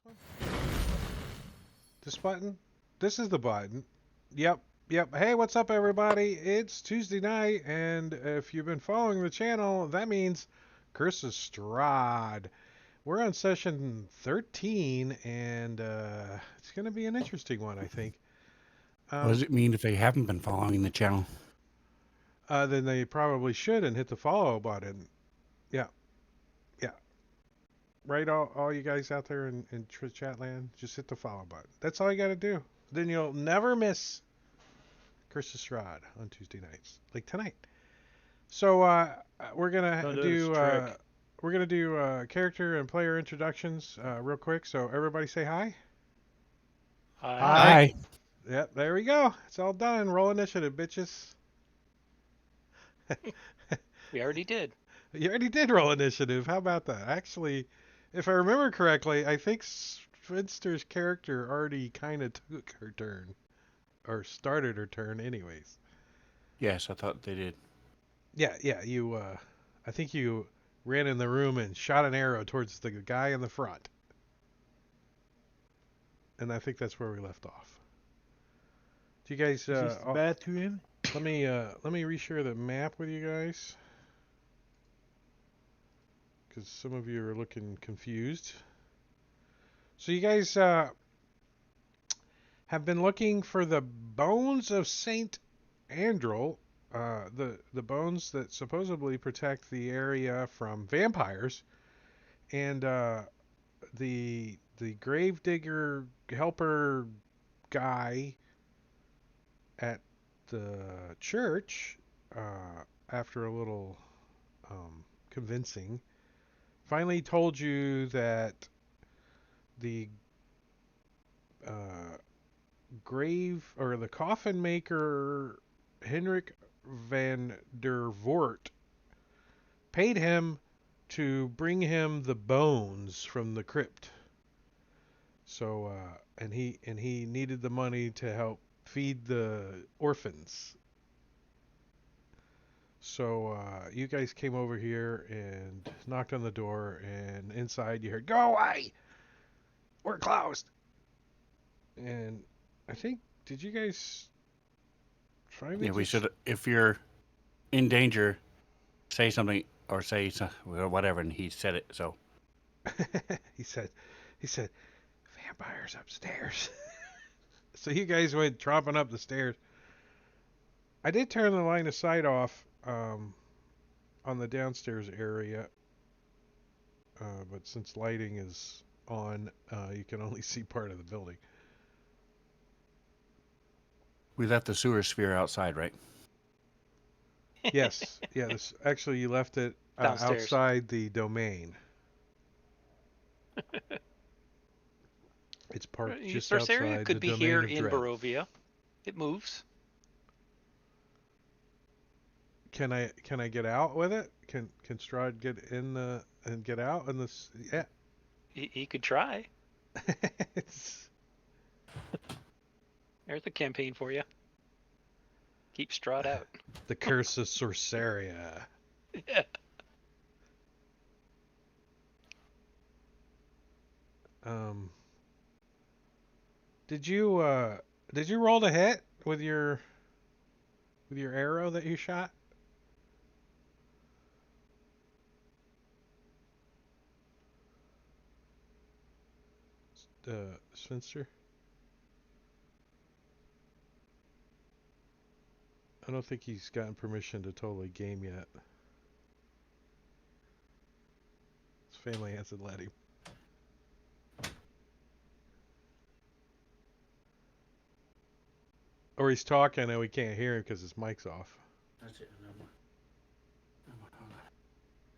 one? This button? This is the button. Yep, yep. Hey, what's up, everybody? It's Tuesday night, and if you've been following the channel, that means Curse of Strahd. We're on session 13, and it's going to be an interesting one, I think. What does it mean if they haven't been following the channel? Then they probably should and hit the follow button. Yeah, yeah. Right, all you guys out there in chat land, just hit the follow button. That's all you got to do. Then you'll never miss Curse of Strahd on Tuesday nights, like tonight. So we're gonna do character and player introductions real quick. So everybody say hi. Hi. Hi. Hi. Yep, there we go. It's all done. Roll initiative, bitches. We already did. You already did roll initiative. How about that? Actually, if I remember correctly, I think Spinster's character already kind of took her turn, or started her turn, anyways. Yes, I thought they did. Yeah, yeah. I think you ran in the room and shot an arrow towards the guy in the front, and I think that's where we left off. Do you guys? Is this the bathroom? Let me reshare the map with you guys, because some of you are looking confused. So you guys have been looking for the bones of Saint Andrel, the bones that supposedly protect the area from vampires, and the gravedigger helper guy at the church, after a little convincing, finally told you that the the coffin maker Henrik van der Voort paid him to bring him the bones from the crypt. So and he needed the money to help feed the orphans. So you guys came over here and knocked on the door, and inside you heard, "Go away! We're closed." And I think, did you guys finally Yeah, we just... should. If you're in danger, say something or say whatever, and he said it. So he said, vampires upstairs. So you guys went tromping up the stairs. I did turn the line of sight off on the downstairs area, but since lighting is on, you can only see part of the building. we left the sewer sphere outside, right? Yes, yeah. Actually, you left it Downstairs. outside the domain. It's parked just First area outside could the be domain here of in dread. Barovia. It moves. Can I get out with it? Can Strahd get in and get out in this? Yeah. He could try. There's a campaign for you. Keep Strahd out. The Curse of Sorceria. Yeah. Did you roll the hit with your arrow that you shot? Spinster? I don't think he's gotten permission to totally game yet. His family hasn't let him. Or he's talking and we can't hear him because his mic's off. That's it.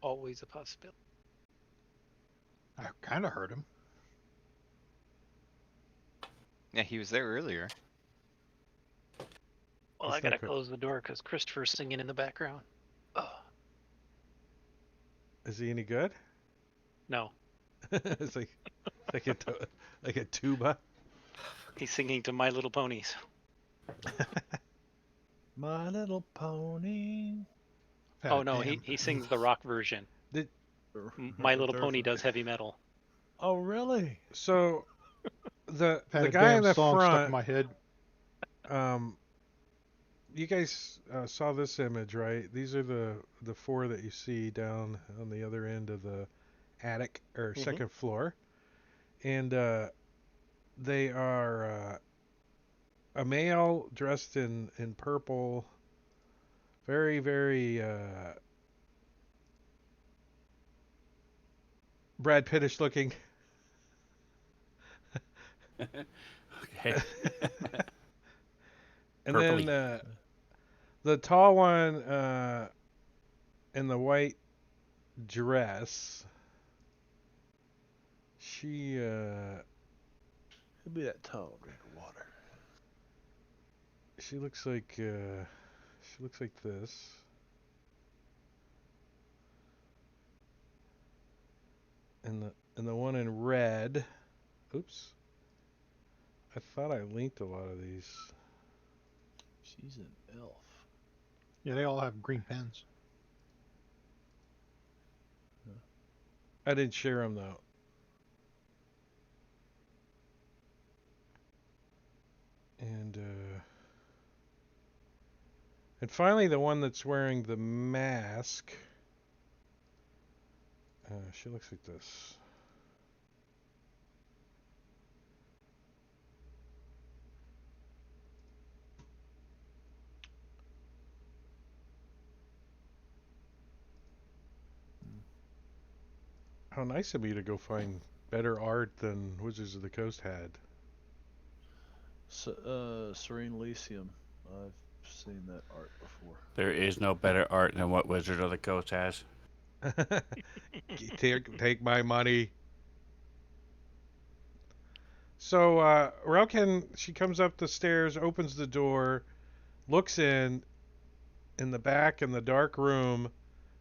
Always a possibility. I kind of heard him. Yeah, he was there earlier. Well, I gotta close the door because Christopher's singing in the background. Oh. Is he any good? No. It's like a tuba. He's singing to My Little Ponies. My Little Pony. Oh no, he sings the rock version. My Little Pony does heavy metal. Oh, really? So the I've had the a guy in damn the song stuck in front, my head. um, you guys saw this image, right? These are the four that you see down on the other end of the attic or Mhm. second floor, and they are a male dressed in purple, very very Brad Pittish looking. Okay. And then Purpley. the tall one in the white dress, she Give me that tall drink of water. she looks like this. And the one in red. Oops. I thought I linked a lot of these. She's an elf. Yeah, they all have green pens. I didn't share them though. And finally the one that's wearing the mask. She looks like this. How nice of me to go find better art than Wizards of the Coast had. Serene Elysium. I've seen that art before. There is no better art than what Wizard of the Coast has. Take my money. So Relkin, she comes up the stairs, opens the door, looks in the back in the dark room,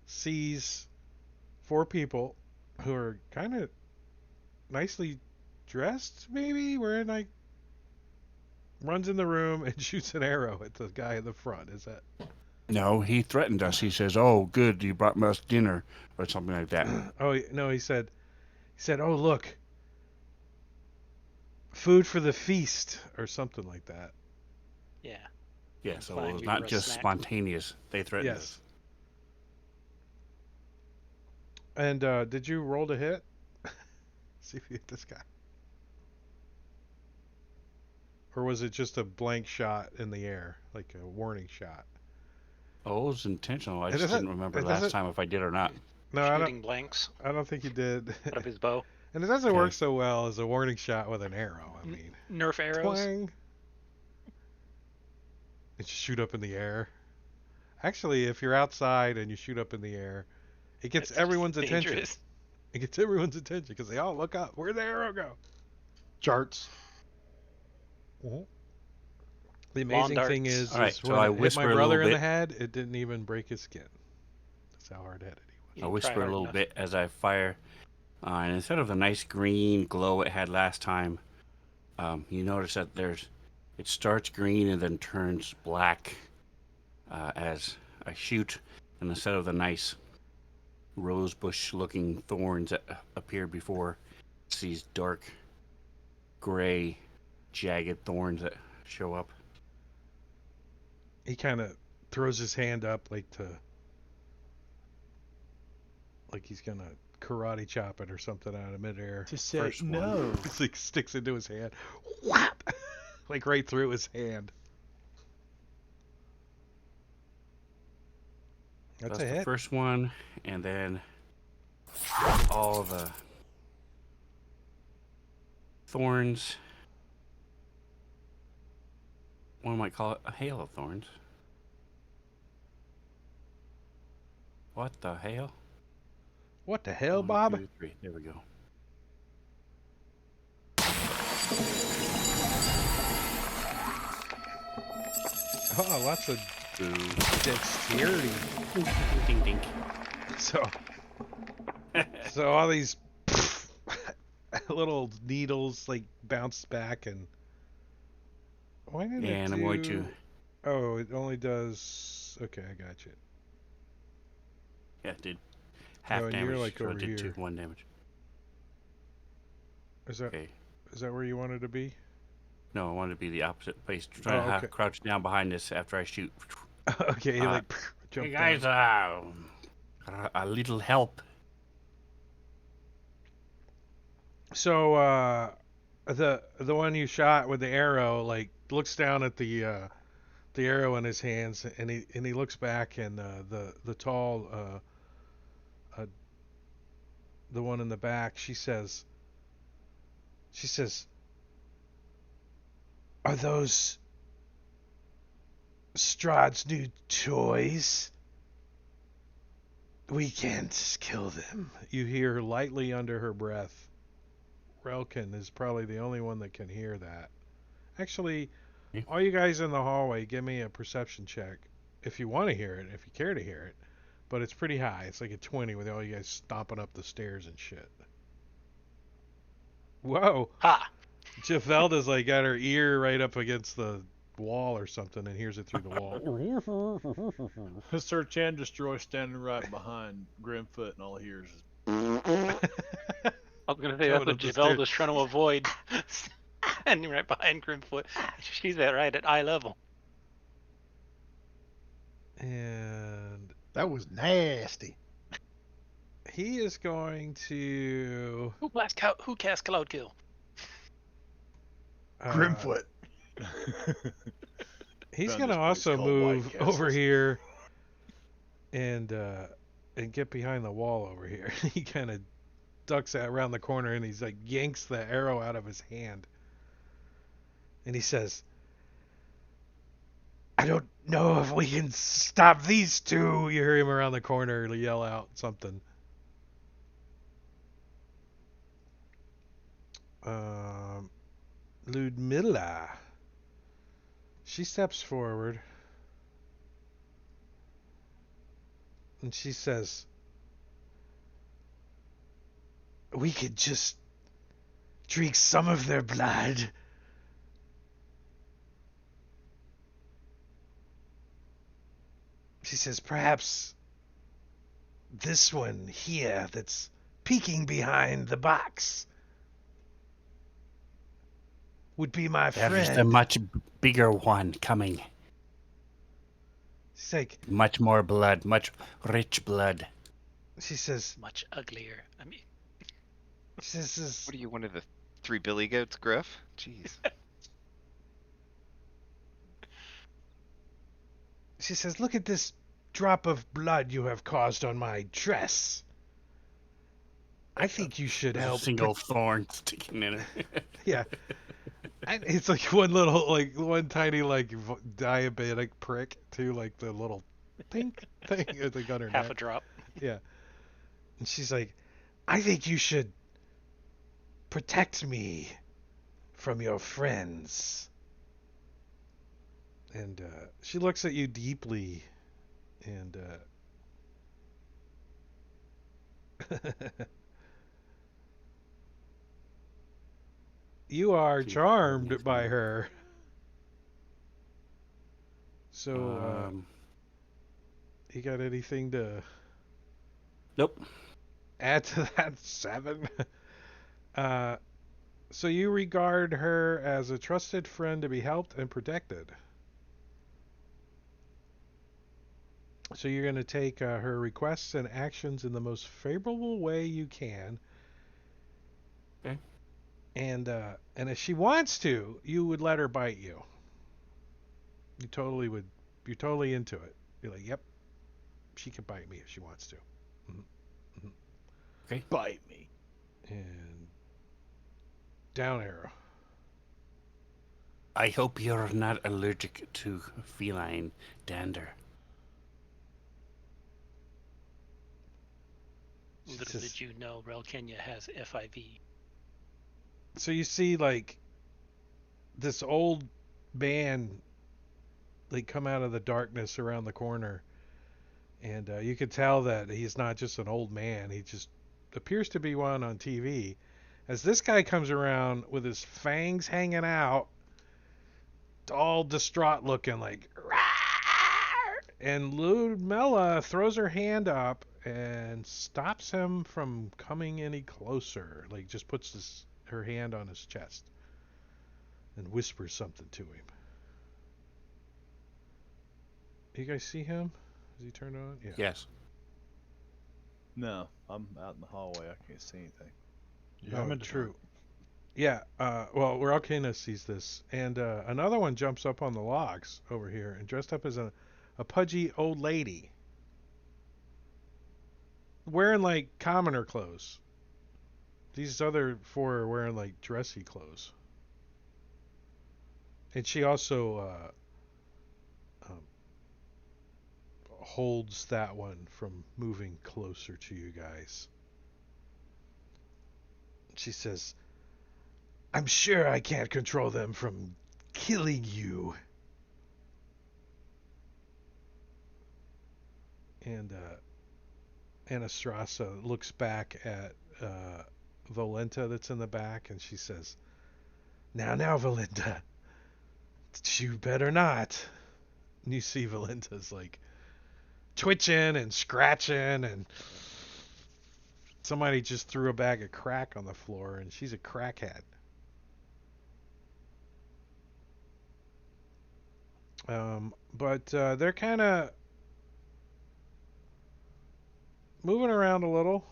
sees four people who are kind of nicely dressed, maybe wearing like, runs in the room and shoots an arrow at the guy in the front. Is that? No, he threatened us. He says, "Oh, good, you brought us dinner," or something like that. Oh no, he said, "Oh look, food for the feast," or something like that. Yeah. Yeah, so it Implying was we not were a just snack. spontaneous. They threatened Yes. us. And did you roll to hit? See if you hit this guy. Or was it just a blank shot in the air, like a warning shot? Oh, it was intentional. I It just doesn't. didn't remember It last doesn't. time if I did or not. No, I don't. Shooting blanks I don't think you did. out of his bow. And it doesn't work Okay. so well as a warning shot with an arrow. I N- mean, Nerf arrows. twang. It just shoot up in the air. Actually, if you're outside and you shoot up in the air, it gets That's everyone's attention. dangerous. It gets everyone's attention because they all look up. Where'd the arrow go? Charts. The Lawn amazing thing darts. is, All right, is so when I it hit my whisper a little brother in the bit. head, it didn't even break his skin. That's how hard-headed he You I didn't try whisper a hard little enough. bit as I fire. And instead of the nice green glow it had last time, you notice that it starts green and then turns black as I shoot. And instead of the nice rosebush looking thorns that appeared before, it's these dark gray jagged thorns that show up. He kind of throws his hand up like he's gonna karate chop it or something out of midair. To say First one. no. It's like sticks into his hand. Whap! Like right through his hand. That's a the hit. first one, and then all the thorns. One might call it a hail of thorns. What the hail? What the hell, One, Bob? 2, 3. There we go. Oh, lots of Boo. dexterity. Ding ding. So, so all these little needles like bounce back and why did it And do? I'm going to. Oh, it only does. Okay, I got you. Yeah, it did half Oh, and you're, damage. like, so over it did here. 1 damage. Is that Okay. is that where you wanted to be? No, I want to be the opposite place. Oh, Trying to okay. crouch down behind this after I shoot. Okay, you Uh, like hey jump guys, down. a little help. So the one you shot with the arrow like looks down at the arrow in his hands, and he looks back, and the tall the one in the back, she says, "Are those Strahd's new toys? We can't kill them." You hear lightly under her breath. Relkin is probably the only one that can hear that. Actually, all you guys in the hallway, give me a perception check if you want to hear it, if you care to hear it. But it's pretty high. It's like a 20 with all you guys stomping up the stairs and shit. Whoa. Ha! Javelda's like got her ear right up against the wall or something and hears it through the wall. Search and destroy standing right behind Grimfoot, and all he hears is. I was gonna say that's Coming what up the stairs. Javelda's trying to avoid. Standing right behind Grimfoot. She's right at eye level. And That was nasty. he is going to Who cast Cloud Kill? Grimfoot. He's Found going to this place also called White move over Castles. here and get behind the wall over here. He kind of ducks around the corner and he's like yanks the arrow out of his hand. And he says, "I don't know if we can stop these two." You hear him around the corner yell out something. Ludmilla. She steps forward and she says, "We could just drink some of their blood." She says, "Perhaps this one here that's peeking behind the box would be my There is a friend." much bigger one coming. She's like, Much more blood, much rich blood. she says, Much uglier. I mean, this is, What are you, one of the 3 billy goats, Griff? Jeez. she says, "Look at this drop of blood you have caused on my dress. I think you should There's a help." single thorn sticking in it. Yeah. It's like one little, like one tiny, like diabetic prick too, like the little pink thing like on her half a neck. drop. Yeah. And she's like, "I think you should protect me from your friends." And she looks at you deeply, and you are charmed by her. So, you got anything to Nope. add to that? 7? So you regard her as a trusted friend to be helped and protected. So you're going to take her requests and actions in the most favorable way you can. Okay. And if she wants to, you would let her bite you. You totally would. You're totally into it. You're like, "Yep, she can bite me if she wants to." Bite me. And down arrow. I hope you're not allergic to feline dander. Little did you know, Rel Kenya has FIV. So you see like this old man like come out of the darkness around the corner, and you could tell that he's not just an old man. He just appears to be one on TV. As this guy comes around with his fangs hanging out, all distraught looking, like, "Rawr!" And Ludmilla throws her hand up and stops him from coming any closer. Like, just puts this her hand on his chest and whispers something to him. You guys see him? Is he turned on? Yeah. Yes. No, I'm out in the hallway. I can't see anything. Yeah, I'm in the true. dark. Yeah. Well, Ralkina sees this, and another one jumps up on the logs over here and dressed up as a pudgy old lady, wearing like commoner clothes. These other four are wearing like dressy clothes, and she also holds that one from moving closer to you guys. She says, "I'm sure I can't control them from killing you." And Anastrasa looks back at Valenta that's in the back, and she says, Now, Valenta, you better not." And you see Valenta's like twitching and scratching, and somebody just threw a bag of crack on the floor, and she's a crackhead. But they're kind of moving around a little.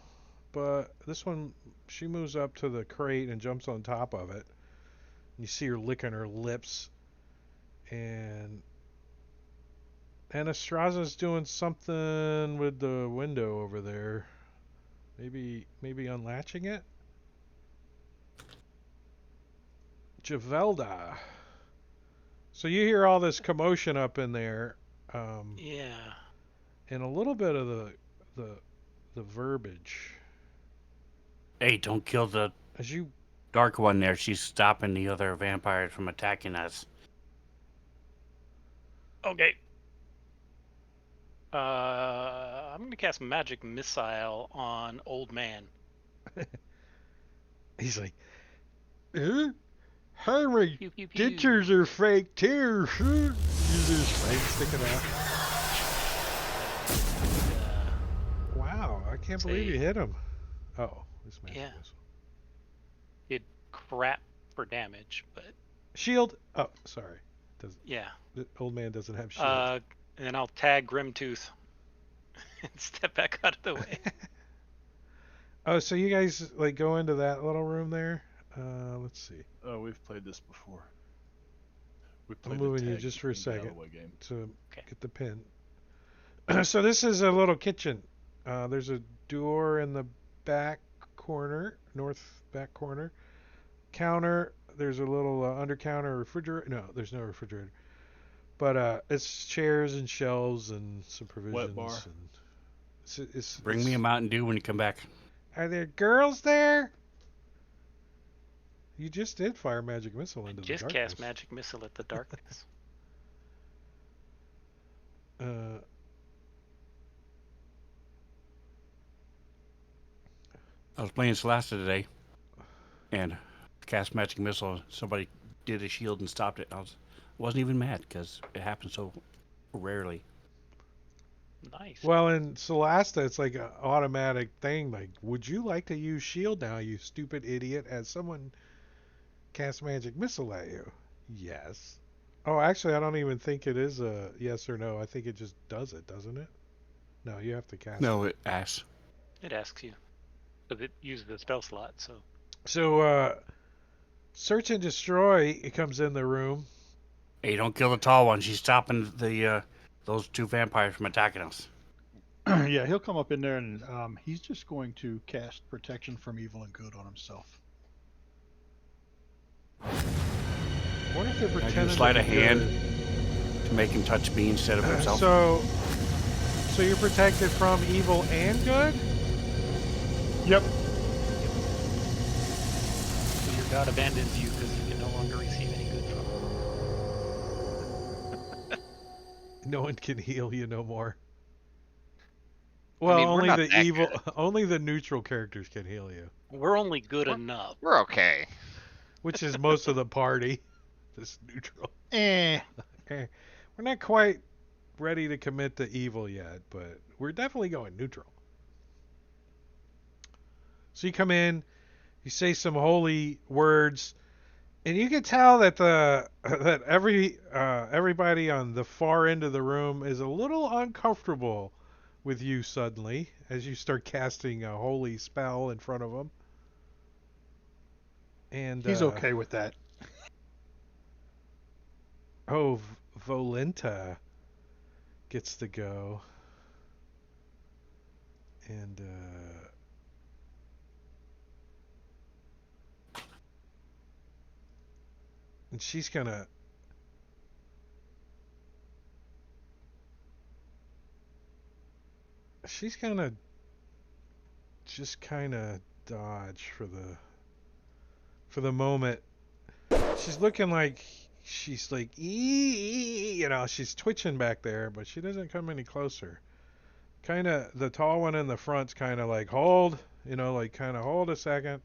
But this one, she moves up to the crate and jumps on top of it. You see her licking her lips. And Anastrasa's doing something with the window over there. Maybe unlatching it? Javelda. So you hear all this commotion up in there, Yeah. and a little bit of the verbiage. Hey, don't kill the As you dark one there. She's stopping the other vampires from attacking us. Okay. I'm gonna cast magic missile on old man. he's like, Henry, Pew pew pew. dentures are fake too. Uses his fangs sticking out. Wow, I can't believe you hit him. Oh, this magic Yeah. missile. Did crap for damage, but Shield. Oh, sorry. yeah. The old man doesn't have shield. And then I'll tag Grimtooth and step back out of the way. Oh, so you guys like go into that little room there? Let's see. Oh, we've played this before. We I'm played moving the you tag just for a in second Galloway game. to Okay. get the pin. So this is a little kitchen. There's a door in the back corner, north back corner. Counter. There's a little under counter refrigerator. No, there's no refrigerator. But it's chairs and shelves and some provisions. bar. And Bring me a Mountain Dew when you come back. Are there girls there? You just did fire magic missile into the Just darkness. cast magic missile at the darkness. I was playing Celeste today, and cast magic missile. Somebody did a shield and stopped it. Wasn't even mad because it happens so rarely. Nice. Well, in Celasta, it's like an automatic thing. Like, would you like to use shield now, you stupid idiot? As someone cast magic missile at you. Yes. Oh, actually, I don't even think it is a yes or no. I think it just does it, doesn't it? No, you have to cast it. No, it asks. It asks you. But it uses the spell slot, so. So, search and destroy, it comes in the room. Hey, don't kill the tall one. She's stopping those two vampires from attacking us. Yeah, he'll come up in there and he's just going to cast protection from evil and good on himself. What if they're Can I pretending do sleight to of be hand good? to make him touch me instead of himself? So you're protected from evil and good? Yep. So your god abandons you because you can no longer receive any good from him. No one can heal you no more. I Well, mean, we're only not the that evil, good. only the neutral characters can heal you, We're only good enough. We're okay. which is most of the party. This neutral. Eh. Okay. We're not quite ready to commit to evil yet, but we're definitely going neutral. So you come in, You say some holy words, and you can tell that everybody on the far end of the room is a little uncomfortable with you suddenly as you start casting a holy spell in front of them. And He's okay with that. oh, Volenta gets to go, and she's gonna. She's gonna just kind of dodge for the moment. She's looking like she's like she's twitching back there, but she doesn't come any closer. Kind of the tall one in the front's kind of like hold, like kind of hold a second.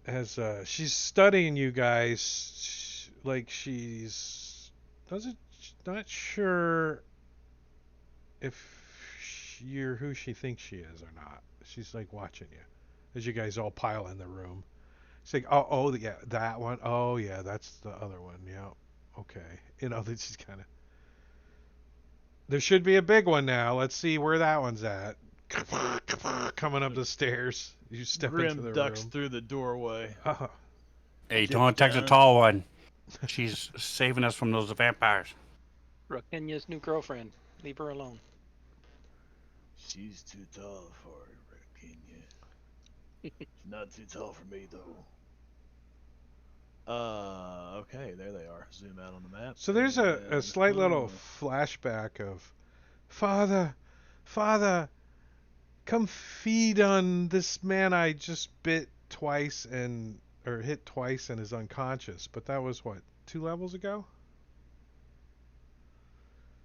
As she's studying you guys, like she's doesn't not sure if you're who she thinks she is or not. She's like watching you as you guys all pile in the room. She's like, oh, yeah, that one. Oh, yeah, that's the other one. Yeah, okay. That she's kind of. There should be a big one now. Let's see where that one's at. Coming up the stairs. You step into Grim the ducks room. through the doorway. Hey, Get don't attack the down. tall one. She's saving us from those vampires. Rakenya's new girlfriend. Leave her alone. She's too tall for Kenya. She's not too tall for me though. Okay, there they are. Zoom out on the map. So there's a and- slight little ooh. flashback of, Father, come feed on this man I just bit twice or hit twice and is unconscious. But that was what, 2 levels ago?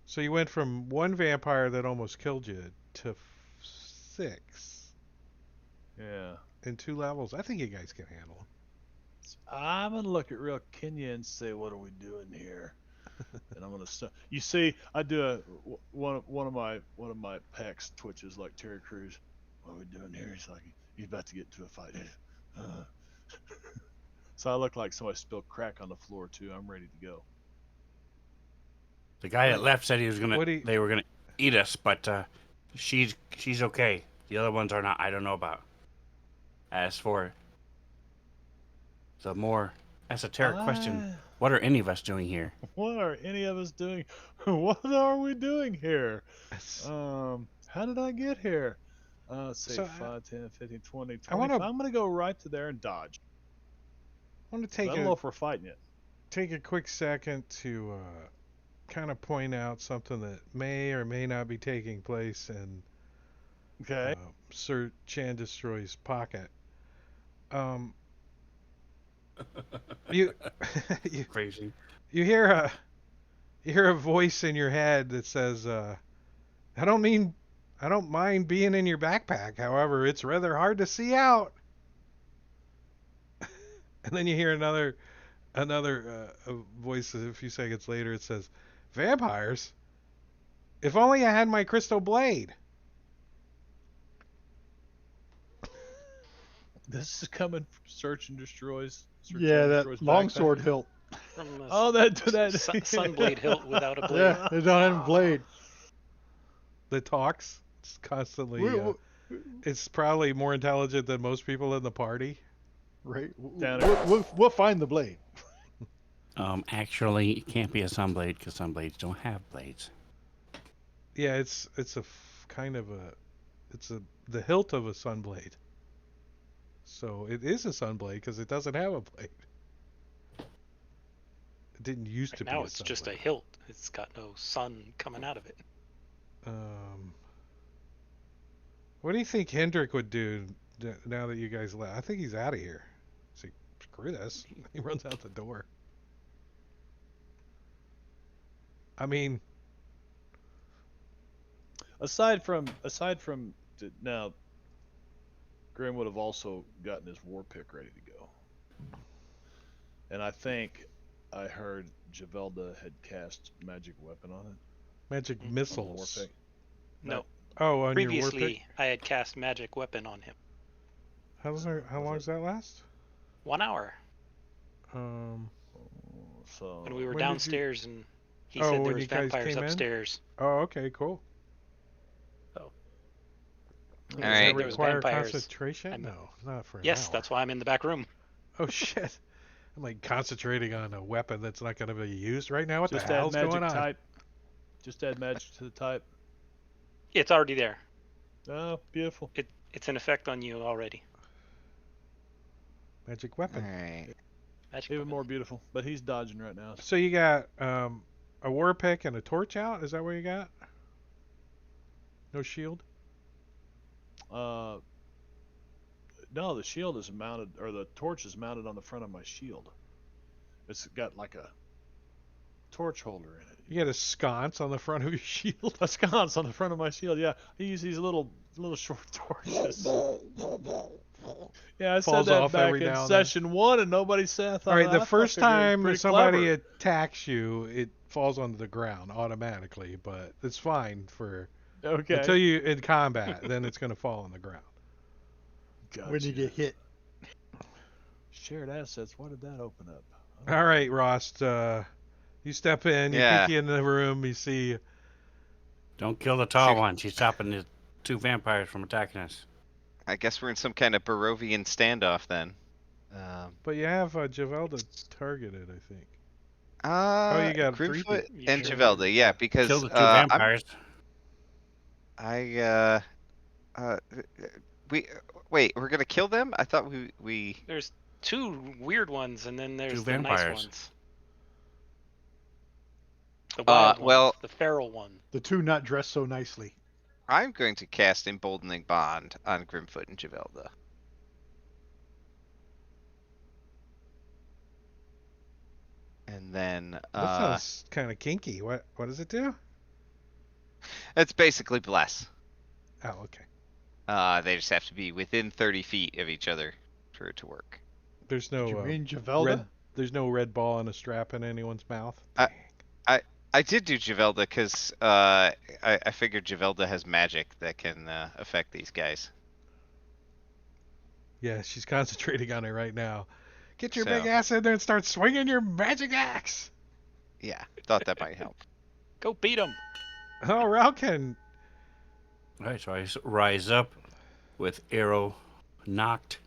So you went from one vampire that almost killed you to 6 Yeah. in 2 levels. I think you guys can handle them. I'm gonna look at real Kenya and say, "What are we doing here?" And I'm gonna start. You see, I do one of my pecs twitches like Terry Crews. What are we doing here? He's like, he's about to get into a fight. So I look like somebody spilled crack on the floor too. I'm ready to go. The guy that left said they were gonna eat us, but she's okay. The other ones are not. I don't know about. As for the more esoteric question, what are any of us doing here? What are any of us doing? What are we doing here? How did I get here? Let's see, So, 5, 10, 15, 20, I wanna- 25. I'm going to go right to there and dodge. I want to I don't know if we're fighting it. take a quick second to kind of point out something that may or may not be taking place in Okay. Sir Chan Destroy's pocket. You Crazy. you hear a voice in your head that says, I don't mind being in your backpack. However, it's rather hard to see out. And then you hear another voice a few seconds later. It says, vampires? If only I had my crystal blade. This is coming from Search and Destroys. Yeah, that longsword hilt. From the Oh, that Sunblade hilt without a blade. Yeah, they don't have a blade. That talks. It's constantly. We're- It's probably more intelligent than most people in the party. Right. Down We'll find the blade. Actually, it can't be a sunblade because sunblades don't have blades. Yeah, it's the hilt of a sunblade. So it is a sunblade because it doesn't have a blade. It didn't used to be. Now a it's just a sunblade. hilt. It's got no sun coming out of it. What do you think Hendrik would do now that you guys left? I think he's out of here. He's like, screw this. He runs out the door. I mean, aside from now, Grim would have also gotten his war pick ready to go. And I think I heard Javelda had cast magic weapon on it. magic On the war missiles. pick. No. Oh, on your war pick? Previously, I had cast magic weapon on him. How long does that last? 1 hour. Um. So When we were When did you- downstairs and he Oh, said there when was you guys vampires came in? upstairs. Oh, okay, cool. He All Does said that right. there was require vampires. concentration? I'm- No, not for an Yes, hour. that's why I'm in the back room. Oh shit! I'm like concentrating on a weapon that's not going to be used right now. What just the add hell's magic going on? type. Just add magic to the type. It's already there. Oh, beautiful. It's in effect on you already. Magic All weapon. right. Magic Even weapon. more beautiful. But he's dodging right now. So you got a war pick and a torch out. Is that what you got? No shield. No, the shield is mounted, or the torch is mounted on the front of my shield. It's got like a torch holder in it. You got a sconce on the front of your shield. A sconce on the front of my shield. Yeah, I use these little short torches. Yeah, I Falls said that off back every in now and then. session 1, and nobody said. I thought, All right, the I first figured it was time pretty somebody clever. attacks you, it falls onto the ground automatically, but it's fine for Okay. until you in combat. Then it's going to fall on the ground. When you get hit. Shared assets. Why did that open up? All right, Ross. You step in. You Yeah. peek in the room. You see. Don't kill the tall See- one. She's stopping the 2 vampires from attacking us. I guess we're in some kind of Barovian standoff then. But you have Javelda targeted, I think. You got three Grimfoot people. and Sure. Javelda, yeah, because Kill the 2 I'm vampires. we wait, we're gonna kill them? I thought we There's 2 weird ones, and then there's 2 the nice vampires. ones. The wild ones, well- the feral one. The two not dressed so nicely. I'm going to cast Emboldening Bond on Grimfoot and Javelda. And then That sounds kind of kinky. What does it do? it's basically bless. Oh, okay. They just have to be within 30 feet of each other for it to work. There's Did you no mean Javelda? red. There's no red ball and a strap in anyone's mouth. I- I did do Javelda because I figured Javelda has magic that can affect these guys. Yeah, she's concentrating on it right now. Get your So- big ass in there and start swinging your magic axe. Yeah, thought that might help. Go beat them. Oh, Ralkin. All right, so I rise up with arrow knocked.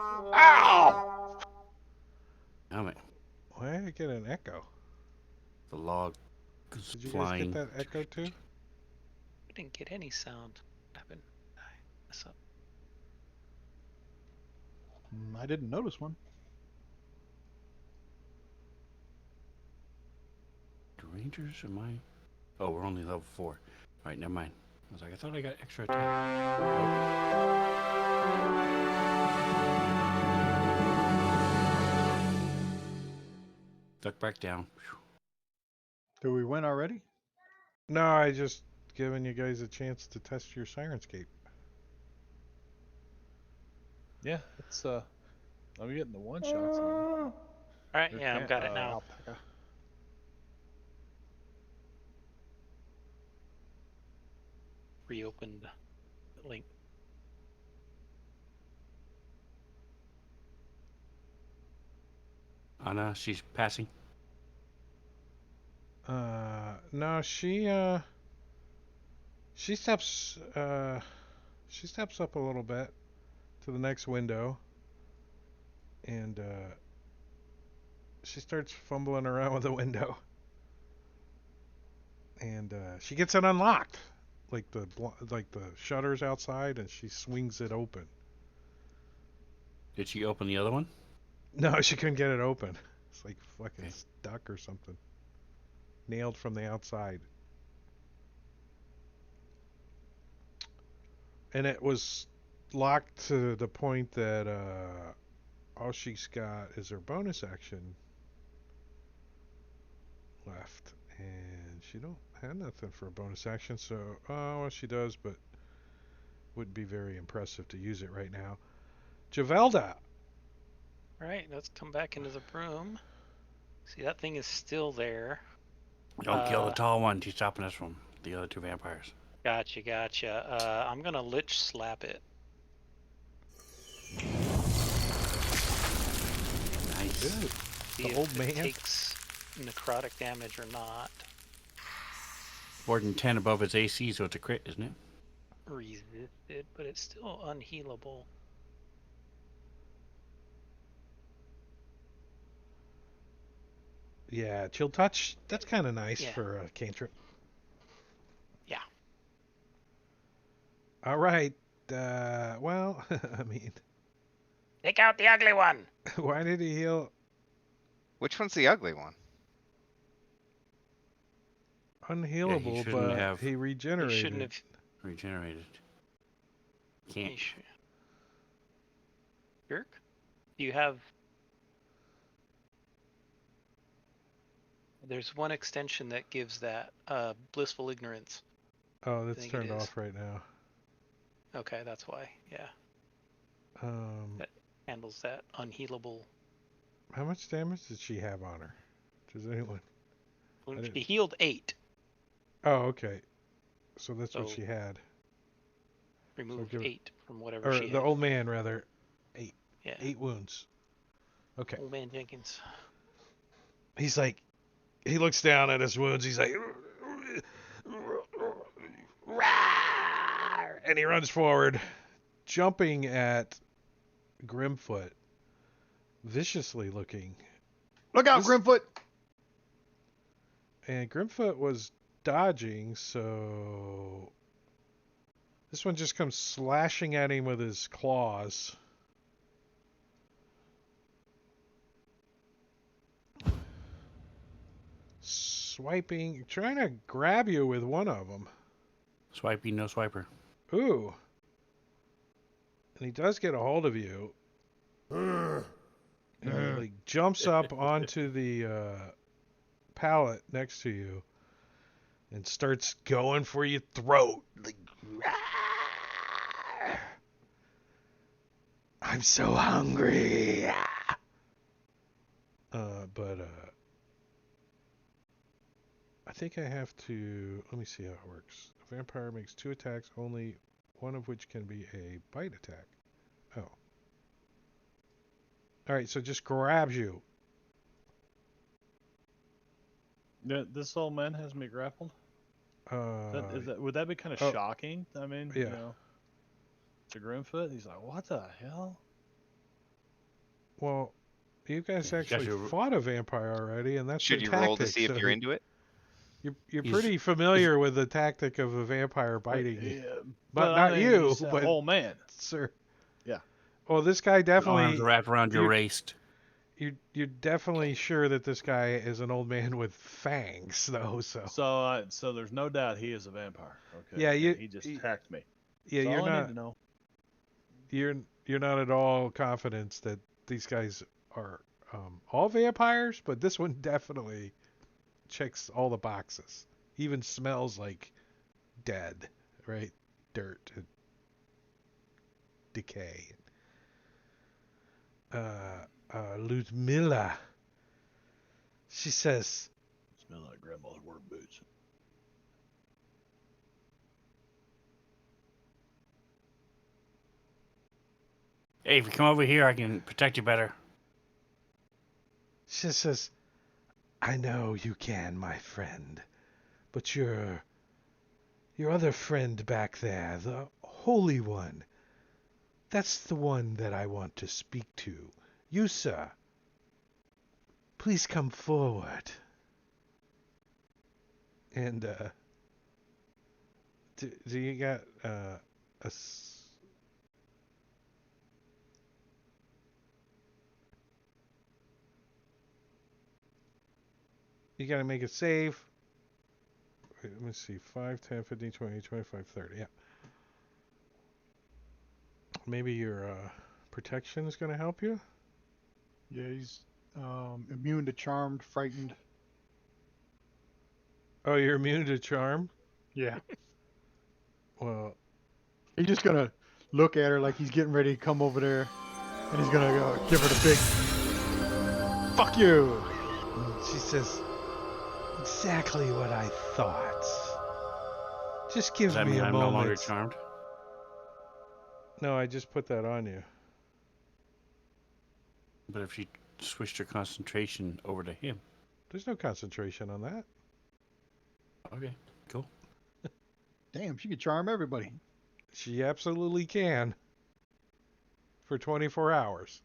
Ow! Damn it. Why did I get an echo? The log is Did you flying. guys get that echo too? We didn't get any sound. What happened? Mess up. I didn't notice one. The Rangers am I? Oh, we're only level 4. All right, never mind. I was like, I thought I got extra attack. Duck back down. Phew. Do we win already? No, I just giving you guys a chance to test your Sirenscape. Yeah, it's I'm getting the one shots. All right, yeah, I've got it now. Alpaca. Reopened the link. Anna, she's passing. No, she steps up a little bit to the next window, and she starts fumbling around with the window, and she gets it unlocked, like the shutters outside, and she swings it open. Did she open the other one? No, she couldn't get it open. It's like fucking Okay. stuck or something. Nailed from the outside. And it was locked to the point that all she's got is her bonus action left. And she don't have nothing for a bonus action, so well she does, but wouldn't be very impressive to use it right now. Javelda, All right, let's come back into the room. See, that thing is still there. Don't kill the tall one. He's stopping us from the other two vampires. Gotcha. I'm gonna lich slap it. Nice. Good. See The if old it man. takes necrotic damage or not. More than 10 above its AC, so it's a crit, isn't it? Resisted, but it's still unhealable. Yeah, chill touch. That's kind of nice Yeah. for a cantrip. Yeah. All right. Well, I mean, Take out the ugly one. why did he heal Which one's the ugly one? unhealable, shouldn't but have he He regenerated? shouldn't have. regenerated. Can't. He should. Jerk. Do you have? There's one extension that gives that blissful ignorance. Oh, that's think it turned is. off right now. Okay, that's why. Yeah, Um, handles that unhealable. how much damage did she have on her? Does anyone? When didn't- she healed 8, Oh, okay. So that's what So- she had. removed give it- 8 from whatever Or she the had. old man, rather. Yeah, 8 wounds. Okay. old man Jenkins. He's like, he looks down at his wounds. He's like, and he runs forward, jumping at Grimfoot, viciously looking. Look out, This- Grimfoot! And Grimfoot was dodging, so this one just comes slashing at him with his claws. Swiping, trying to grab you with one of them. Swipey, no swiper. Ooh. And he does get a hold of you. And he like jumps up onto the pallet next to you and starts going for your throat. Like, I'm so hungry. But I think I have to. Let me see how it works. A vampire makes 2 attacks, only one of which can be a bite attack. Oh. Alright, so just grabs you. This old man has me grappled. Would that be kind of oh. shocking? I mean, Yeah. you know, to Grimfoot, he's like, "What the hell?" Well, you guys Yeah, actually you- fought a vampire already, and that's Should your you roll to tactic, see if so you're into it? You're He's- pretty familiar with the tactic of a vampire biting you. Yeah, But I not mean, you, he's an but- old man. Sir. Yeah. Well, this guy Arms definitely. wrapped around your you- waist. You're definitely sure that this guy is an old man with fangs, though. So So there's no doubt he is a vampire. Okay. Yeah, and you- he just you- attacked me. yeah, That's you're all I need not to know. you're not at all confident that these guys are all vampires, but this one definitely checks all the boxes. Even smells like dead, right? Dirt and decay. Ludmilla. She says, Smell like grandma's work boots. Hey, if you come over here, I can protect you better. she says, I know you can, my friend, but your other friend back there, the Holy One, that's the one that I want to speak to. You, sir, please come forward. And, do you got, you gotta make a save. Wait, let me see. 5, 10, 15, 20, 25, 30. Yeah. Maybe your protection is gonna help you? Yeah, he's immune to charmed, frightened. Oh, you're immune to charm? Yeah. Well, He's just gonna look at her like he's getting ready to come over there And he's gonna go give her the big fuck you. And she says, exactly what I thought. Just give Does that me mean a I'm no longer moment. charmed? No, I just put that on you. But if she switched her concentration over to him. There's no concentration on that. Okay, cool. Damn, she could charm everybody. She absolutely can. For 24 hours.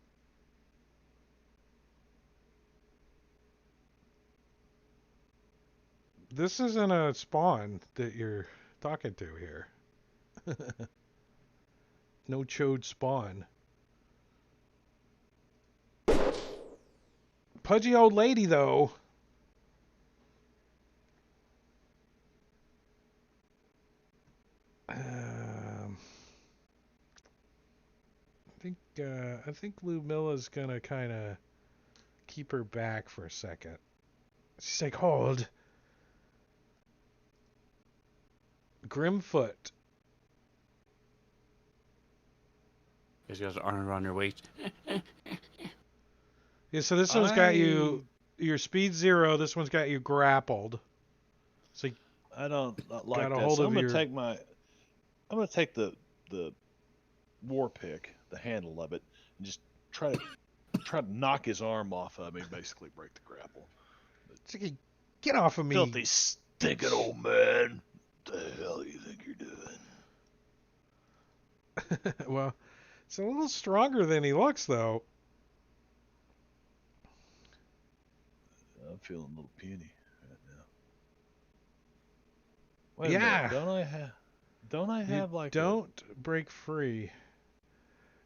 This isn't a spawn that you're talking to here. No chode spawn. Pudgy old lady, though. I think Lumilla's gonna kind of keep her back for a second. She's like, hold. Grimfoot. He's got his arm around your waist. Yeah, so this one's got you, your speed 0. This one's got you grappled. So I don't like got a that. hold So of I'm gonna your- take my. I'm gonna take the war pick, the handle of it, and just try to knock his arm off of me. Basically, break the grapple. it's like, get off of me. Filthy, stinking old man. What the hell do you think you're doing? Well, it's a little stronger than he looks, though. I'm feeling a little puny right now. Wait a Yeah. minute, don't I have You like don't break free.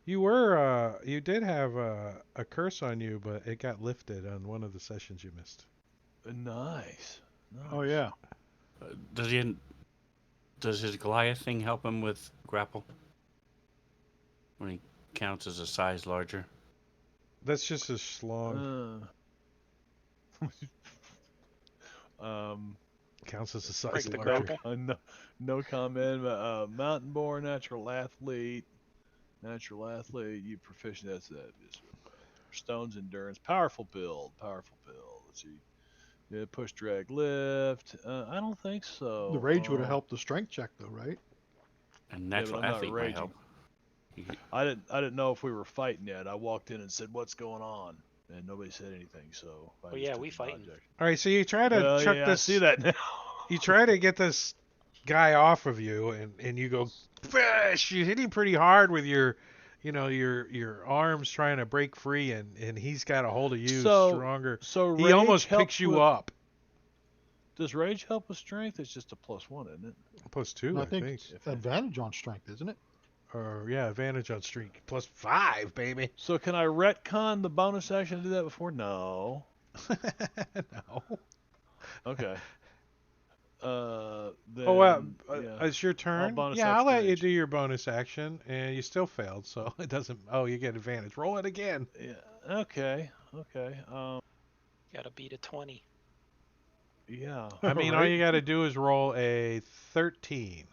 You did have a curse on you, but it got lifted on one of the sessions you missed. nice. Oh yeah. Does his Goliath thing help him with grapple? When he counts as a size larger? That's just a schlong. Counts as a size Break the larger. grapple. No comment. Mountain born natural athlete. Natural athlete. You proficient. That's that. Stone's endurance. Powerful build. Let's see. Yeah, push, drag, lift. I don't think so. The rage would have helped the strength check though, right? And but natural I'm not athlete might raging. help. I didn't know if we were fighting yet. I walked in and said, "What's going on?" And nobody said anything. So. I Oh, just yeah, took we the fighting. object. All right, so you try to Well, chuck yeah, this. I see that now. You try to get this guy off of you, and you go, bash! You hit him pretty hard with your arms trying to break free, and he's got a hold of you stronger. So He rage almost helps picks you with- up. Does rage help with strength? It's just a +1, isn't it? +2, And I I think think. it's advantage on strength, isn't it? Or yeah, advantage on streak. +5, baby. So can I retcon the bonus action to do that before? No. No. Okay. Then, Oh, yeah. it's your turn. bonus Yeah, I'll action let you rage. do your bonus action, and you still failed, so it doesn't. Oh, you get advantage. Roll it again. Yeah. Okay. Gotta beat a 20. Yeah. I mean, all Right? you got to do is roll a 13.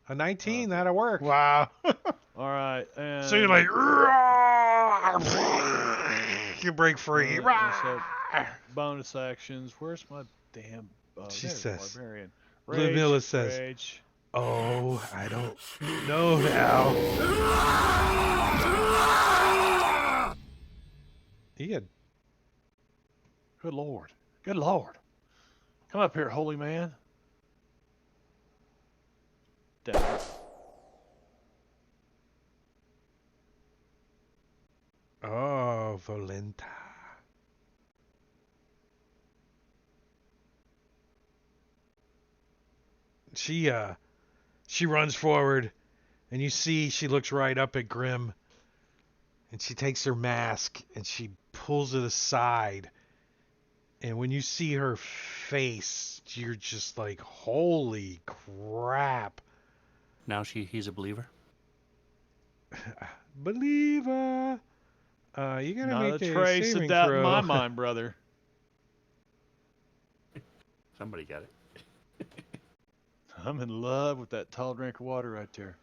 A 19, Okay. that'll work. Wow. All right. And So you're like, you break free. so bonus actions. Where's my damn? She there's says- Barbarian. Ludmilla says- Rage. Oh, I don't know now. He had Good Lord. Good Lord. Come up here, holy man. Damn. Oh, Volenta. She runs forward, and you see she looks right up at Grim, and she takes her mask and she pulls it aside. And when you see her face, you're just like, holy crap. Now he's a believer. Believer. You gotta Not make a a trace saving of doubt throw. in my mind, brother. Somebody got it. I'm in love with that tall drink of water right there.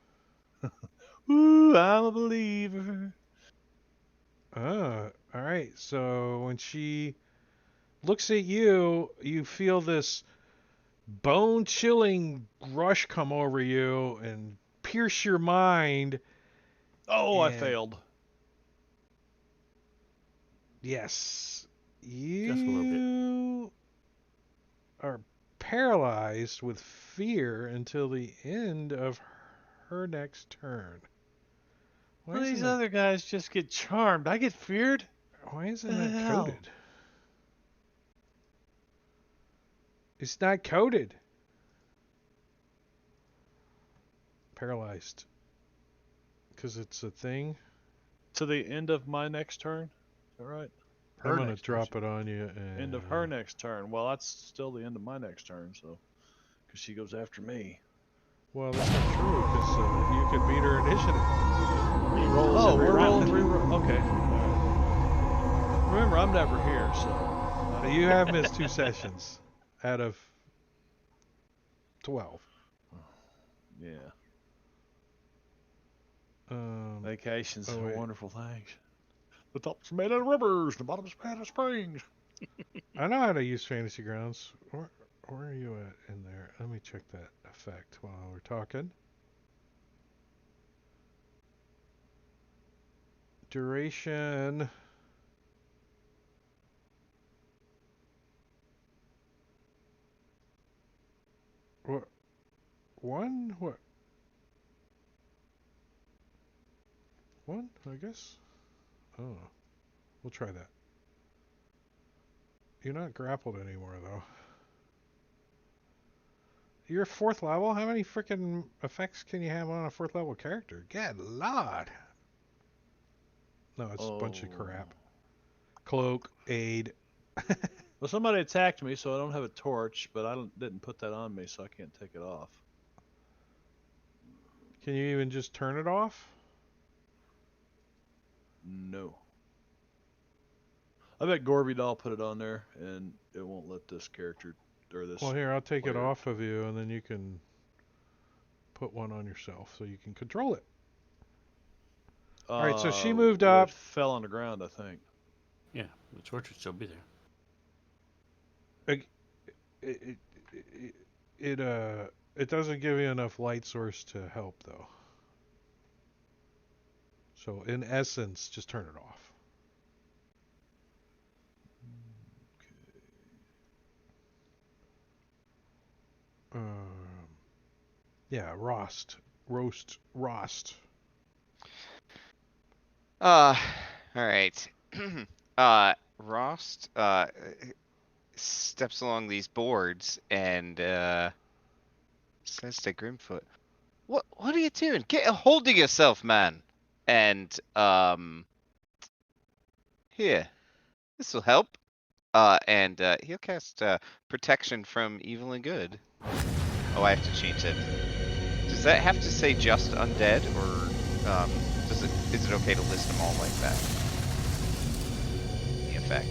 Ooh, I'm a believer. All right. So when she looks at you, you feel this bone-chilling rush come over you and pierce your mind. Oh, I And failed. yes, Just a little bit. you are paralyzed with fear until the end of her next turn. Why Well, isn't these that, other guys just get charmed. I get feared. why isn't The that hell? coded? It's not coded. Paralyzed. Because it's a thing. To the end of my next turn. All right. I'm Her going to next drop turn. it on you. End of her next turn. Well, that's still the end of my next turn, so because she goes after me. Well, that's not true, because you could beat her initiative. Rerolls Oh, every we're round. rolling reroll. Okay. Remember, I'm never here, so. You have missed 2 sessions out of 12. Yeah. Um, Vacations oh, are wait. wonderful things. The top's made out of rubbers, the bottom's made out of springs. I know how to use Fantasy Grounds. Where are you at in there? Let me check that effect while we're talking. Duration. What? 1? What? 1, I guess? Oh. We'll try that. You're not grappled anymore, though. You're 4th level? How many freaking effects can you have on a 4th level character? Good lord. No, it's a bunch of crap. Cloak, aid. Well, somebody attacked me, so I don't have a torch, but I didn't put that on me, so I can't take it off. Can you even just turn it off? No. I bet Gorby Doll put it on there, and it won't let this character or this. Well, here, I'll take it player. off of you, and then you can put one on yourself so you can control it. All right, so she moved Well, up. it fell on the ground, I think. Yeah, the torch would still be there. It, it, it doesn't give you enough light source to help, though. So, in essence, just turn it off. Yeah, roast. All right. Rost steps along these boards and says to Grimfoot, "What are you doing? Get a hold of yourself, man!" And here, this will help. And he'll cast protection from evil and good. Oh, I have to change it. Does that have to say just undead, or is it okay to list them all like that? The effect.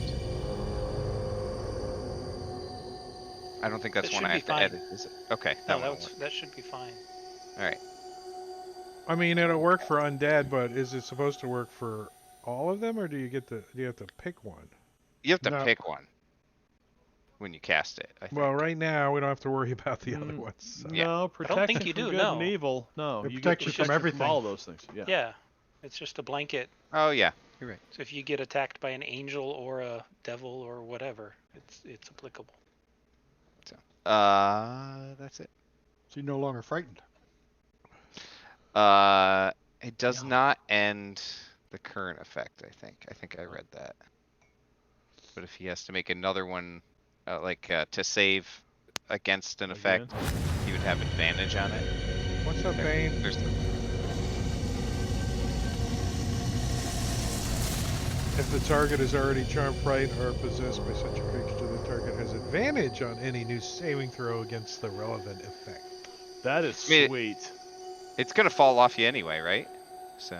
I don't think that's That one should I be have to fine. edit, is it? Okay, No, that one will work. that should be fine. All right. I mean, it'll work for undead, but is it supposed to work for all of them, or do you have to pick one? You have to No. pick one when you cast it, I think. Well, right now we don't have to worry about the other ones. So. Yeah. No, I don't think protection you from do, good and no. evil. No, It you get protects you from protection everything. from all those things. Yeah. Yeah, it's just a blanket. Oh yeah, you're right. So if you get attacked by an angel or a devil or whatever, it's applicable. So, that's it. So you're no longer frightened. It does No. not end the current effect, I think. I think I read that. But if he has to make another one, to save against an effect, he would have advantage on it. What's up, Bane? If the target is already charmed, frightened, or possessed by such a creature, the target has advantage on any new saving throw against the relevant effect. That is I mean, sweet. It's gonna fall off you anyway, right? So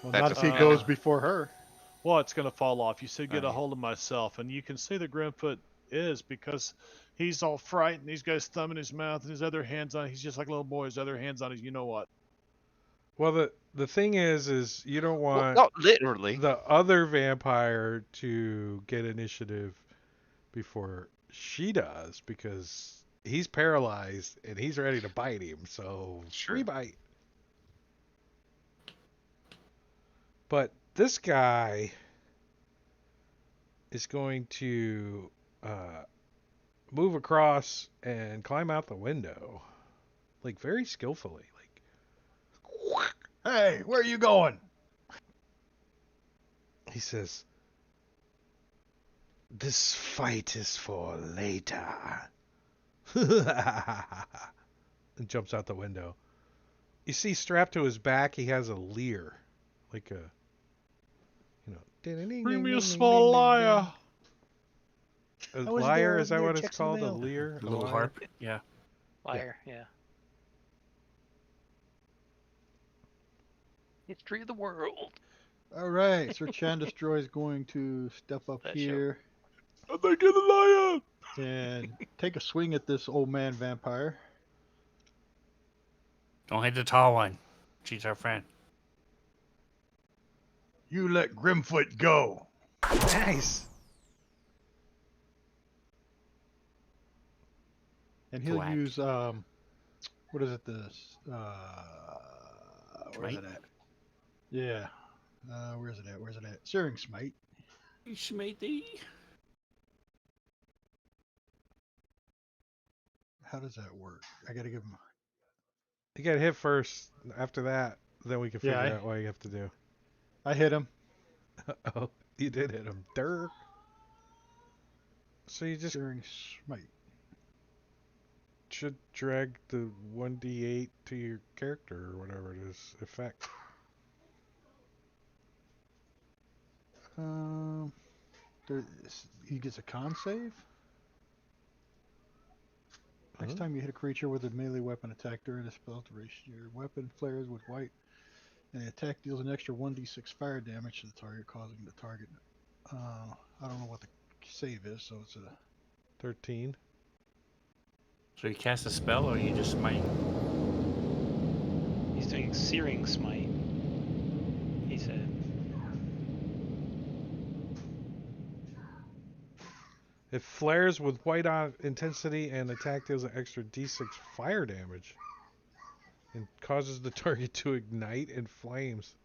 Well, that not if he doesn't matter. goes before her. Well, it's gonna fall off. You said get Oh, a yeah. hold of myself, and you can see the Grimfoot is because he's all frightened. He's got his thumb in his mouth and his other hands on. He's just like a little boy. His other hands on his. You know what? Well, the thing is you don't Well, want not literally. the other vampire to get initiative before she does because he's paralyzed and he's ready to bite him. So free Sure. bite. But this guy is going to move across and climb out the window, like very skillfully. Like Hey, where are you going? he says, "This fight is for later." And jumps out the window. You see, strapped to his back, he has a leer, like a, you know, ding ding Bring ding me a ding ding small ding ding liar. ding. A How is it there? lyre, I is wasn't that there. what it's Checks in the called? A mail. leer? A Little lyre? harp. Yeah. Liar, yeah. History of the world. All right, Sir Chandestroy is going to step up That show. here I think you're the liar. and take a swing at this old man vampire. Don't hit the tall one. She's our friend. You let Grimfoot go. Nice. And he'll Thwack. use what is it? This where's Smite? it at? Yeah. Where's it at? Where's it at? Searing Smite. Smitey. How does that work? I gotta give him. You gotta hit first. After that, then we can Yeah, figure out what you have to do. I hit him. Oh, you did hit him. Durr. So you just Searing Smite. should drag the 1d8 to your character or whatever it is. Effect. Um, he gets a con save. Next Huh? time you hit a creature with a melee weapon attack during a spell duration, your weapon flares with white, and the attack deals an extra 1d6 fire damage to the target, causing the target. I don't know what the save is, so it's a 13. So you cast a spell or you just smite? He's doing Searing Smite. He said. It flares with white on intensity and attack deals an extra d6 fire damage. And causes the target to ignite in flames.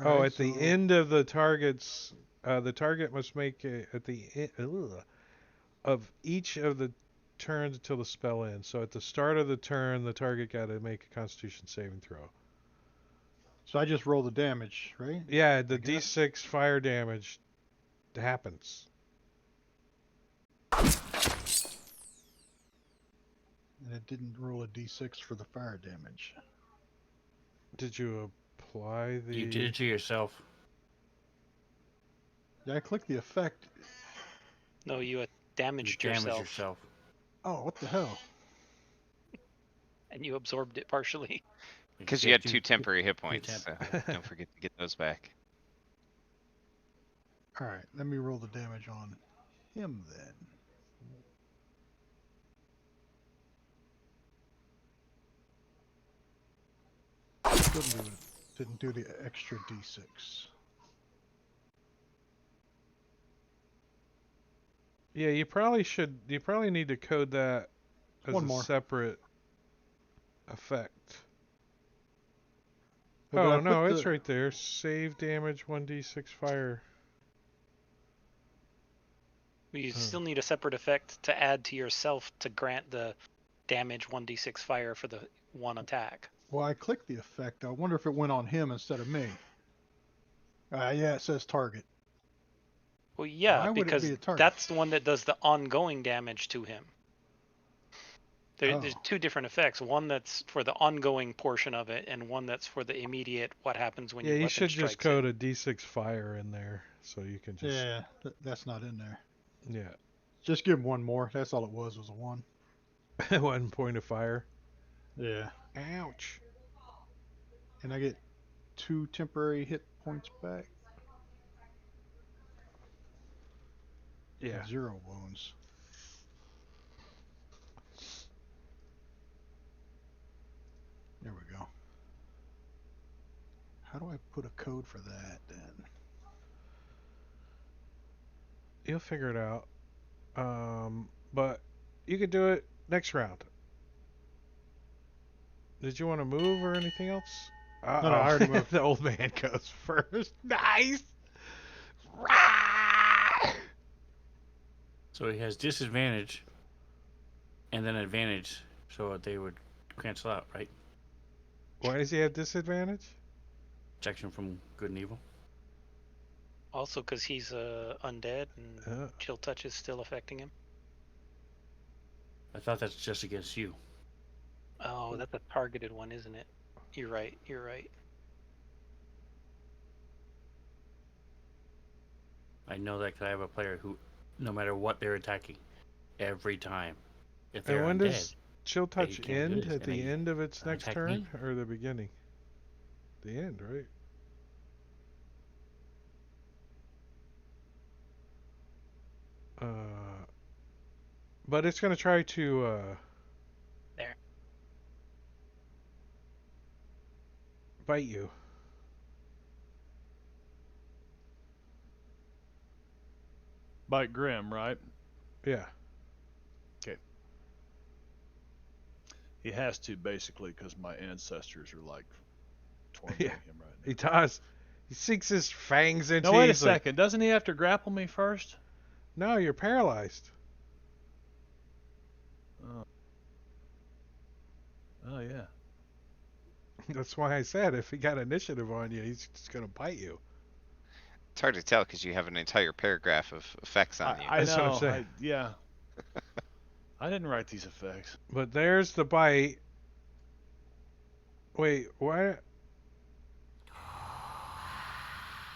Oh, Alright, at the so- end of the target's, the target must make at the of each of the turns until the spell ends. So at the start of the turn, the target got to make a Constitution saving throw. So I just roll the damage, right? Yeah, the I guess. d6 fire damage happens. And it didn't roll a d6 for the fire damage. Did you apply the? You did it to yourself. Yeah, I clicked the effect. No, you You damaged damaged yourself, yourself. Oh, what the hell? and you absorbed it partially. Because you had two temporary hit points. So temp- don't forget to get those back. Alright, let me roll the damage on him then. Didn't do the extra d6. Yeah, you probably should. You probably need to code that as One a more. separate effect. But I Oh put no, it's the- right there. Save damage 1d6 fire. You Huh. still need a separate effect to add to yourself to grant the damage 1d6 fire for the one attack. Well, I clicked the effect. I wonder if it went on him instead of me. Yeah, it says target. Well, yeah, Why would it because be a target? that's the one that does the ongoing damage to him. There's Oh. two different effects. One that's for the ongoing portion of it, and one that's for the immediate what happens when Yeah, your you weapon should just strikes code it. a d6 fire in there so you can just Yeah, that's not in there. yeah. Just give him one more. That's all it was a 1. 1 point of fire. Yeah. Ouch. And I get 2 temporary hit points back. Yeah. 0 wounds. There we go. How do I put a code for that then? You'll figure it out. But you could do it next round. Did you want to move or anything else? No, I already moved. The old man goes first. Nice. Rah! So he has disadvantage and then advantage, so they would cancel out, right? Why does he have disadvantage? Protection from good and evil. Also, because he's undead and Uh, chill touch is still affecting him. I thought that's just against you. Oh, that's a targeted one, isn't it? You're right. You're right. I know that 'cause I have a player who, no matter what they're attacking, every time, if and they're when undead, does chill touch can't do end? this, At and the they end of its next attack turn me. or the beginning? The end, right? But it's gonna try to There. bite you. Bite Grim, right? Yeah. He has to basically because my ancestors are like tormenting Yeah. him right He now. does. He sinks his fangs into No, you. wait a He's like, second. Doesn't he have to grapple me first? no, you're paralyzed. Oh, oh yeah. That's why I said if he got initiative on you, he's just gonna bite you. It's hard to tell because you have an entire paragraph of effects on you. I That's what I'm know. saying. Yeah. I didn't write these effects. But there's the bite. Wait, what?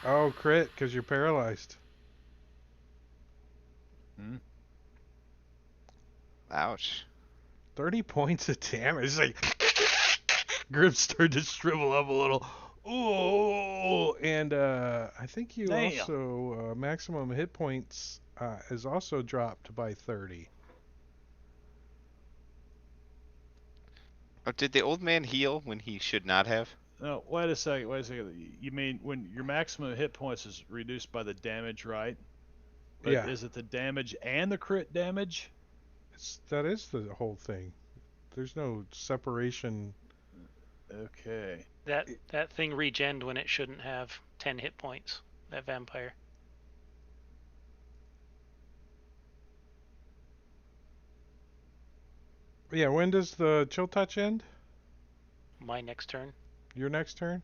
Oh, crit, because you're paralyzed. Hmm? Ouch. 30 points of damage. It's like Grim started to shrivel up a little. Oh, and I think you Damn. also maximum hit points is also dropped by 30. Oh, did the old man heal when he should not have? No, wait a second. Wait a second. You mean when your maximum hit points is reduced by the damage, right? But Yeah, is it the damage and the crit damage? that is the whole thing. There's no separation. Okay. That thing regened when it shouldn't have 10 hit points. That vampire. Yeah, when does the chill touch end? My next turn. Your next turn?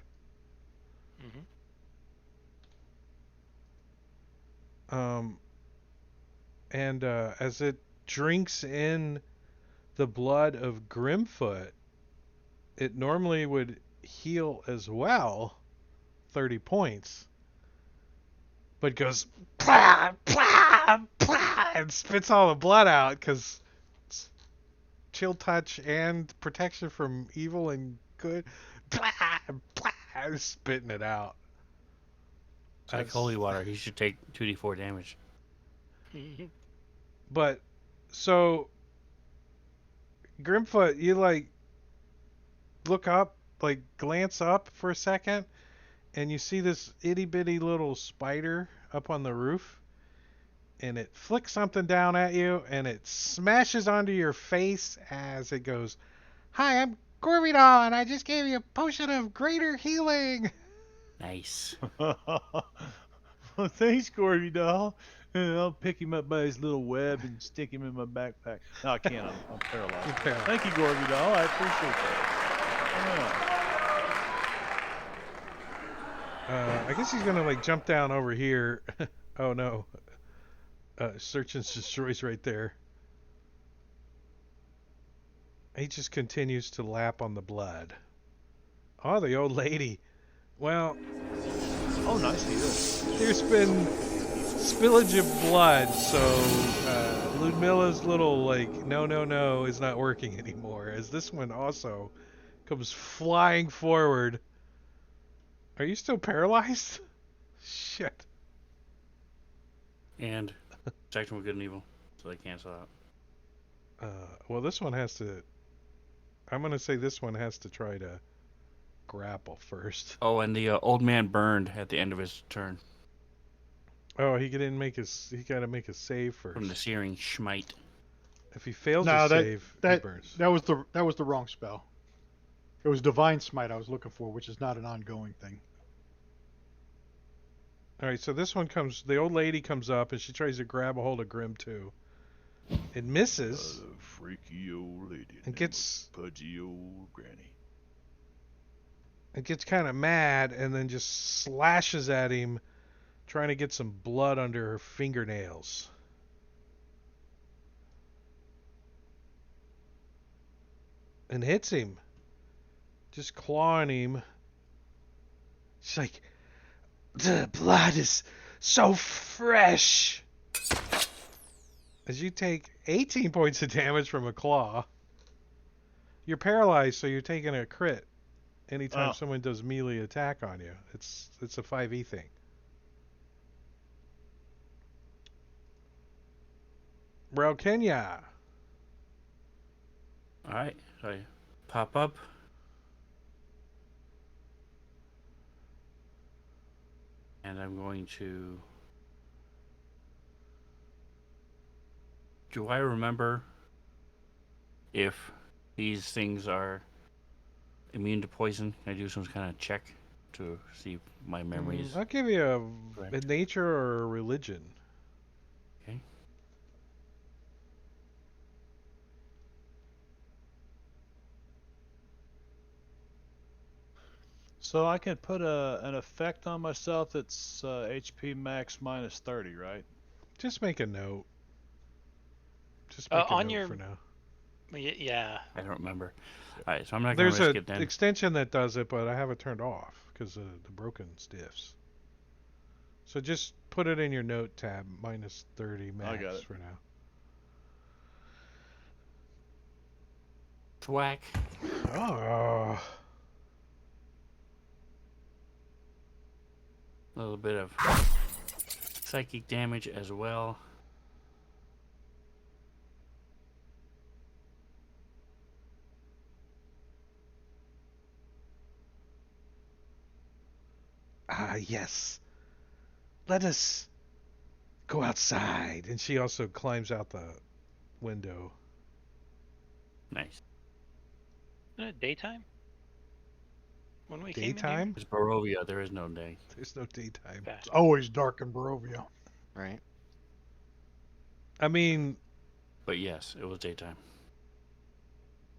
Hmm. Um, and as it drinks in the blood of Grimfoot, it normally would heal as well, 30 points, but goes plah, plah, plah, and spits all the blood out because chill touch and protection from evil and good. Plah, plah, spitting it out. It's like That's- holy water. He should take 2d4 damage. But so Grimfoot, you like look up, like glance up for a second, and you see this itty bitty little spider up on the roof, and it flicks something down at you, and it smashes onto your face as it goes, "Hi, I'm Gorvidon, and I just gave you a potion of greater healing." Nice. Well, thanks, Corby doll. And I'll pick him up by his little web and stick him in my backpack. No, I can't. I'm paralyzed. Yeah. Thank you, Gorby doll. I appreciate that. I guess he's gonna like jump down over here. Oh no. Search and destroys right there. He just continues to lap on the blood. Oh, the old lady. Well, Oh, nice heal. there's been spillage of blood, so Ludmilla's little like no is not working anymore. As this one also comes flying forward. Are you still paralyzed? Shit. And protection from good and evil, so they cancel out. Well, this one has to. I'm gonna say this one has to try to grapple first. Oh, and the old man burned at the end of his turn Oh, he didn't make his. He got to make a save from the first. searing schmite. If he fails No, his save, he that burns. that was the wrong spell. It was Divine Smite I was looking for, which is not an ongoing thing. All right, so this one comes. The old lady comes up and she tries to grab a hold of Grim too. It misses freaky old lady. and gets pudgy old granny. kind of mad and then just slashes at him, trying to get some blood under her fingernails. And hits him, just clawing him. She's like, the blood is so fresh. As you take 18 points of damage from a claw, you're paralyzed, so you're taking a crit anytime Oh. someone does melee attack on you. It's a 5e thing. Bro, Kenya. All right, so I pop up. And I'm going to... Do I remember if these things are immune to poison? Can I do some kind of check to see if my memories? I'll give you a Right. nature or a religion. Okay. So I can put an effect on myself that's HP max minus 30, right? Just make a note. Just make a on note your- for now. Yeah. I don't remember. All right, so I'm not going There's to risk an it then. extension that does it, but I have it turned off because of the broken stiffs. So just put it in your note tab, minus 30 max got it. for now. Thwack. Oh, A little bit of psychic damage as well. yes. Let us go outside. And she also climbs out the window. Nice. Isn't it daytime? When we came in here? Daytime? It's Barovia. There is no day. There's no daytime. Okay. It's always dark in Barovia. Right. I mean, But yes, it was daytime.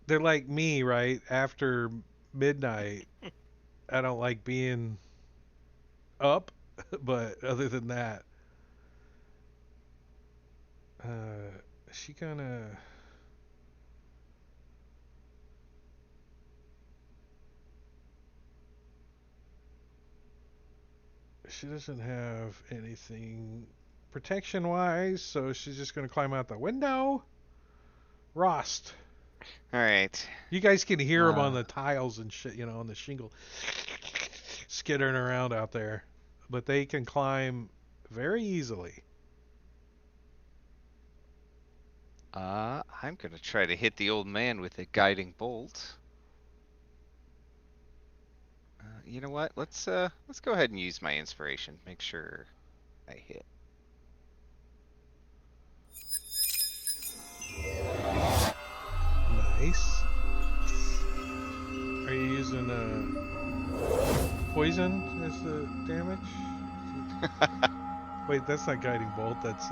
they're like me, right? After midnight, I don't like being up, but other than that, is she gonna? She doesn't have anything protection-wise, so she's just gonna climb out the window. Rost. All right. You guys can hear them on Uh. the tiles and shit, on the shingle, skittering around out there. But they can climb very easily. I'm gonna try to hit the old man with a guiding bolt. You know what? Let's go ahead and use my inspiration. Make sure I hit. Nice. Are you using poison as the damage? Wait, that's not guiding bolt. That's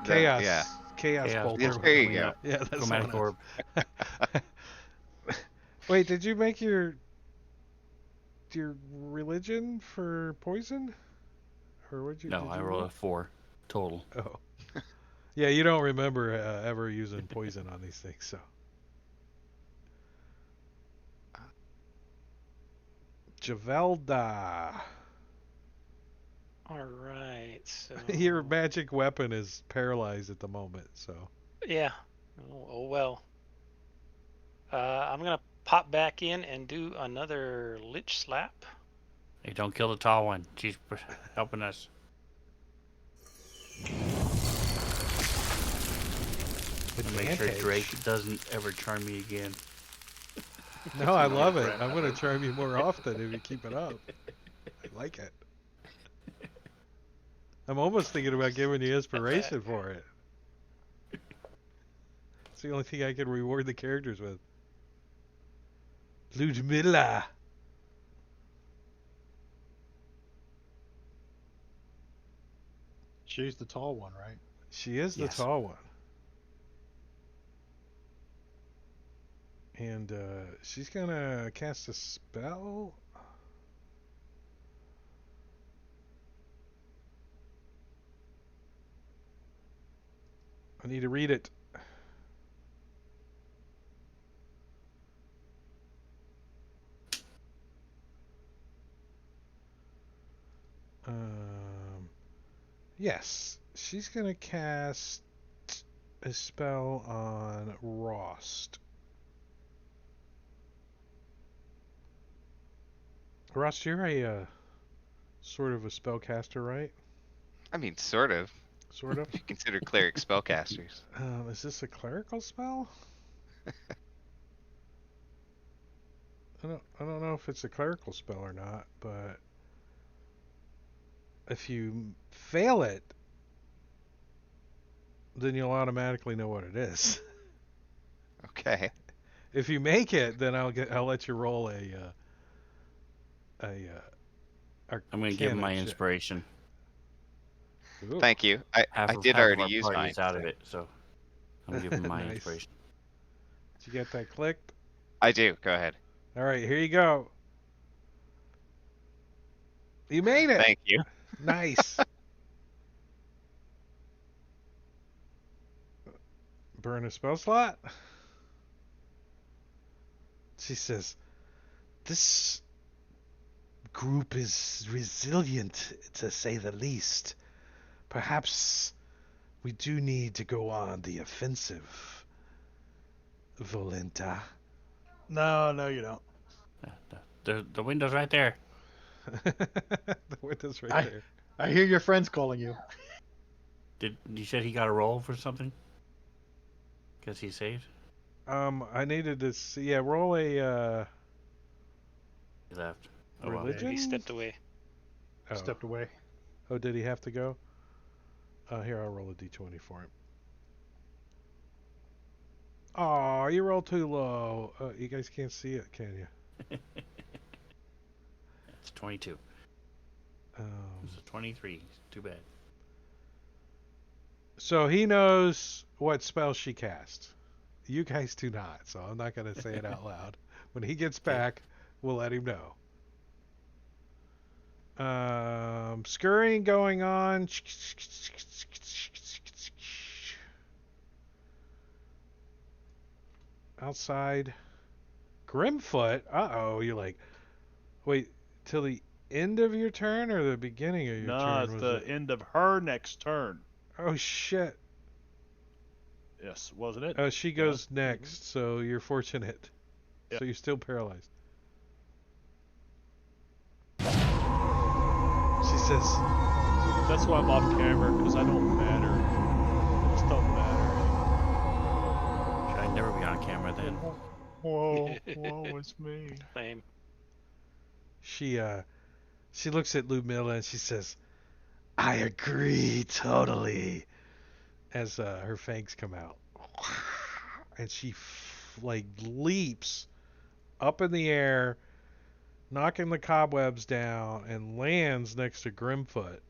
chaos. Yeah. Chaos bolt. Yes, there you go. Yeah, that's Chromatic what orb. Wait, did you make your religion for poison? Or what'd you? No, did I you rolled roll? a 4 total. Oh. Yeah, you don't remember ever using poison on these things, so. Javelda. All right. So Your magic weapon is paralyzed at the moment, so. Yeah. Oh well. I'm gonna pop back in and do another lich slap. Hey, don't kill the tall one. She's helping us. To make sure Advantage. Drake doesn't ever charm me again. No, I love it. I'm grandmother. gonna charm you more often if you keep it up. I like it. I'm almost thinking about giving you inspiration for it. It's the only thing I can reward the characters with. Ludmilla. She's the tall one, right? She is the Yes. tall one. And she's gonna cast a spell. I need to read it. Yes, she's gonna cast a spell on Rost. Rost, you're a sort of a spellcaster, right? I mean, sort of. Sort of. If you consider cleric spellcasters. Is this a clerical spell? I don't know if it's a clerical spell or not, but if you fail it, then you'll automatically know what it is. Okay. If you make it, then I'll let you roll a I'm going to give him my Arcana check. inspiration. Ooh, Thank you. I did half of already our use party mine. is out of so- it, so I'm giving my Nice. inspiration. Did you get that clicked? I do. Go ahead. All right, here you go. You made it. Thank you. Nice. Burn a spell slot. She says, "This group is resilient, to say the least. Perhaps we do need to go on the offensive, Volenta." No, you don't. The window's right there. The window's right I- there. I hear your friends calling you. Did you said he got a roll for something? Because he saved? I needed to see. Yeah, roll a He left. Oh, well. religion. He stepped away. Oh. Stepped away. Oh, did he have to go? Here, I'll roll a d20 for him. Oh, you rolled too low. You guys can't see it, can you? It's 22. It's a 23. Too bad. So he knows what spell she cast. You guys do not, so I'm not going to say it out loud. When he gets back, we'll let him know. Scurrying going on. Outside. Grimfoot? Uh-oh, you're like, wait, till the end of your turn or the beginning of your No, turn? it's Was the it? end of her next turn. Oh, shit. Yes, wasn't it? Oh, she goes next, so you're fortunate. Yep. So you're still paralyzed. She says, That's why I'm off camera, because I don't matter. I just don't matter. Should I never be on camera then? Whoa, it's me. Same. she looks at Ludmilla and she says, "I agree totally," as her fangs come out. And she like leaps up in the air, knocking the cobwebs down, and lands next to Grimfoot,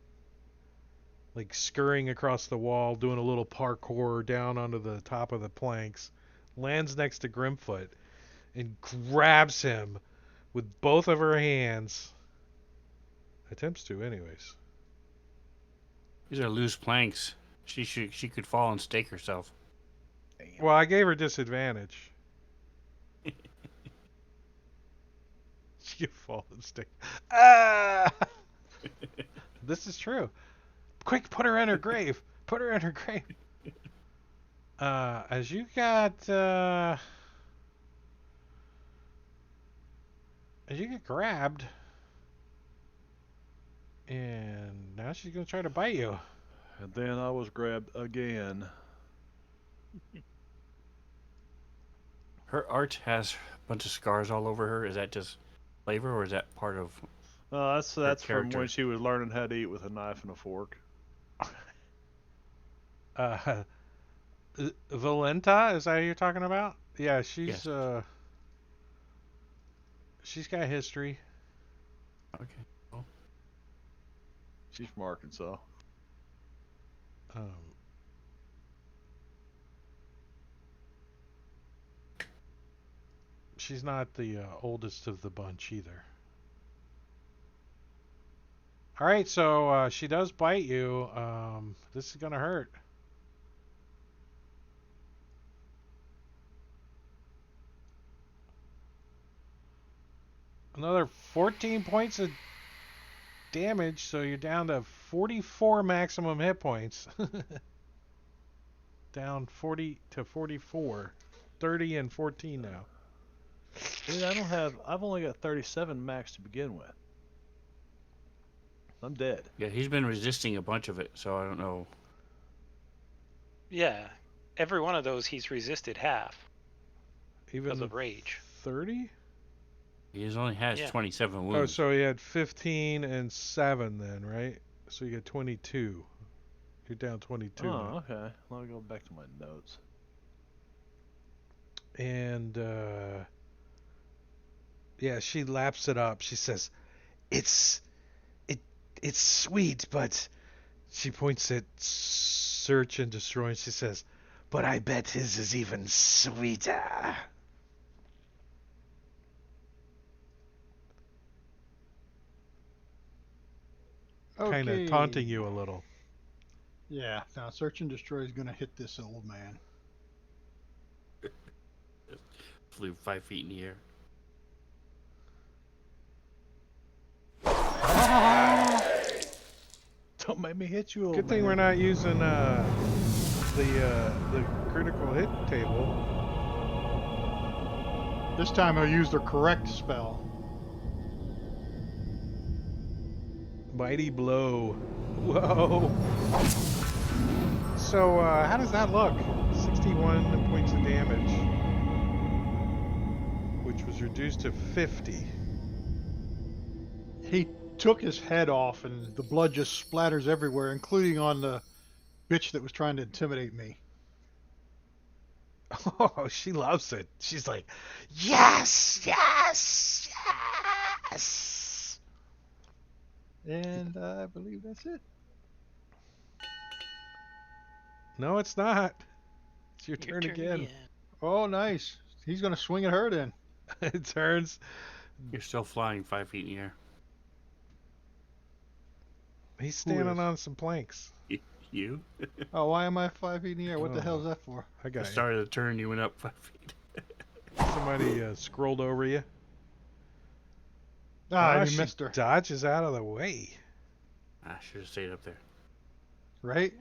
like scurrying across the wall, doing a little parkour down onto the top of the planks, lands next to Grimfoot, and grabs him with both of her hands. Attempts to, anyways. These are loose planks. She could fall and stake herself. Well, I gave her disadvantage. She could fall and stick. Ah! This is true. Quick, put her in her grave. Put her in her grave. As you got, as you get grabbed, and now she's gonna try to bite you. And then I was grabbed again. Her art has a bunch of scars all over her. Is that just flavor, or is that part of That's from when character? she was learning how to eat with a knife and a fork. Uh, Valenta, is that who you're talking about? Yeah, Yes. she's got history. Okay. Well, She's from Arkansas. Um, she's not the oldest of the bunch either. All right, so she does bite you. This is gonna hurt. Another 14 points of damage, so you're down to 44 maximum hit points. Down 40 to 44. 30 and 14 now. Dude, I've only got 37 max to begin with. I'm dead. yeah, he's been resisting a bunch of it, so I don't know. Yeah, every one of those he's resisted half Even because the of rage. 30? He only has Yeah. 27 Oh, wounds. so he had 15 and 7 then, right? So you get 22. You're down 22 Oh, now. okay. Let me go back to my notes. And yeah, she laps it up. She says, "It's it it's sweet, but," she points at Search and Destroy and she says, "But I bet his is even sweeter." Kind of taunting Okay. you a little. Yeah. Now, Search and Destroy is going to hit this old man. Flew 5 feet in the air. Don't make me hit you, old Good thing man. we're not using the critical hit table. This time he'll use the correct spell. Mighty blow. Whoa. So how does that look? 61 points of damage, which was reduced to 50. He took his head off, and the blood just splatters everywhere, including on the bitch that was trying to intimidate me. Oh, she loves it. She's like, yes, yes, yes. And I believe that's it. No, it's not. It's your Your turn again. Oh, nice. He's going to swing at her then. It turns. You're still flying 5 feet in the air. He's Who standing is? on some planks. You? Oh, why am I 5 feet in the air? What the Oh. hell is that for? I The got you. start of the turn, you went up 5 feet. Somebody scrolled over you. Ah, she you missed her. dodges out of the way. I should have stayed up there. Right?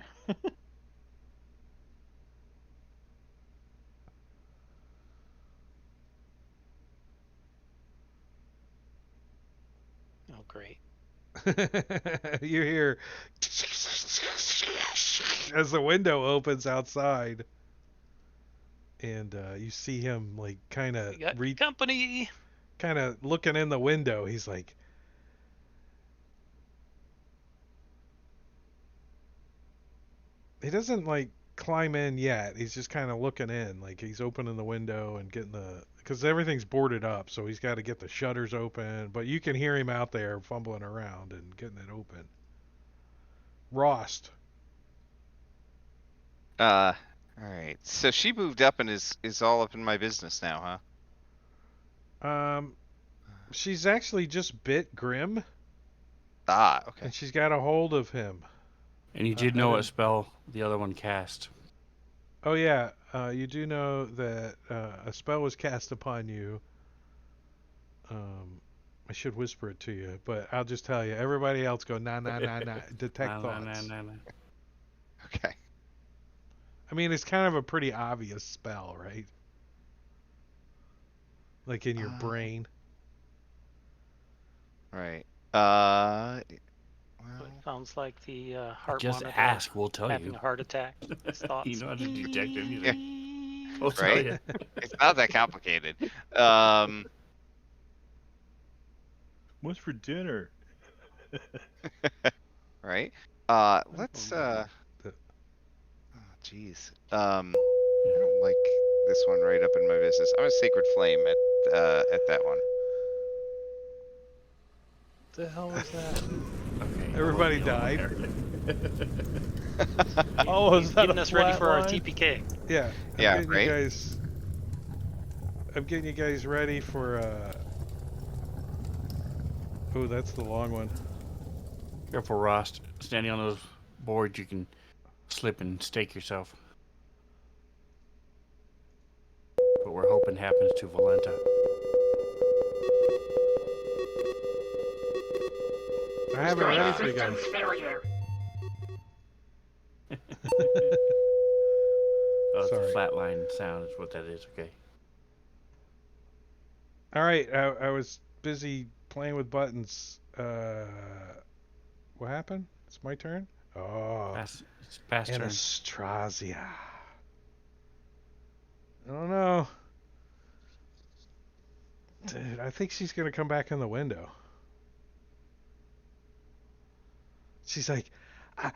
Oh, great. You hear as the window opens outside, and you see him like kind of We got company. looking in the window. He's like, he doesn't like climb in yet. He's just kind of looking in, like he's opening the window and getting because everything's boarded up, so he's got to get the shutters open. But you can hear him out there fumbling around and getting it open. Rost. All right. So she moved up and is all up in my business now, huh? She's actually just bit Grim, Ah, okay. and she's got a hold of him. And you did I know what didn't- spell the other one cast. Oh yeah, you do know that a spell was cast upon you. I should whisper it to you, but I'll just tell you. Everybody else go nah nah nah nah. Detect Nah, thoughts. nah, nah, nah, nah. Okay. I mean, it's kind of a pretty obvious spell, right? Like in your brain. Right. Well, Well, it sounds like the heart Just monitor ask, we'll tell having you. a heart attack. His thoughts. You know how to detect anything. We'll tell Right? you. It's not that complicated. Um, What's for dinner? right? Let's jeez. I don't like this one right up in my business. I'm a Sacred Flame at that one. What the hell was that? Okay. Everybody I'll let died. you Oh, is He's that getting a us ready for our flat line? TPK. Yeah, I'm Yeah, getting right? you guys. I'm getting you guys ready for. Oh, that's the long one. Careful, Ross. Standing on those boards, you can slip and stake yourself. What we're hoping happens to Valenta. I have it ready for you guys. Oh, it's a Sorry. flatline sound is what that is. Okay. All right, I was busy playing with buttons. What happened? It's my turn. Oh, It's past turn. Anastasia. I don't know. Dude, I think she's gonna come back in the window. She's like, I,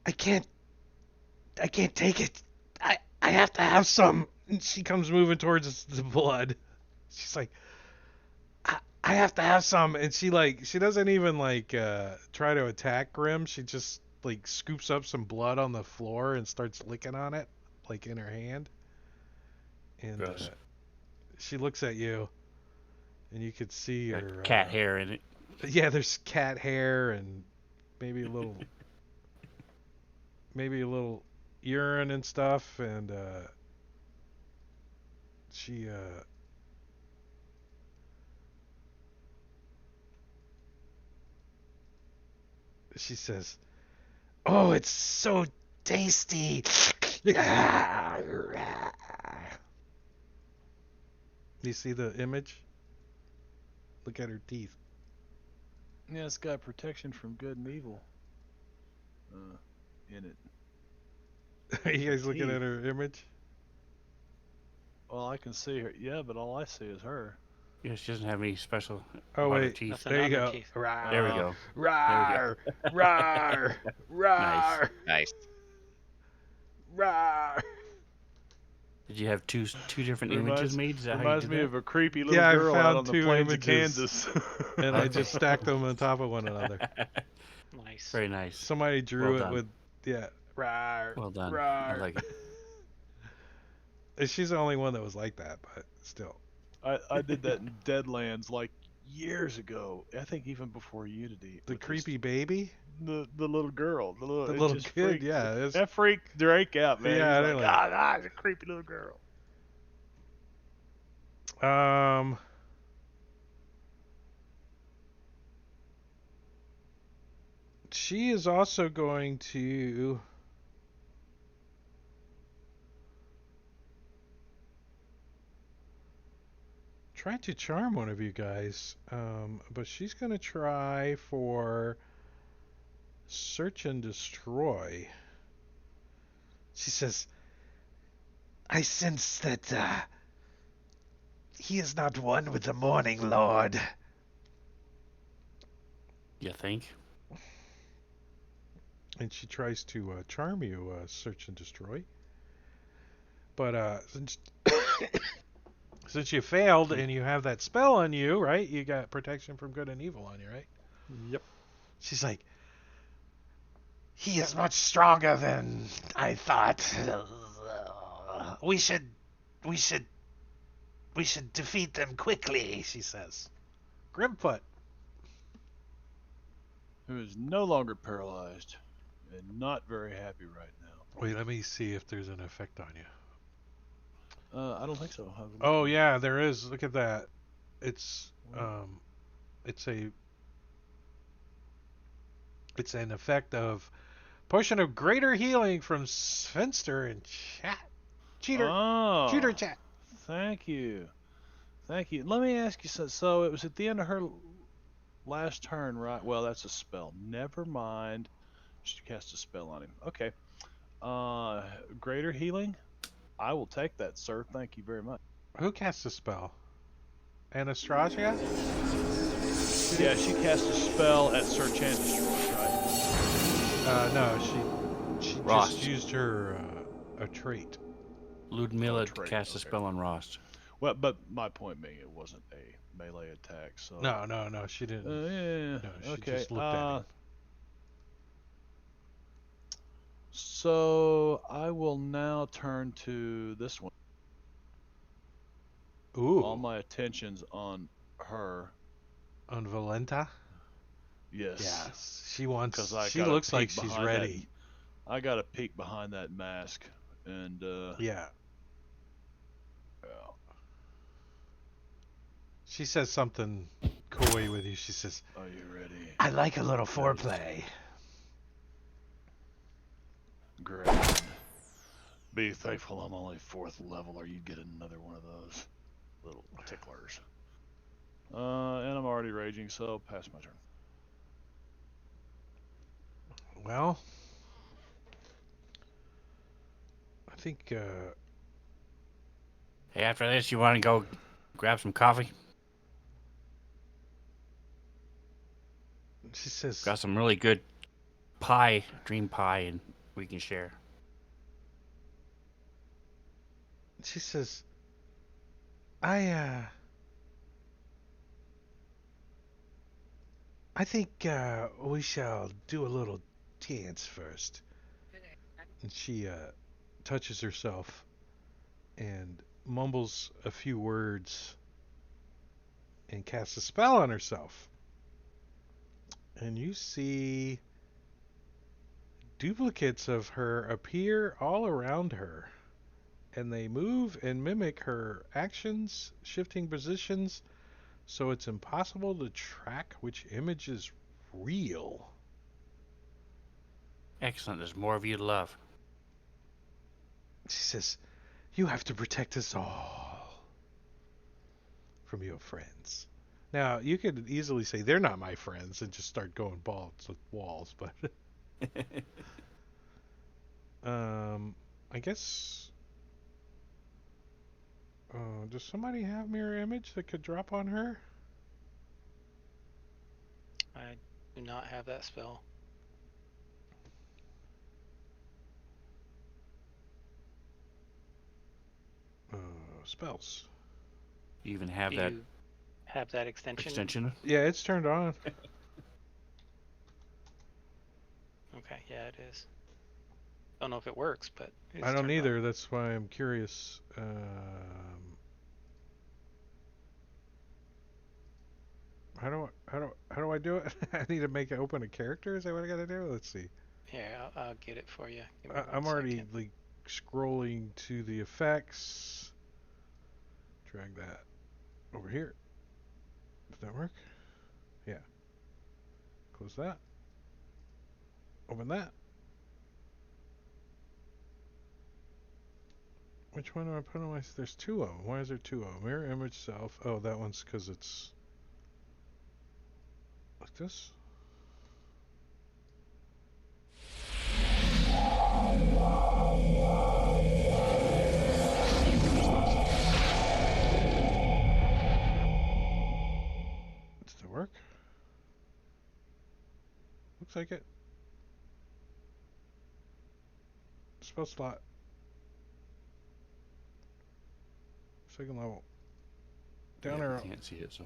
I can't take it. I have to have some. And she comes moving towards the blood. She's like, I have to have some. And she doesn't even try to attack Grim. She just like scoops up some blood on the floor and starts licking on it, like in her hand. And Gross. she looks at you, and you could see Got her cat hair in it. Yeah, there's cat hair and maybe a little urine and stuff, and she she says, "Oh, it's so tasty." You see the image? Look at her teeth. Yeah, it's got protection from good and evil. In it. Are you guys looking teeth. at her image? Well, I can see her. Yeah, but all I see is her. Yeah, she doesn't have any special Oh about her wait, teeth. Nothing there on you her go. teeth. There we go. Rawr, rawr, Nice. rawr, Nice. rawr. Did you have two different images made? Is that how you Reminds did me that? of a creepy little Yeah, I girl out found on the 2 plains of images. Kansas. And I Okay. just stacked them on top of one another. Nice. Very nice. Somebody drew Well it done. with, yeah, rawr, Well done. rawr. I like it. And she's the only one that was like that, but still. I did that in Deadlands like years ago. I think even before Unity. The with this- creepy baby? the little girl, The it little just kid, freaked- yeah. That freaked Drake out, man. Yeah, I He's didn't like, like ah, it's a creepy little girl. She is also going to try to charm one of you guys. But she's going to try for search and destroy. She says, I sense that he is not one with the Morning Lord. You think? And she tries to charm you, search and destroy. But since you failed and you have that spell on you, right? You got protection from good and evil on you, right? Yep. She's like, he is much stronger than I thought. We should defeat them quickly, she says. Grimfoot. Who is no longer paralyzed and not very happy right now. Wait, let me see if there's an effect on you. I don't think so. Oh yeah, there is. Look at that. It's it's an effect of potion of greater healing from Svenster and Cheater Oh, chat. thank you. Thank you. Let me ask you something. So it was at the end of her last turn, right? Well, that's a spell. Never mind. She cast a spell on him. Okay. Greater healing? I will take that, sir. Thank you very much. Who cast a spell? Anastasia? Yeah, she cast a spell at Search and Destroy, right? No, she Rost. just used her a trait. Ludmilla trait, cast a okay. spell on Rost. Well, but my point being, it wasn't a melee attack, so. No, she didn't. Yeah. No, she Okay. just looked at him. So I will now turn to this one. Ooh, All my attention's on her. on Valenta? Yes. Yes, she wants. 'Cause I She gotta looks like peek she's behind ready. I got to peek behind that mask, and Yeah. yeah. She says something coy with you. She says, Are you ready? "I like a little foreplay." Great. Be thankful I'm only 4th level, or you'd get another one of those little ticklers. And I'm already raging, so pass my turn. Well, I think Hey, after this, you want to go grab some coffee? she says, Got some really good pie, dream pie, and we can share. she says, I think we shall do a little dance first. And she touches herself and mumbles a few words and casts a spell on herself. And you see duplicates of her appear all around her. And they move and mimic her actions, shifting positions, so it's impossible to track which image is real. Excellent. There's more of you to love. She says, "You have to protect us all from your friends." Now, you could easily say they're not my friends and just start going balls with walls, but I guess does somebody have mirror image that could drop on her? I do not have that spell. Spells. You even have Do that you have that extension. Yeah, it's turned on. Okay, yeah, it is. Don't know if it works, but it's I don't turned either. on. That's why I'm curious. How do I do it? I need to make it open a character. Is that what I got to do? Let's see. Yeah, I'll get it for you. Give me I'm one already second. like scrolling to the effects. Drag that over here. Does that work? Yeah. Close that. Open that. Which one do I put on my? There's two of them. Why is there two of them? Mirror image self. Oh, that one's because it's like this. Does that work? Looks like it. Spell slot. Second level. Down Yeah, arrow. we can't see it, so.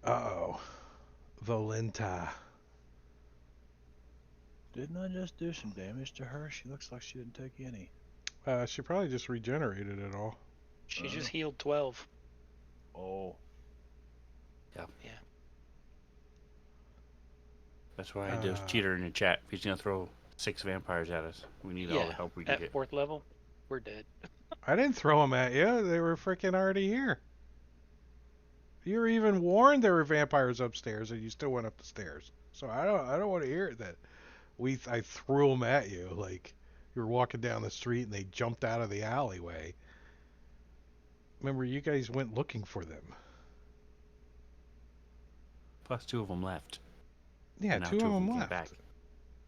Uh-oh. Volenta. Didn't I just do some damage to her? She looks like she didn't take any. She probably just regenerated it all. She just healed 12. Oh. Yeah. That's why I just cheater in the chat. He's gonna throw 6 vampires at us. We need all the help we can At get. 4th level, we're dead. I didn't throw them at you. They were freaking already here. You were even warned there were vampires upstairs, and you still went up the stairs. So I don't want to hear that. I threw them at you like you were walking down the street and they jumped out of the alleyway. Remember, you guys went looking for them. Plus 2 of them left. Yeah, And now 2 2 of of them them came left. back.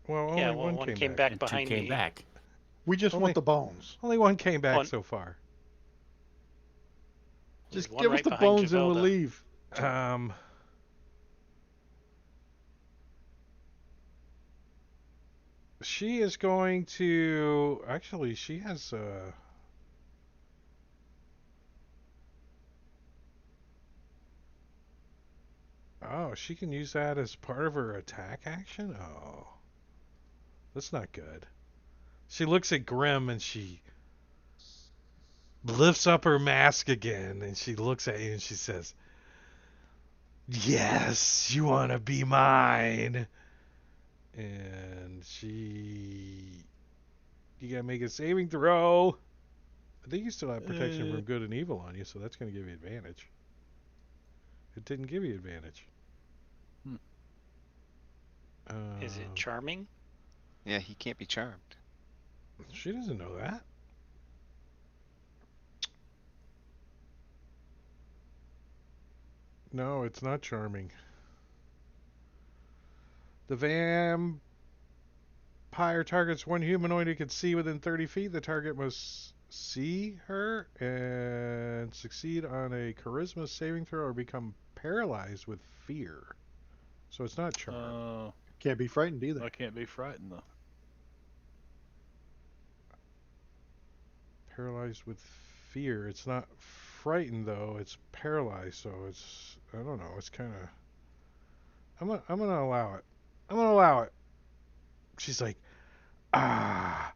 Well, Yeah, only well, one one came came back. back And two behind came me. back. We just Only- want the bones. Only one came back One- so far. There's Just one give us right the behind bones and we'll Javelda. leave. She is going to actually. She has Oh, she can use that as part of her attack action? Oh. That's not good. She looks at Grim and she lifts up her mask again and she looks at you and she says, "Yes, you want to be mine." And you gotta make a saving throw. I think you still have protection from good and evil on you, so that's gonna give you advantage. It didn't give you advantage. Is it charming? Yeah, he can't be charmed. She doesn't know that. No, it's not charming. The vampire targets one humanoid who can see within 30 feet. The target must see her and succeed on a charisma saving throw or become paralyzed with fear. So it's not charm. Can't be frightened either. I can't be frightened though. Paralyzed with fear. It's not frightened though. It's paralyzed. So it's, I don't know. It's kind of. I'm gonna allow it. I'm gonna allow it. She's like, ah.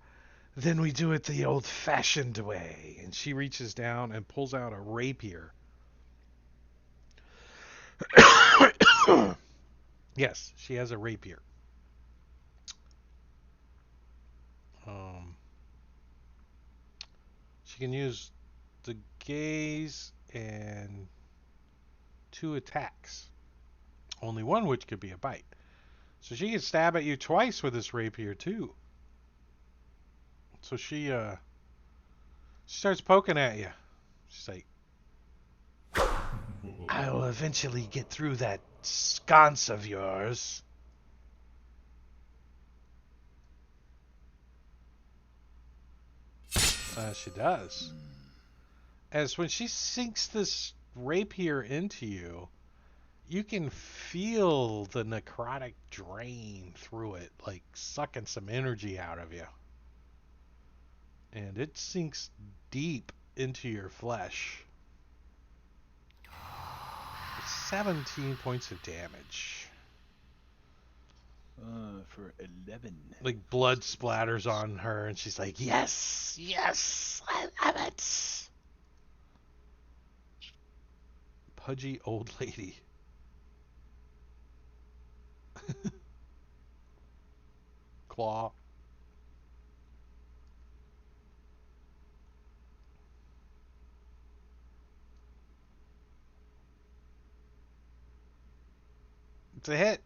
Then we do it the old-fashioned way. And she reaches down and pulls out a rapier. Yes, she has a rapier. She can use the gaze and 2 attacks. Only one which could be a bite. So she can stab at you twice with this rapier too. So she starts poking at you. She's like, I will eventually get through that sconce of yours. She does. As when she sinks this rapier into you, you can feel the necrotic drain through it, like sucking some energy out of you. And it sinks deep into your flesh. 17 points of damage. For 11. Like blood splatters on her, and she's like, "Yes, yes, I love it." Pudgy old lady. Claw. It's a hit.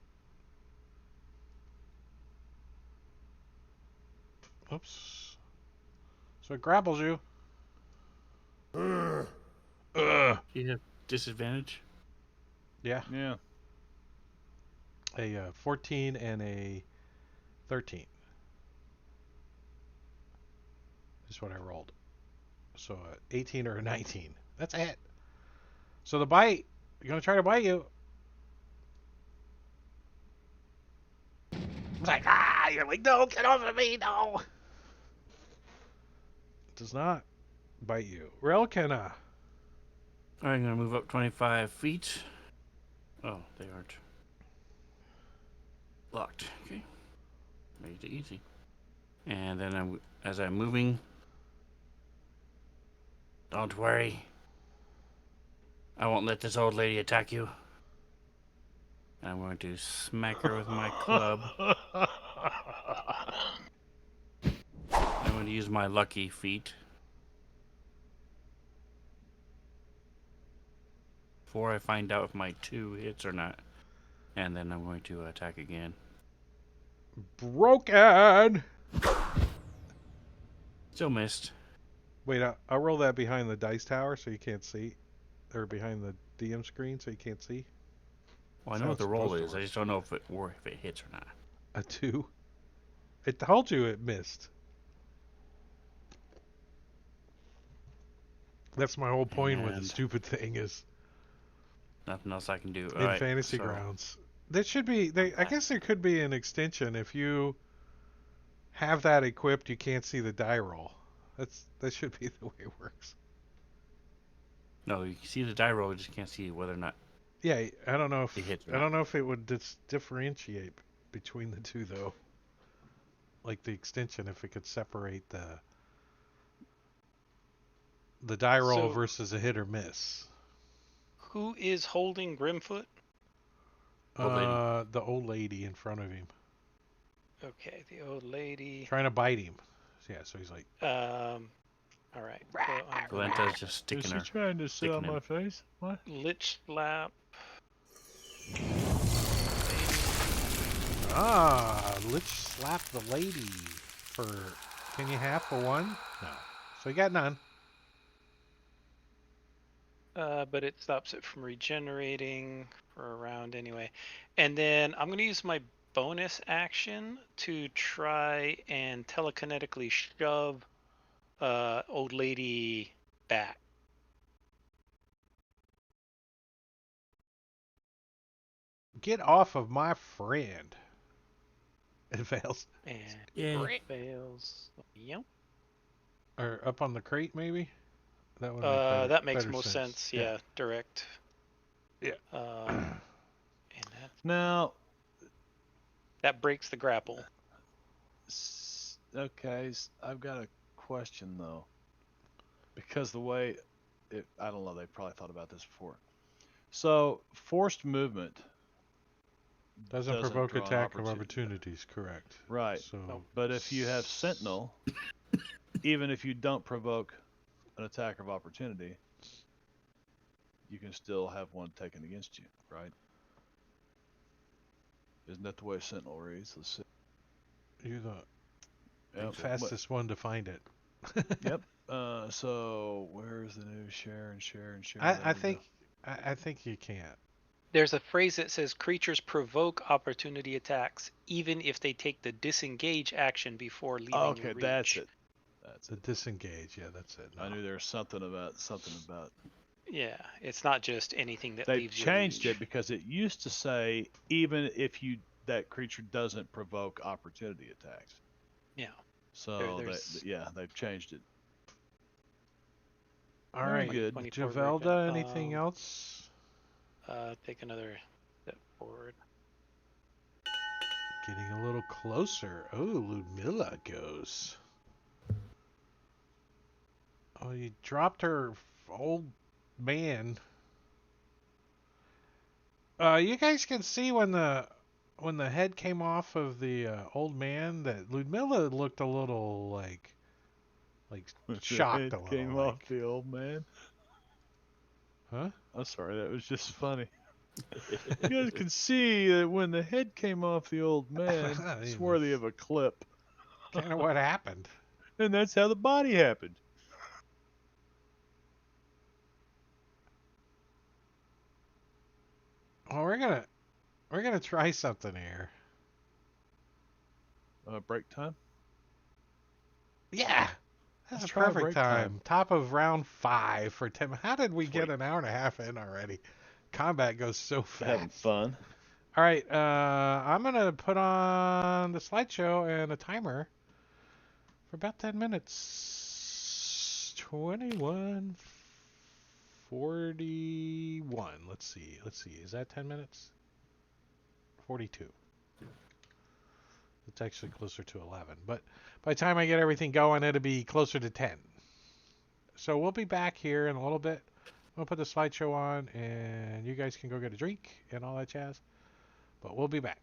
Oops. So it grapples you. Ugh. You have disadvantage. Yeah. Yeah. A 14 and a 13 is what I rolled. So 18 or a 19. That's a hit. So the bite, you're going to try to bite you. It's like, ah, you're like, no, get off of me, no. It does not bite you. Relkina. I'm gonna move up 25 feet. Oh, they aren't locked. Okay, made it easy. And then as I'm moving, don't worry. I won't let this old lady attack you. I'm going to smack her with my club. I'm going to use my lucky feat. Before I find out if my 2 hits or not. And then I'm going to attack again. Broken. Still missed. Wait, I'll roll that behind the dice tower so you can't see. Or behind the DM screen so you can't see. Well, I That's know how what the it's roll supposed to is. I work. just don't know if it hits or not. A 2. It told you it missed. That's my whole point with the And stupid thing is nothing else I can do. All in right. Fantasy So Grounds. There should be. I guess there could be an extension if you have that equipped. You can't see the die roll. That should be the way it works. no, you can see the die roll, you just can't see whether or not Yeah, I don't know it if hits or I not. don't know if it would differentiate between the two though. Like the extension, if it could separate the die roll So versus a hit or miss. who is holding Grimfoot? Old lady. The old lady in front of him, Okay, the old lady. trying to bite him. Yeah, so he's like, All right. So I'm gonna Valenta's just Is sticking she her. trying to sit on sticking him. my face? What? Lich Slap. Lich slap the lady for. Can you have for one? No. So you got none. But it stops it from regenerating for a round anyway. And then I'm gonna use my bonus action to try and telekinetically shove old lady back. Get off of my friend. It fails. And Yay. it fails. Yep. Or up on the crate, maybe? That would make That makes better most sense. Yeah, direct. Yeah. And Now, that breaks the grapple. okay, I've got a question though, because the way I don't know, they probably thought about this before. So forced movement Doesn't doesn't provoke draw an attack of opportunity. opportunities, correct. Right. So, But if you have Sentinel, even if you don't provoke an attack of opportunity, you can still have one taken against you, right? Isn't that the way Sentinel reads? Let's see. you're the Yep. fastest one to find it. Yep. So where's the new share and share and share? I There we think go. I think you can't. There's a phrase that says creatures provoke opportunity attacks even if they take the disengage action before leaving Okay, your reach. that's it. That's The it. disengage, yeah, that's it. I No. knew there was something about. Yeah, it's not just anything that They've leaves your changed reach. it because it used to say even if that creature doesn't provoke opportunity attacks. Yeah. So there's- they've changed it. All Very right, good. 24 Javelda, breakdown. anything else? Take another step forward. Getting a little closer. Oh, Ludmilla goes. Oh, you dropped her old man. You guys can see when the head came off of the old man that Ludmilla looked a little like shocked The a head little. came off the old man. Huh? I'm sorry, that was just funny. You guys can see that when the head came off the old man, it's worthy of a clip. Kind of what happened. And that's how the body happened. Well, we're gonna try something here. Break time? Yeah, that's Let's a try a perfect break time. time. Top of round 5 for 10. How did we get Sweet. an hour and a half in already? Combat goes so Having fast. fun. All right, I'm gonna put on the slideshow and a timer for about 10 minutes. 21:41. Let's see. Is that 10 minutes? 42. It's actually closer to 11. But by the time I get everything going, it'll be closer to 10. So we'll be back here in a little bit. I'll put the slideshow on, and you guys can go get a drink and all that jazz. But we'll be back.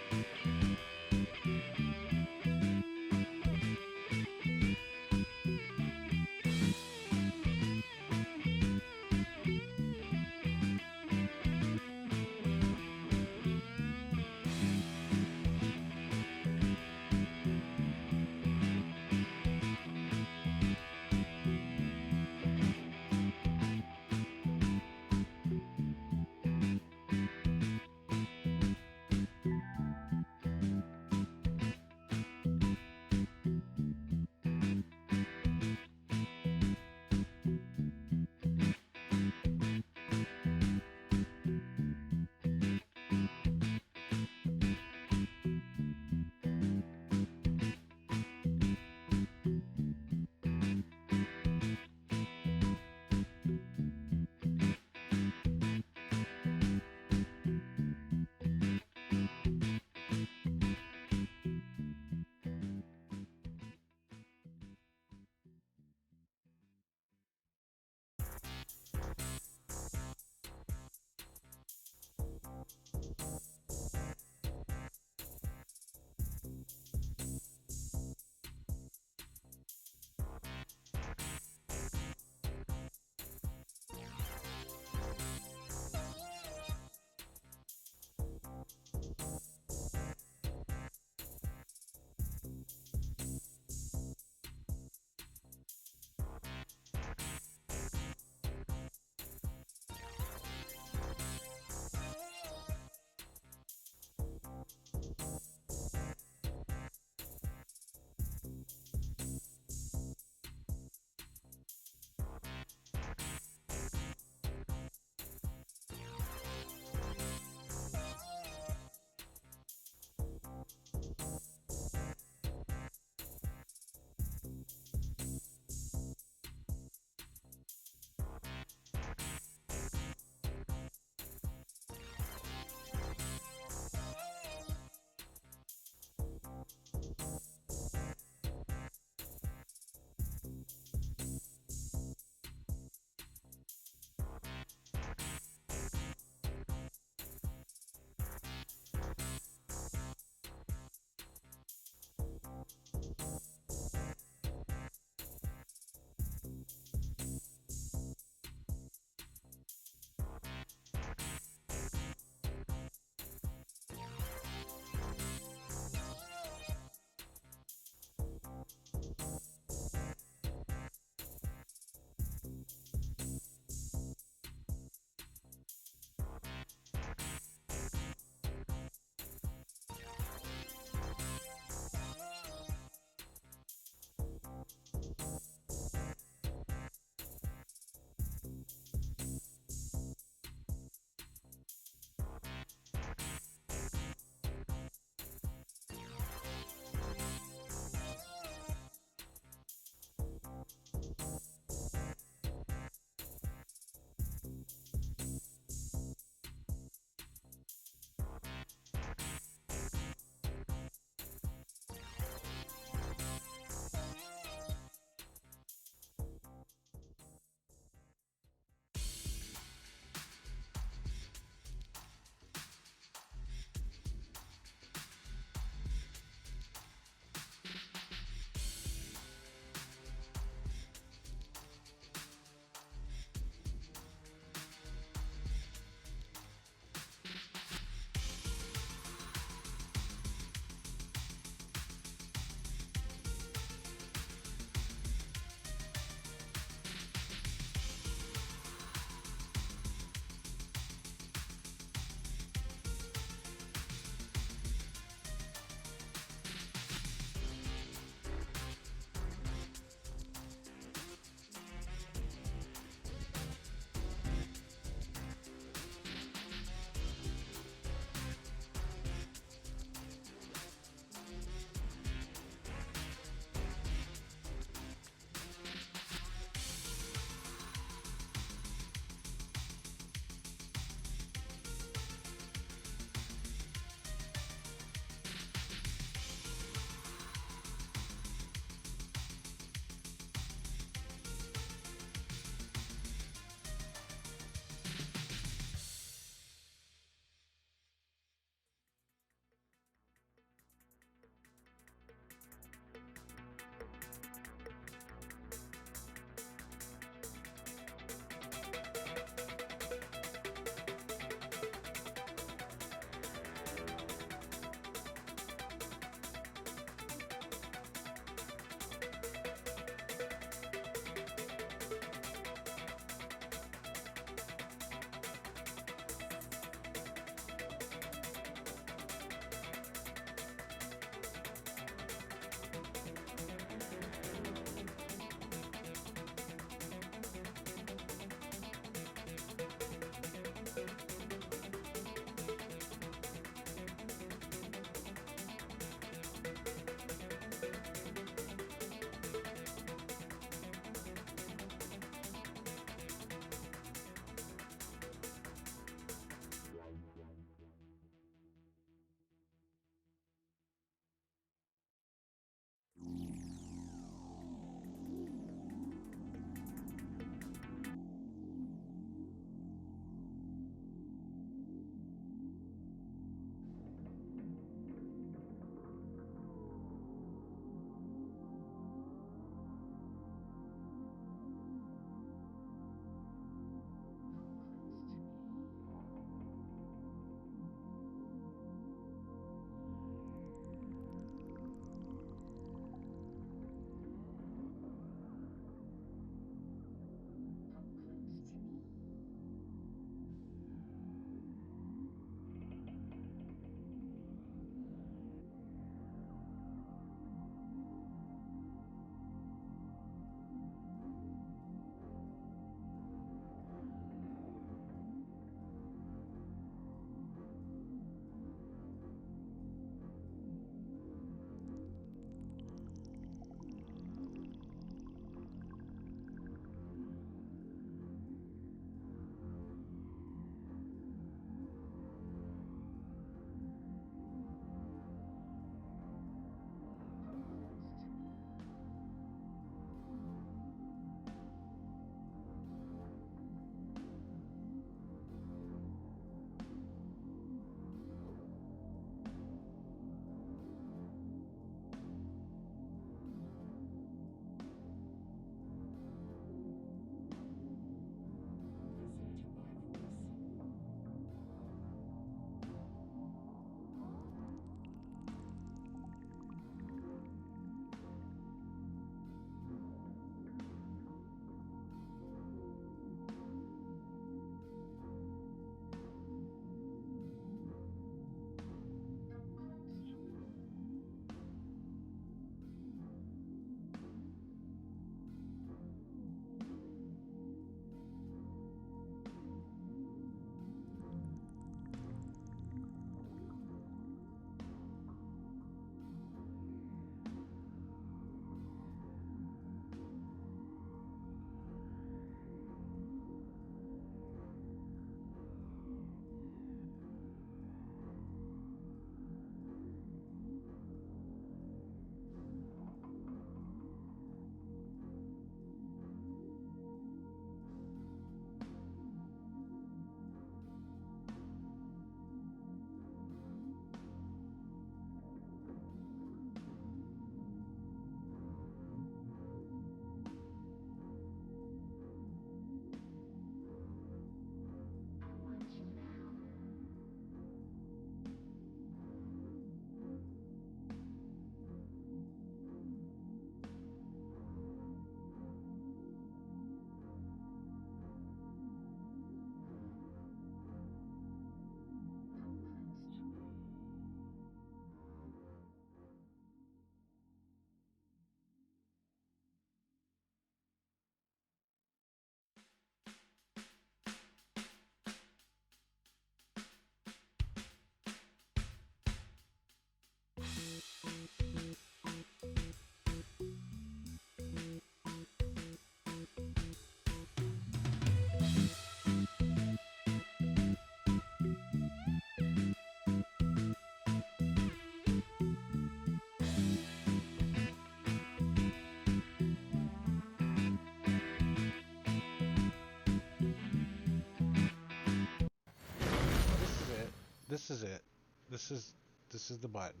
this is it. This is the button.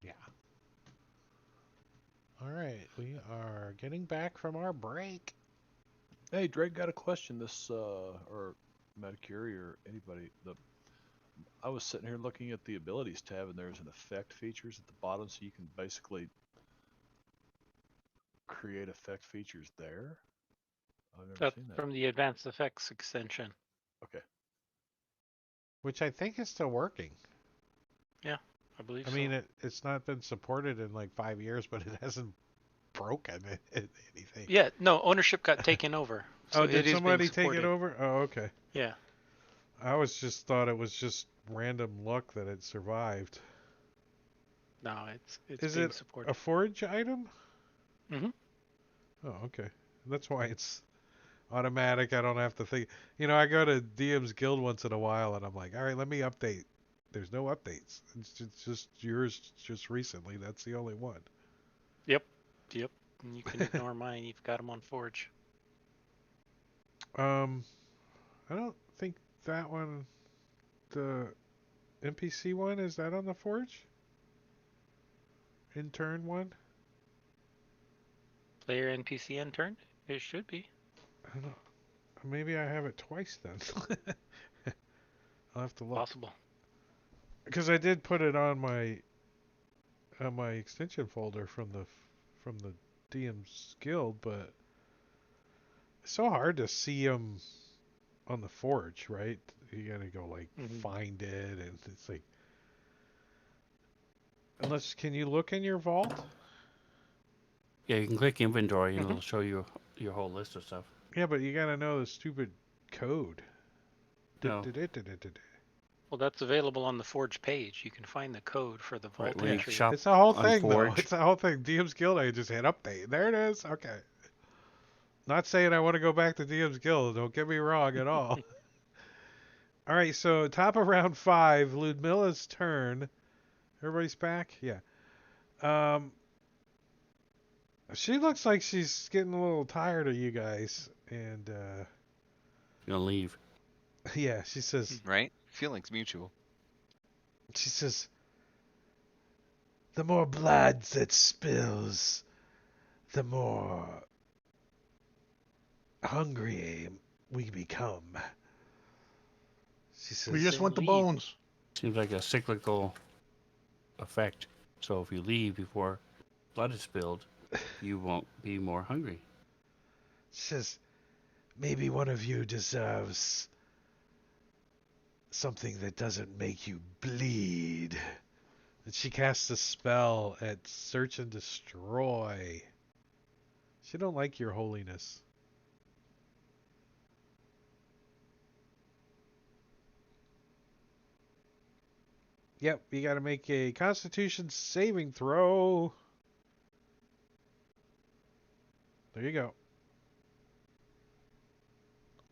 Yeah. All right, we are getting back from our break. Hey, Drake, got a question. Or Metacuri or anybody. I was sitting here looking at the abilities tab, and there's an effect features at the bottom, so you can basically create effect features there. I've never That's seen that. from the advanced effects extension. Okay. Which I think is still working. Yeah, I believe I so. mean, it's not been supported in like 5 years, but it hasn't broken anything. Yeah, no, ownership got taken over. So Oh, did it is being somebody take it supported. over? Oh, okay. Yeah. I was just thought it was just random luck that it survived. No, it's Is being it a supported. forge item? Mm-hmm. Oh, okay. That's why it's automatic. I don't have to think. I go to DM's Guild once in a while, and I'm like, all right, let me update. There's no updates. It's just yours just recently. That's the only one. Yep. Yep. And you can ignore mine. You've got them on Forge. I don't think that one, the NPC one, is that on the forge? Intern one? Player NPC intern? It should be. I don't. Maybe I have it twice then. I'll have to look Possible. because I did put it on my extension folder from the DM's Guild, but it's so hard to see them on the forge, right? You gotta go like Mhm. find it, and it's like unless can you look in your vault? Yeah, you can click inventory and Mhm. it'll show you your whole list of stuff. Yeah, but you gotta know the stupid code. No. Well, that's available on the Forge page. You can find the code for the Right, vault when you entry. shop It's a whole on thing, though. Forge, It's a whole thing. DM's Guild, I just hit update. There it is. Okay. Not saying I want to go back to DM's Guild. Don't get me wrong at all. All right, so top of round 5, Ludmilla's turn. Everybody's back? Yeah. Um, she looks like she's getting a little tired of you guys. And, you'll leave. yeah, she says, Right? Feelings mutual. the more blood that spills, the more hungry we become. She We says, just Then want the leave. bones. Seems like a cyclical effect. So if you leave before blood is spilled, you won't be more hungry. she says, maybe one of you deserves something that doesn't make you bleed. And she casts a spell at Search and Destroy. She don't like your holiness. Yep, you gotta make a Constitution saving throw. There you go.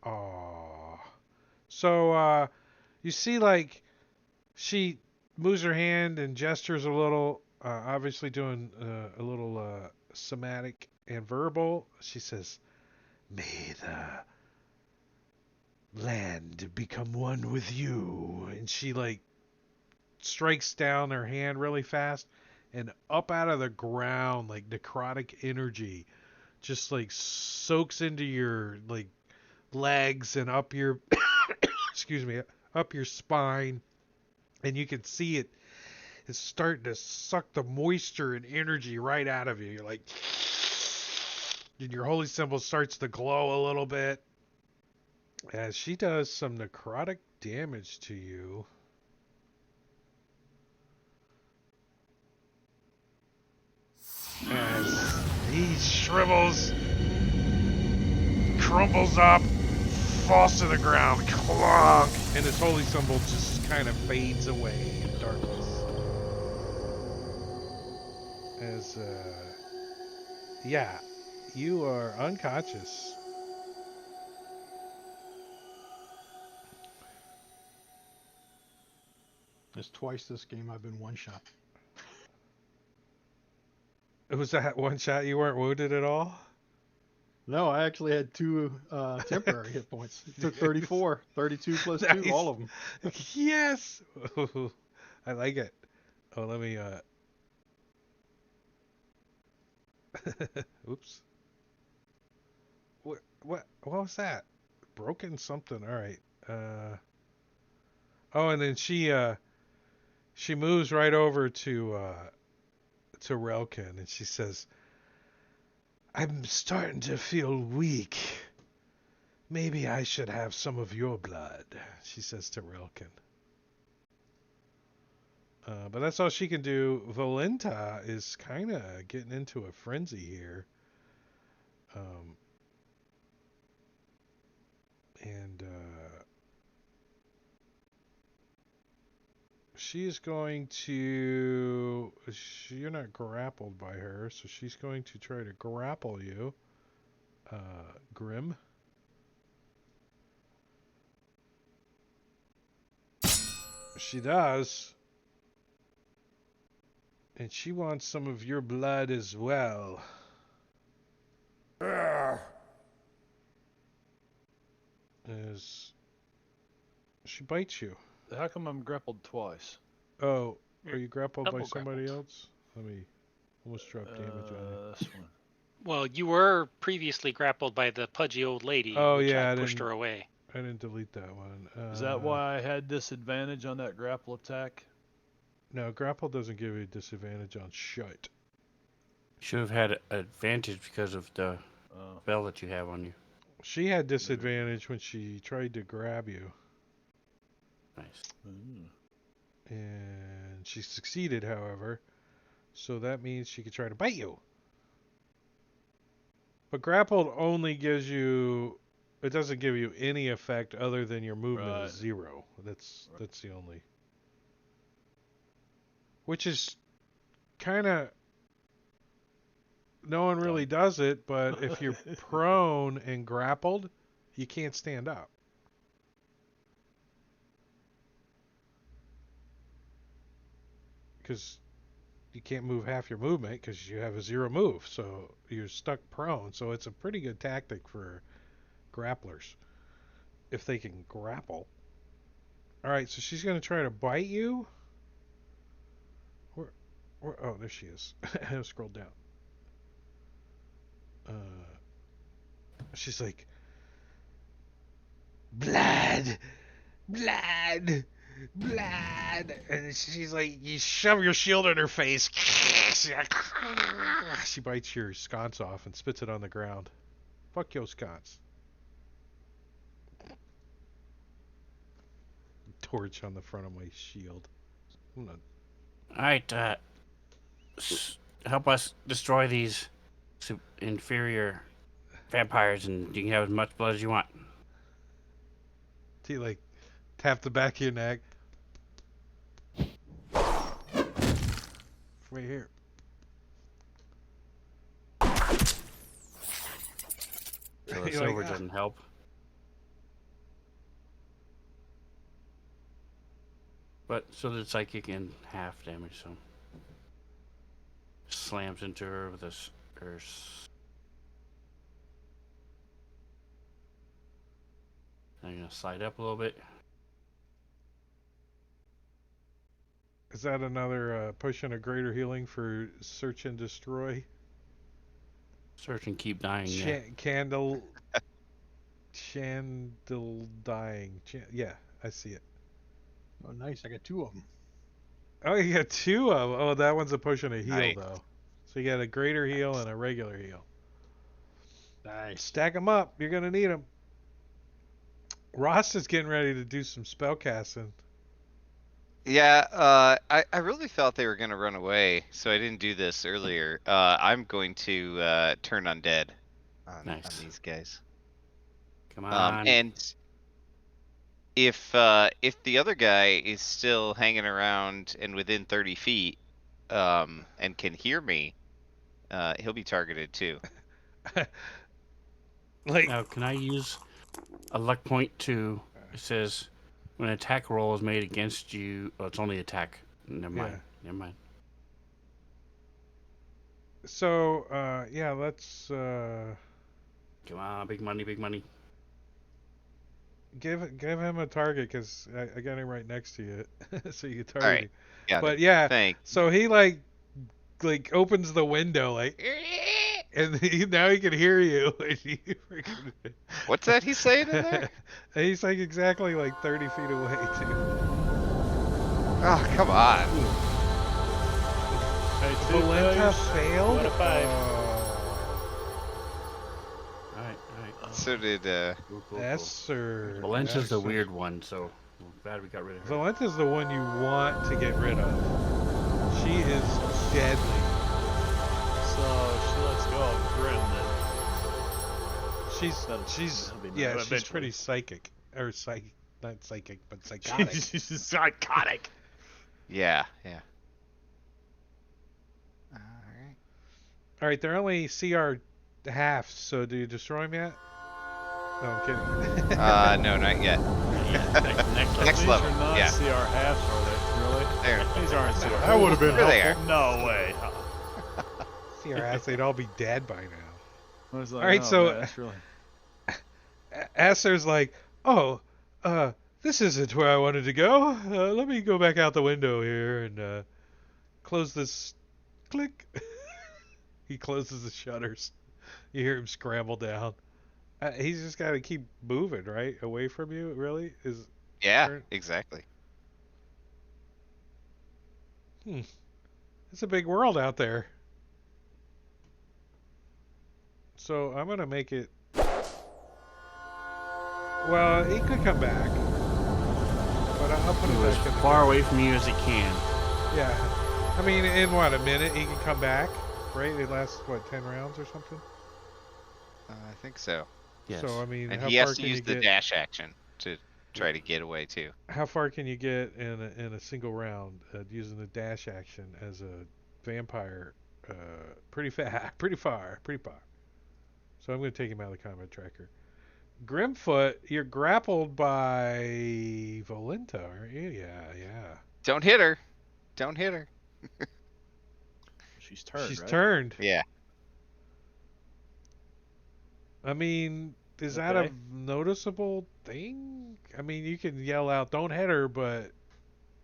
Aww. So, you see, like, she moves her hand and gestures a little, obviously doing a little somatic and verbal. She says, may the land become one with you. And she, like, strikes down her hand really fast, and up out of the ground, like, necrotic energy just, like, soaks into your, like, legs and up your, excuse me, up your spine. And you can see it is starting to suck the moisture and energy right out of you. You're like, and your holy symbol starts to glow a little bit as she does some necrotic damage to you. As he shrivels, crumbles up, falls to the ground, clunk, and his holy symbol just kind of fades away in darkness. As, yeah, you are unconscious. It's twice this game I've been one shot. Was that one shot you weren't wounded at all? No, I actually had 2 temporary hit points. It took 34. 32 plus 2, all of them. Yes. I like it. Oh, let me. Oops. What was that? Broken something. All right. Oh, and then she moves right over to Relkin, and she says, "I'm starting to feel weak. Maybe I should have some of your blood," she says to Relkin. But that's all she can do. Valenta is kind of getting into a frenzy here. Um, and she's going to. You're not grappled by her, so she's going to try to grapple you, Grim. She does. And she wants some of your blood as well. As she bites you. How come I'm grappled twice? Oh, are You're you grappled by double somebody grappled. else? Let me almost drop damage on you. This one. Well, you were previously grappled by the pudgy old lady, Oh which I yeah, pushed her away. I didn't delete that one. Is that why I had disadvantage on that grapple attack? No, grapple doesn't give you disadvantage on shite. Should have had advantage because of the Oh. spell that you have on you. She had disadvantage when she tried to grab you, Nice. and she succeeded, however. So that means she could try to bite you. But grappled only gives you. It doesn't give you any effect other than your movement is Right. 0. That's the only. Which is kind of. No one really does it, but if you're prone and grappled, you can't stand up. Because you can't move half your movement because you have a 0 move, so you're stuck prone. So it's a pretty good tactic for grapplers if they can grapple. All right, so she's going to try to bite you. Oh, there she is. I scrolled down. She's like, blood, blood, blood, and she's like, you shove your shield in her face. She bites your sconce off and spits it on the ground. Fuck your sconce. Torch on the front of my shield. I'm not... All right, help us destroy these inferior vampires, and you can have as much blood as you want. Do you like tap the back of your neck? Right here. So the You're like, silver "Ah." doesn't help. But so the psychic in half damage, so slams into her with I'm gonna slide up a little bit. Is that another potion of greater healing for search and destroy? Search and keep dying. Yeah. Candle. Chandle dying. Yeah, I see it. Oh, nice. I got 2 of them. Oh, you got 2 of them. Oh, that one's a potion of heal, Nice. though. So you got a greater heal and a regular heal. Nice. Stack them up. You're going to need them. Ross is getting ready to do some spell casting. Yeah, I really thought they were gonna run away, so I didn't do this earlier. I'm going to turn undead on Nice. these guys. Come on. And if the other guy is still hanging around and within 30 feet, and can hear me, he'll be targeted too. Like, Now, can I use a luck point to? It says when an attack roll is made against you. Oh, it's only attack. Never mind. Yeah. Never mind. so, yeah, let's. Come on, big money, big money. Give him a target because I got him right next to you, so you can All target right. him. Got it. But yeah, Thank. so he like opens the window like, and now he can hear you. And he freaking, What's that he's saying in there? and he's like exactly like 30 feet away too. Oh, come on. Hey, two Valenta failures. failed. What a five. All right, all right. So did Cool, cool, Esser. cool. Valencia's the Esser. weird one, so I'm glad we got rid of her. Valenta's the one you want to get rid of. She is deadly. So she lets go of Grim then. She's That'll she's be nice. yeah, she's Eventually. pretty psychic or not psychic, but psychotic. She's psychotic. yeah. All right. All right, they're only CR half, so do you destroy them yet? No, I'm kidding. No, not yet. Next Next These level, are not yeah. CR halves, are they? Really? There. These aren't CR. That would have been Here they helpful. No way. CR half, they'd all be dead by now. I was like, All right, oh, so man, that's really. Esser's like, oh, this isn't where I wanted to go. Let me go back out the window here and close this. Click. He closes the shutters. You hear him scramble down. He's just got to keep moving, right? Away from you, really? Yeah, Turn- exactly. It's a big world out there. So I'm going to make it... Well, he could come back. But I'll put him Move back in as the far away from you as he can. Yeah. I mean, in what, a minute he can come back? Right? It lasts, what, 10 rounds or something? I think so. Yes. So, I mean, And how he far has to can use you the get... dash action to try to get away too. How far can you get in a single round using the dash action as a vampire? Pretty pretty far. So I'm going to take him out of the combat tracker. Grimfoot, you're grappled by Volenta, aren't you? Yeah. Don't hit her. Don't hit her. She's turned, She's right? turned. Yeah. I mean, is that a Okay. noticeable thing? I mean, you can yell out, "Don't hit her," but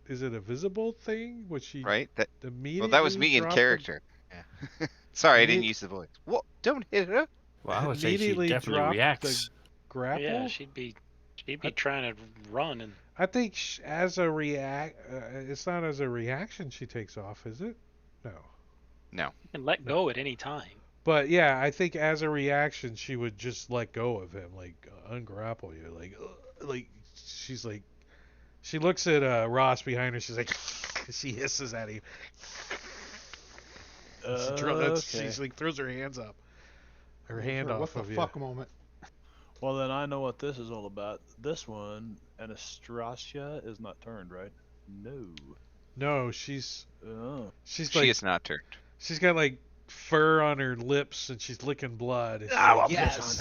is it a visible thing? Would she Right. immediately Well, that was me in drop character. Yeah. Sorry, I didn't Immedi- use the voice. What? Don't hit her. Well, I would say she immediately definitely drop reacts. the grapple? Yeah, she'd be trying to run and I think as a it's not as a reaction she takes off, is it? No. let go at any time. But yeah, I think as a reaction she would just let go of him, like ungrapple you, like she's like, she looks at Ross behind her. She's like, she hisses at him. She's like throws her hands up, her hand For a off what of the you. fuck moment. Well, then I know what this is all about. This one, Anastasia, is not turned, right? No. No, she's Oh. she's She like, is not turned. she's got like fur on her lips and she's licking blood. She's Ah, like, well, yes.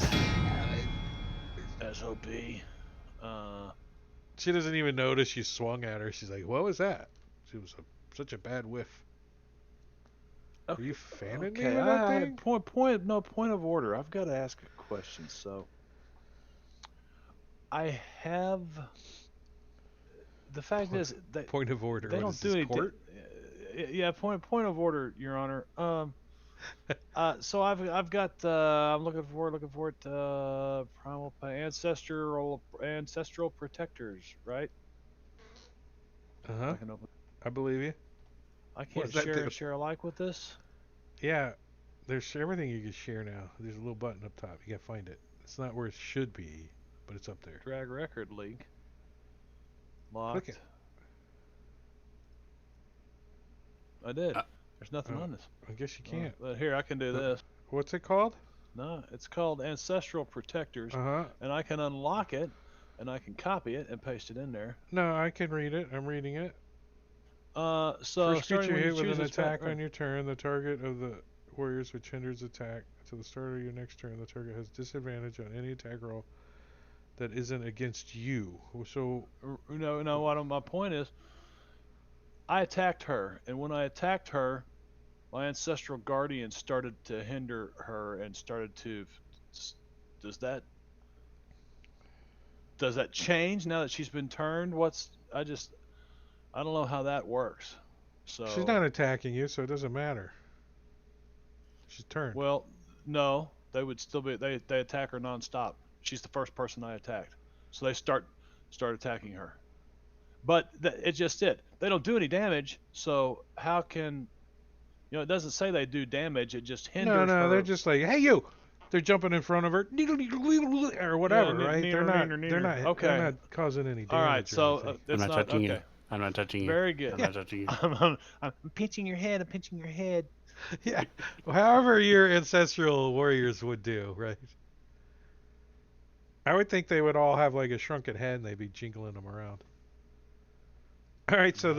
SOP. She doesn't even notice you swung at her. She's like, "What was that?" She was such a bad whiff. Are you fanning me Okay, with that I thing? point of order. I've got to ask a question. So, I have. The fact is, Point of order. they What don't is do this, any. court? Yeah, point of order, Your Honor. So I've got I'm looking for primal ancestral protectors, right? Uh-huh. I can open. I believe you. I What can't does that do? share alike with this. Yeah. There's everything you can share now. There's a little button up top. You gotta find it. It's not where it should be, but it's up there. Drag record link. Locked. Click it. I did. There's nothing on this. I guess you can't. But here, I can do this. What's it called? No, it's called Ancestral Protectors, Uh-huh. and I can unlock it, and I can copy it and paste it in there. No, I can read it. I'm reading it. So First starting creature when hit you with choose an a attack on your turn, the target of the warriors which hinders attack to the start of your next turn. The target has disadvantage on any attack roll that isn't against you. So No. What my point is, I attacked her, and when I attacked her, my ancestral guardian started to hinder her and started to does that change now that she's been turned? I don't know how that works. She's So not attacking you, so it doesn't matter. She's turned. well, no, they would still be they attack her nonstop. She's the first person I attacked, so they start attacking her. But it's just it. They don't do any damage, so how can it doesn't say they do damage. It just No, hinders no, they're her. just like, hey, you. They're jumping in front of her, or Yeah, whatever, right? They're not, they're Okay. not causing any All right, damage or so anything. I'm it's not not touching okay. you. I'm not touching you. Very good. I'm not touching you. I'm pinching your head. I'm pinching your head. Yeah, however your ancestral warriors would do, right? I would think they would all have like a shrunken head and they'd be jingling them around. All right, so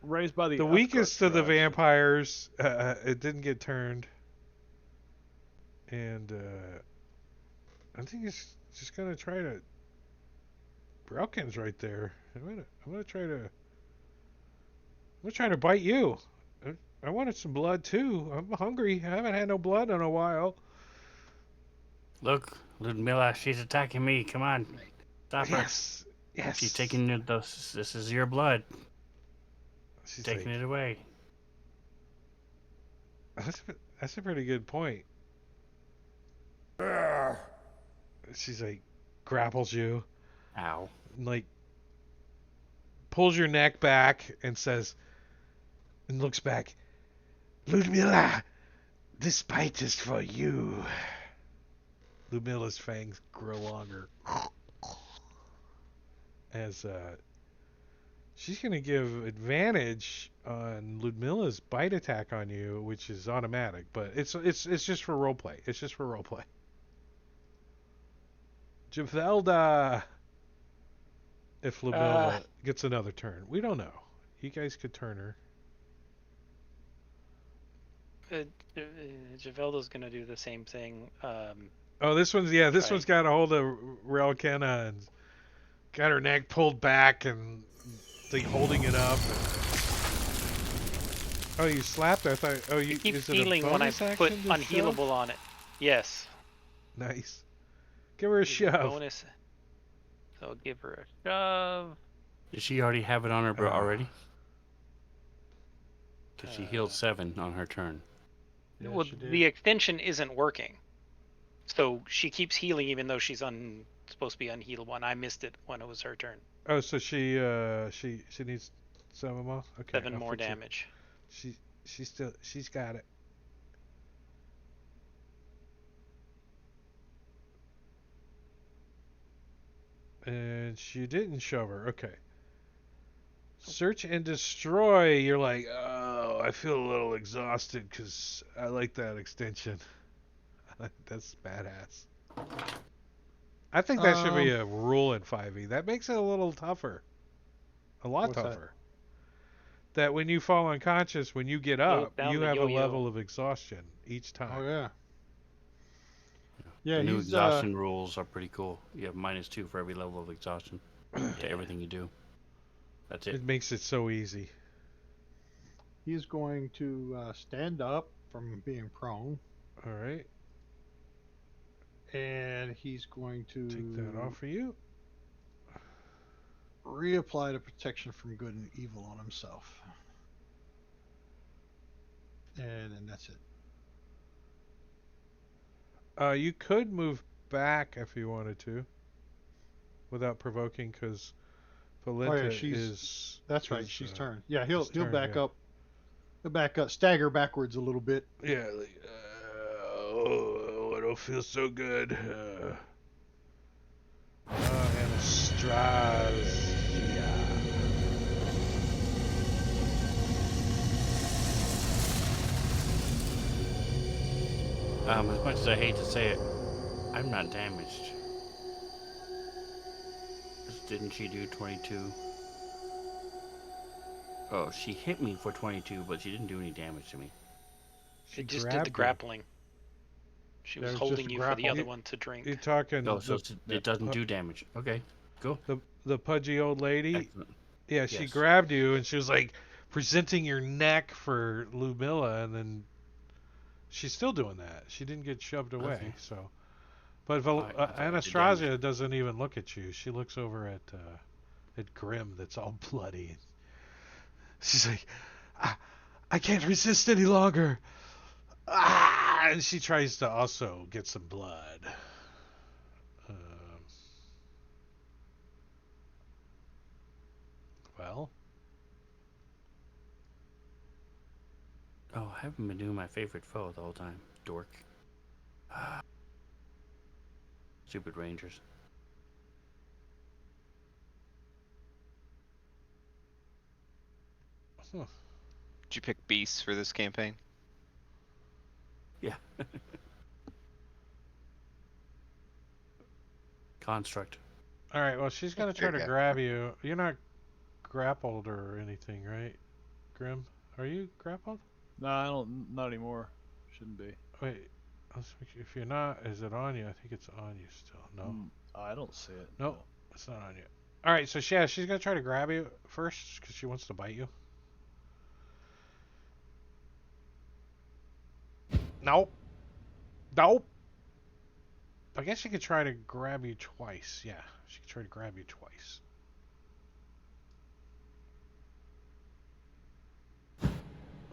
Raised by the the Uthgardt weakest of the tribe, so- vampires, it didn't get turned, and I think it's just gonna try to. Brelkin's right there. I'm gonna try to bite you. I wanted some blood too. I'm hungry. I haven't had no blood in a while. Look, Ludmilla, she's attacking me. Come on, stop her. Yes, yes. She's taking this is your blood. She's Taking like, it away. that's a pretty good point. She's like, grapples you, Ow. and like, pulls your neck back and says, and looks back, Ludmilla, this bite is for you. Ludmilla's fangs grow longer. As she's gonna give advantage on Ludmilla's bite attack on you, which is automatic, but it's just for roleplay. It's just for roleplay. Javelda, if Ludmilla gets another turn, we don't know. You guys could turn her. Javelda's gonna do the same thing. Oh, this one's this Right. one's got a hold of Relkenna and got her neck pulled back and like holding it up. Oh, you slapped her? I thought. Oh, you It keeps is it a healing when I bonus put action to unhealable shove? on it. Yes. Nice. Give her a It's a shove. bonus. So I'll give her a shove. Did she already have it on her bro already? Because she healed Uh, 7 on her turn. Yeah, Well, she did. the extension isn't working, so she keeps healing even though she's supposed to be unhealable, and I missed it when it was her turn. Oh, so she needs 7 more. Okay. 7 I'll more fix it. damage. She's got it. And she didn't shove her. Okay. Search and destroy. You're like, oh, I feel a little exhausted because I like that extension. That's badass. I think that should be a rule in 5e. That makes it a little tougher. A lot What's that? tougher. That when you fall unconscious, when you get up, down you the have a yo-yo. level of exhaustion each time. Oh yeah. Yeah, The new he's exhaustion rules are pretty cool. You have -2 for every level of exhaustion to everything you do. That's it. It makes it so easy. he's going to stand up from being prone, All right. and he's going to Take that off for you. reapply the protection from good and evil on himself. And then that's it. You could move back if you wanted to, without provoking, because Valenta is. That's right. is, She's turned. Yeah, he'll his turn, back yeah. up. He'll back up, stagger backwards a little bit. Yeah. Like, oh, I don't feel so good. And Strahd. As much as I hate to say it, I'm not damaged. Didn't she do 22? Oh, she hit me for 22, but she didn't do any damage to me. She It just did grabbed the you. grappling. She was There's just holding a you for the grapple. other one to drink. You're talking No, so the, it doesn't do damage. Okay, cool. the pudgy old lady. Excellent. Yeah, she Yes. grabbed you and she was like presenting your neck for Ludmilla, and then she's still doing that. She didn't get shoved away, Okay. so But Alright, that's alright, the damage. Anastasia doesn't even look at you. She looks over at Grim, that's all bloody. She's like, I can't resist any longer. Ah! And she tries to also get some blood. Um, well, Oh, I haven't been doing my favorite foe the whole time. Dork. Stupid Rangers. huh. Did you pick beasts for this campaign? Yeah. Construct. All right. Well, she's gonna try There to you go. grab you. You're not grappled or anything, right, Grim? Are you grappled? No, I don't. Not anymore. Shouldn't be. Wait. If you're not, is it on you? I think it's on you still. No. I don't see it. Nope. No. It's not on you. All right. So yeah, she's gonna try to grab you first because she wants to bite you. Nope. Nope. I guess she could try to grab you twice. Yeah, she could try to grab you twice.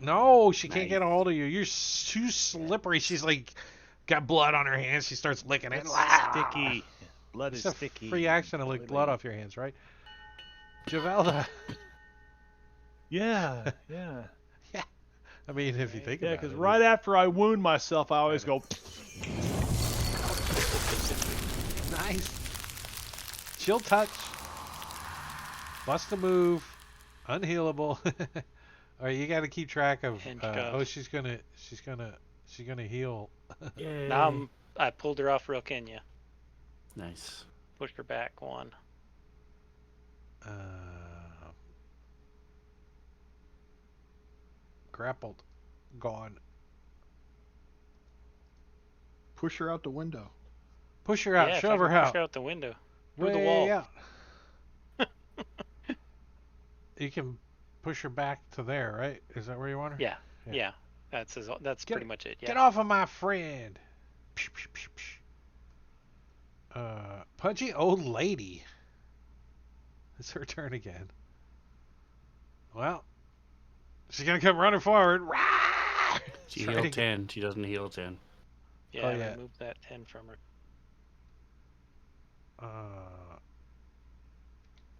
No, she can't get a Nice. hold of you. You're too slippery. She's like got blood on her hands. She starts licking it. It's Ah! sticky. Blood It's is a sticky. free action to lick Oily. blood off your hands, right? Javelda. Yeah, yeah. Yeah. I mean, if you think Yeah, about because it. right after I wound myself, I always go. Nice. Chill touch. Bust a move. Unhealable. All right, you got to keep track of. Hinge cuff. Oh, she's gonna heal. Yay. Now I pulled her off real Kenya. Nice. Pushed her back one. Uh, grappled. Gone. Push her out the window. Push her out. Yeah, if I Shove her can push out. her out the window. Through the Way wall. out. You can push her back to there, right? Is that where you want her? Yeah, Yeah. yeah. That's Get- pretty much it. Yeah. Get off of my friend. Pew, pew, pew, pew. Pudgy old lady. It's her turn again. Well, she's gonna come running forward. Rah! She Try to healed get- 10. She doesn't heal 10. Yeah, Oh, I yeah. removed that 10 from her.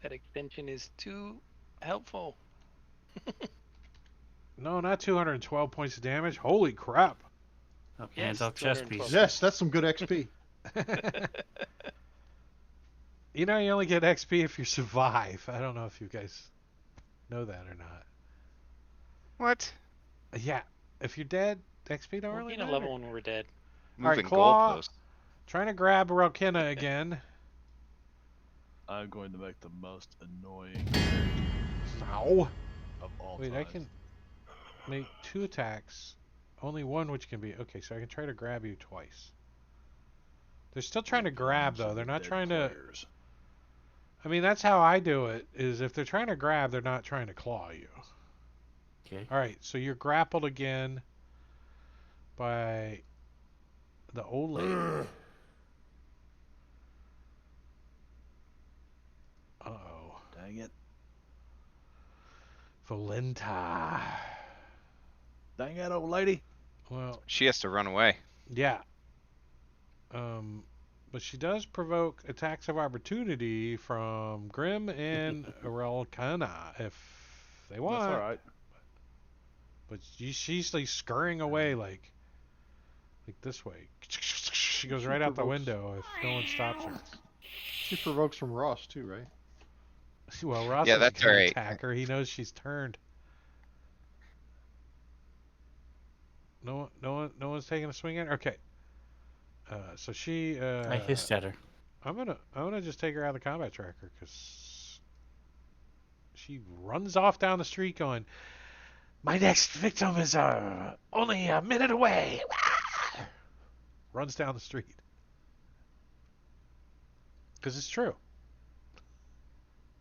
That extension is too helpful. No, not 212 points of damage. Holy crap. Oh, Yes, hands off chest 212. piece. Yes, that's some good XP. You know, you only get XP if you survive. I don't know if you guys know that or not. What? Yeah, if you're dead, XP don't We'll really gain a matter. level when we're dead. Alright, Moving Claw. goalposts. Trying to grab Rokina again. I'm going to make the most annoying Ow. of all Wait, time. I can make 2 attacks. Only one which can be... Okay, so I can try to grab you twice. They're still trying to grab, though. They're not trying to... I mean, that's how I do it, is if they're trying to grab, they're not trying to claw you. Okay. Alright, so you're grappled again by the old lady. Uh-oh. Dang it. Valenta. Dang it, old lady. Well, She has to run away. yeah. But she does provoke attacks of opportunity from Grim and Arelkana if they want. That's all right. But she's like scurrying away like this way. She goes She right out the provokes- window if no one stops her. She provokes from Ross too, right? Well, Ross Yeah, isn't that's gonna alright. attack her. He knows she's turned. No one's taking a swing at her. Okay. So she. I hissed at her. I'm gonna just take her out of the combat tracker because she runs off down the street going, "My next victim is only a minute away." Runs down the street because it's true.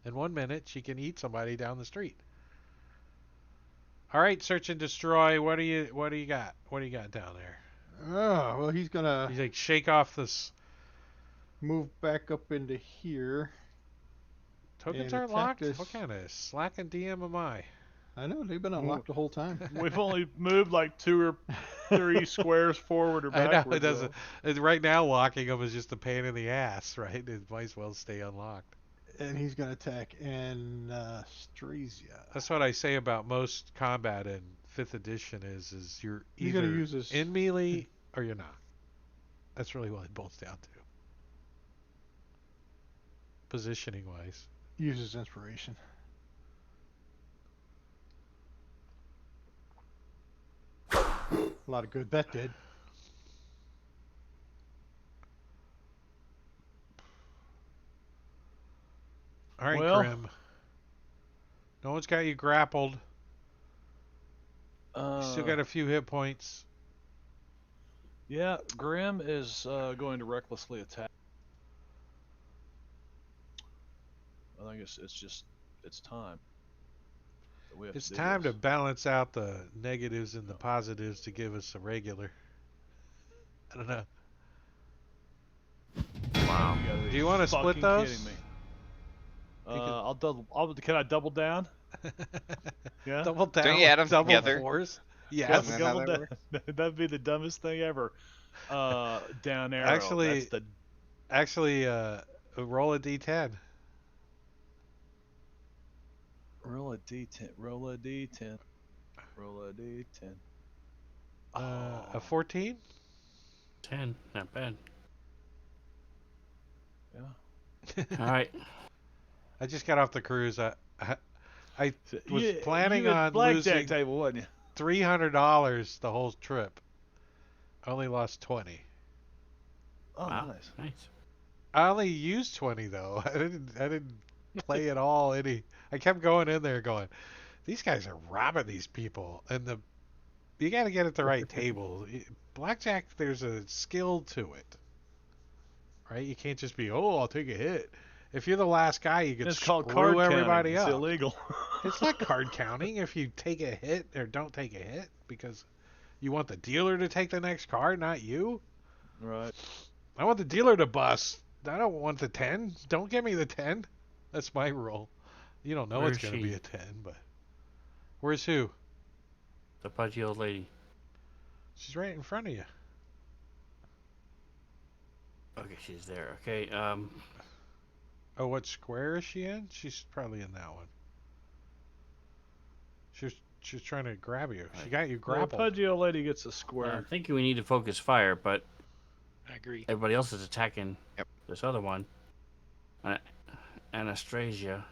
In 1 minute, she can eat somebody down the street. All right, search and destroy. What do you got? What do you got down there? Oh, well, he's gonna. He's like shake off this move back up into here. Tokens And aren't attack locked? this. What kind of slacking DM am I? I know they've been unlocked the whole time. We've only moved like 2 or 3 squares forward or I know backwards. it doesn't. Right now, locking them is just a pain in the ass, right? It might as well stay unlocked. And he's gonna attack Anastasia. That's what I say about most combat in 5th edition is you're He's gonna either use his in melee or you're not. That's really what it boils down to. Positioning wise. use his inspiration. A lot of good that did. All right, Well- Grim. No one's got you grappled. You still got a few hit points. Yeah, Grim is going to recklessly attack. I think it's time. that we have It's do time to this. balance out the negatives and the positives to give us a regular. I don't know. Wow. You gotta be Do you wanna split fucking those? kidding me. You can- I'll double. Can I double down? Yeah. Double down. Don't you add 'em double together? force. Isn't Yes. that how that Double works? down. That'd be the dumbest thing ever. Down arrow. Actually- that's the Actually, roll a d10. roll a d10. Roll a d10. Roll a d10. A 14? 10. Not bad. Yeah. All right. I just got off the cruise. I was You- planning you had on blackjack losing table, wasn't you? $300 the whole trip. I only lost 20. Oh, Wow. nice. Nice. I only used 20 though. I didn't play at all any. I kept going in there going, these guys are robbing these people, and you got to get at the right table. Blackjack, there's a skill to it, right? You can't just be, oh, I'll take a hit. If you're the last guy, you can It's screw called card everybody counting. It's up. illegal. It's not card counting if you take a hit or don't take a hit because you want the dealer to take the next card, not you. Right. I want the dealer to bust. I don't want the 10. Don't give me the 10. That's my rule. You don't know Where it's is going to she? be a 10, but where's who? The pudgy old lady. She's right in front of you. Okay, she's there. Okay. Oh, what square is she in? She's probably in that one. She's trying to grab you. She got you The grappled. pudgy old lady gets a I'm square. thinking we need to focus fire, but I agree. everybody else is attacking Yep. this other one. Anastasia.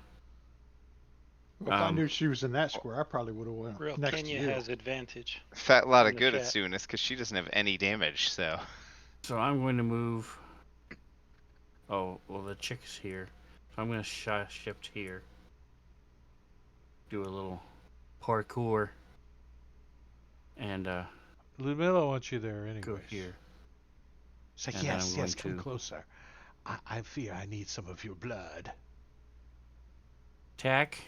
If I Um, knew she was in that square, I probably would have went Real next Kenya to you. has advantage. Fat lot In of the good at chat. Sunis because she doesn't have any damage. So So I'm going to move. Oh, well, the chick's here. So I'm going to shift here. Do a little parkour. And Ludmilla wants you there anyway. go here. It's like, And then yes, I'm yes, going come to- closer. I fear I need some of your blood. Attack.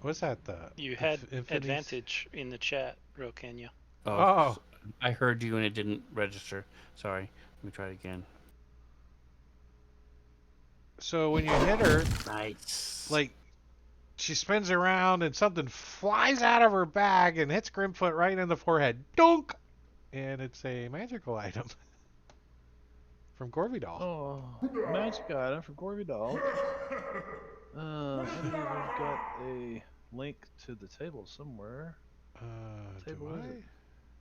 What's that? You had Infinity's- advantage in the chat, Real Kenya. Oh. I heard you and it didn't register. Sorry. Let me try it again. So when you hit her, Nice. like, she spins around and something flies out of her bag and hits Grimfoot right in the forehead. Dunk! And it's a magical item from Gorvidal. Oh, magic item for Gorby Doll. I believe I've got a link to the table somewhere. Do Table is I? it?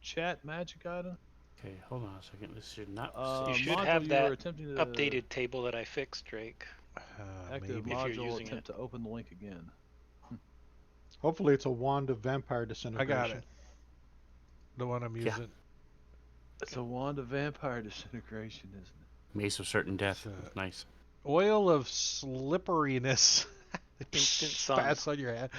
Chat magic item. Okay, hold on a second. This should not. You should module have you that were attempting to Updated table that I fixed, Drake. active Maybe. If you're module using attempt to open the link again. Hopefully, it's a wand of vampire I disintegration. got it. The one I'm Yeah. using. It's a wand of vampire disintegration, isn't it? Mace of certain death. It's, Nice. Oil of slipperiness. Instant sun. Spats on your head.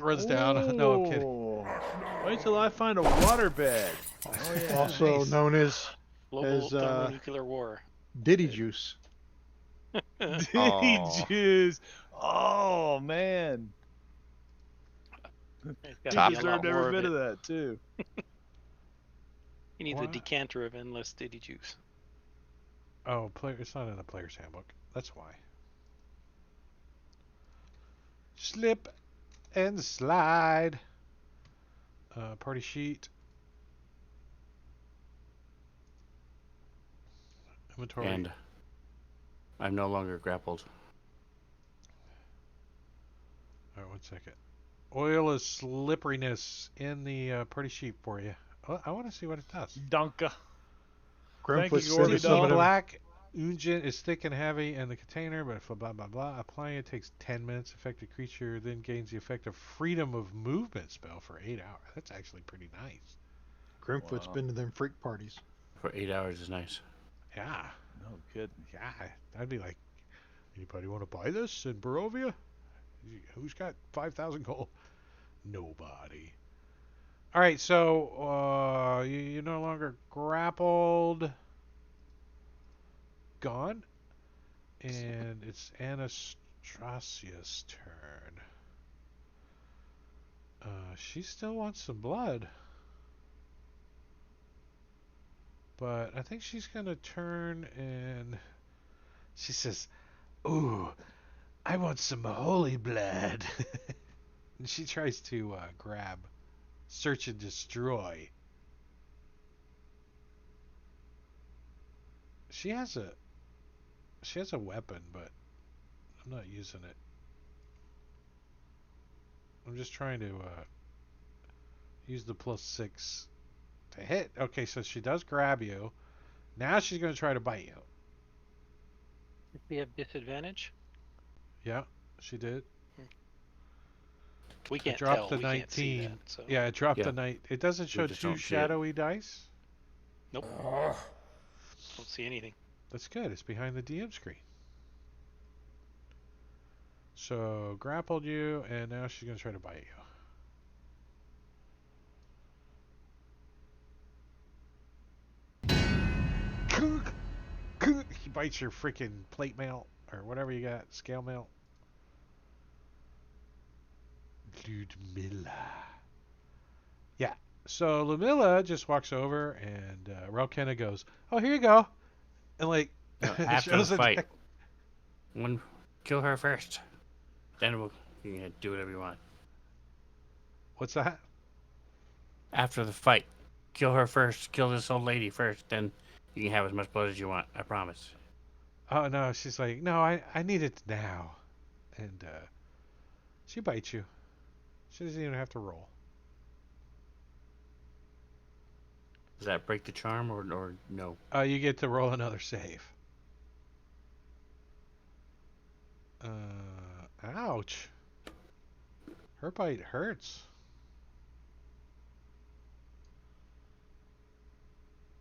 Runs down. No, I'm kidding. Oh, wait till I find a water bed. Oh, yeah. Also Nice. known as Global As, thermonuclear war. Diddy juice. Diddy Aw. juice. Oh man, There's he gotta be a lot deserved more every of bit it. of that too. You need the What? decanter of endless Diddy juice. Oh, it's not in the player's handbook. That's why. Slip and slide. Party sheet. Inventory. And I'm no longer grappled. All right, 1 second. Oil is slipperiness in the party sheet for you. Oh, I want to see what it does. Donka. Thank Grumpfoot you, said Gordy that The some of them. black unguent is thick and heavy in the container, but for blah blah blah. Applying it takes 10 minutes. Affected creature then gains the effect of freedom of movement spell for 8 hours. That's actually pretty nice. Grumpfoot's Wow. been to them freak parties. For 8 hours is nice. Yeah, No kidding. yeah. I'd be like, anybody want to buy this in Barovia? Who's got 5,000 gold? Nobody. All right, so you're no longer grappled. Gone. And it's Anastasia's turn. She still wants some blood. But I think she's going to turn and she says, "Ooh, I want some holy blood." And she tries to grab, search and destroy. She has a weapon, but I'm not using it. I'm just trying to use the +6 to hit. Okay, so she does grab you. Now she's going to try to bite you. If we have disadvantage, Yeah, she did. we It can't dropped tell. the We can't see 19. that. So Yeah, it dropped Yeah. the night. It doesn't show just 2 don't see it. shadowy dice. don't see anything. That's good. It's behind the DM screen. So grappled you, and now she's going to try to bite you. He bites your freaking plate mail or whatever you got, scale mail. Ludmilla. Yeah. So Ludmilla just walks over and Relkenna goes, "Oh, here you go," and like No, after the shows a fight. deck. Kill her first. Then you can do whatever you want. What's that? After the fight. Kill her first. Kill this old lady first. Then you can have as much blood as you want. I promise. Oh no, she's like, "No, I need it now," and she bites you. She doesn't even have to roll. Does that break the charm or no? You get to roll another save. Ouch. Her bite hurts.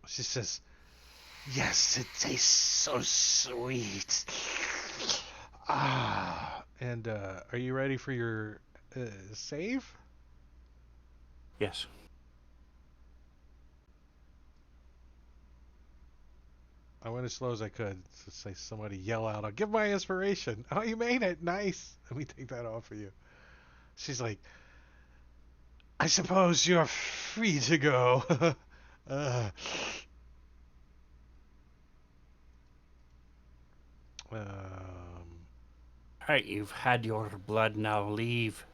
She says, "Yes, it tastes so sweet." Ah. And are you ready for your save? Yes. I went as slow as I could to say somebody yell out, "I'll give my inspiration." Oh, you made it. Nice. Let me take that off of you. She's like, "I suppose you're free to go." uh, um, Alright, you've had your blood, now leave.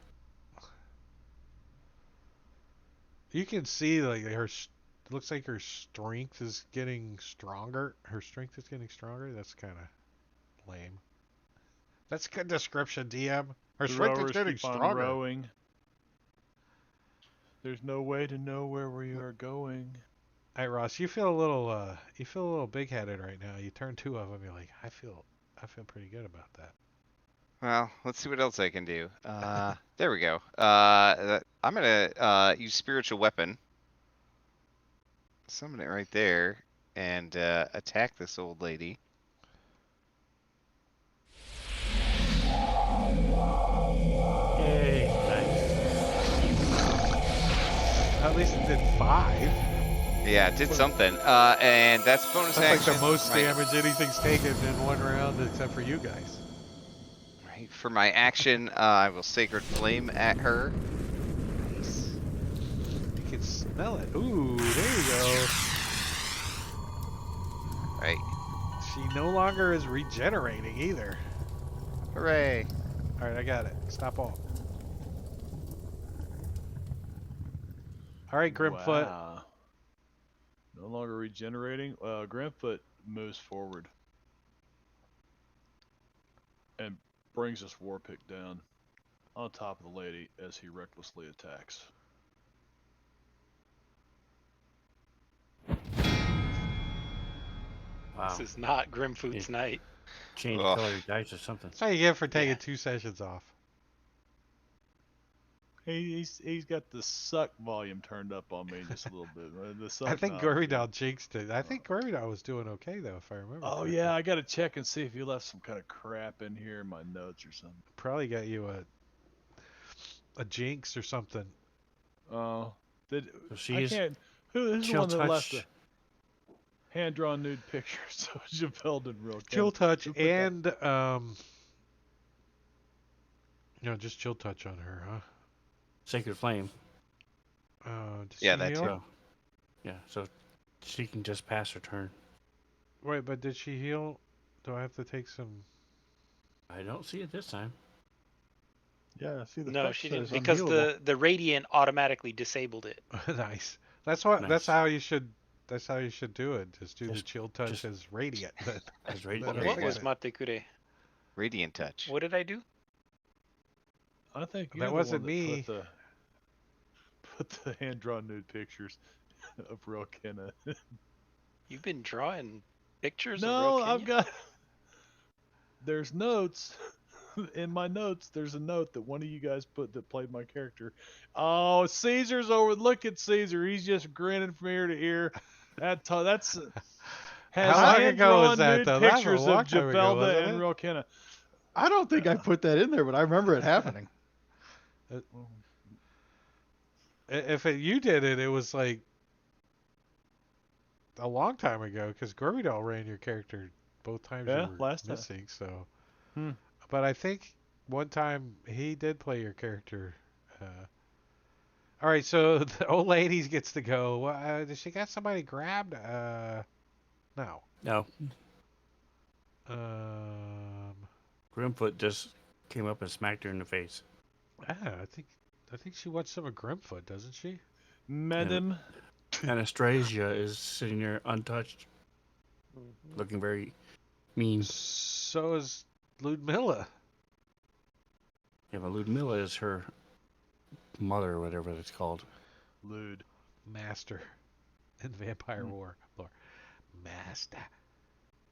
you can see like it looks like her strength is getting stronger. Her strength is getting stronger. That's kind of lame. That's a good description, DM. Her The strength is rowers getting keep on stronger. rowing. There's no way to know where we are going. Hey Ross, you feel a little big-headed right now. You turn 2 of them. You're like, I feel pretty good about that. Well, let's see what else I can do. There we go. I'm gonna use spiritual weapon. Summon it right there and attack this old lady. Yay, nice. At least it did 5. Yeah, it did something. And that's bonus That's like action. the most Right. damage anything's taken in one round, except for you guys. Right. For my action, I will Sacred Flame at her. Nice. You can smell it. Ooh, there you go. Right. She no longer is regenerating either. Hooray. All right, I got it. Stop all. All right, Grimfoot. Wow. No longer regenerating. Grimfoot moves forward and brings this war pick down on top of the lady as he recklessly attacks. Wow. This is not Grimfoot's night. Change the Ugh. color of your dice or something. That's what you get for taking Yeah. 2 sessions off. He's got the suck volume turned up on me just a little bit. The suck I think knob, Gorvidal jinxed it. I think Gorvidal was doing okay though, if I remember. Oh correctly. yeah, I gotta check and see if you left some kind of crap in here in my notes or something. Probably got you a jinx or something. Oh, did So I she's can't? Who's the chill one that left touch. the hand-drawn nude pictures? So Javelle didn't real Chill touch Who put that? and just chill touch on her, huh? Sacred Flame. Does Yeah, she that heal? too. So, yeah, so she can just pass her turn. Wait, but did she heal? Do I have to take some? I don't see it this time. Yeah, see the No, text she didn't says because unhealable. the radiant automatically disabled it. Nice. That's what. That's Nice. how you should. That's how you should do it. Just do the Just- chill touch just- as radiant. As right, Then There What you was go. Matekure? Radiant touch. What did I do? I think That you're the wasn't one that me. put the hand-drawn nude pictures of real Kenna. You've been drawing pictures of No, real I've Kenya? got. There's notes. In my notes, there's a note that one of you guys put that played my character. Oh, Caesar's over. Look at Caesar. He's just grinning from ear to ear. That's has How long ago was hand-drawn that, nude though? That was a pictures long of time ago, Javelda wasn't and it? real Kenna. I don't think I put that in there, but I remember it happening. If you did it, it was like a long time ago because Gorvidal ran your character both times Yeah, you were last time. missing. So, Hmm. but I think one time he did play your character. All right, so the old lady gets to go. Does she got somebody grabbed? No. no, Um, Grimfoot just came up and smacked her in the face. I think she wants some of Grimfoot, doesn't she? Madam. Anastasia is sitting there untouched, looking very mean. So is Ludmilla. Yeah, but Ludmilla is her mother, or whatever it's called. Lewd. Master in Vampire War. Lore. Master.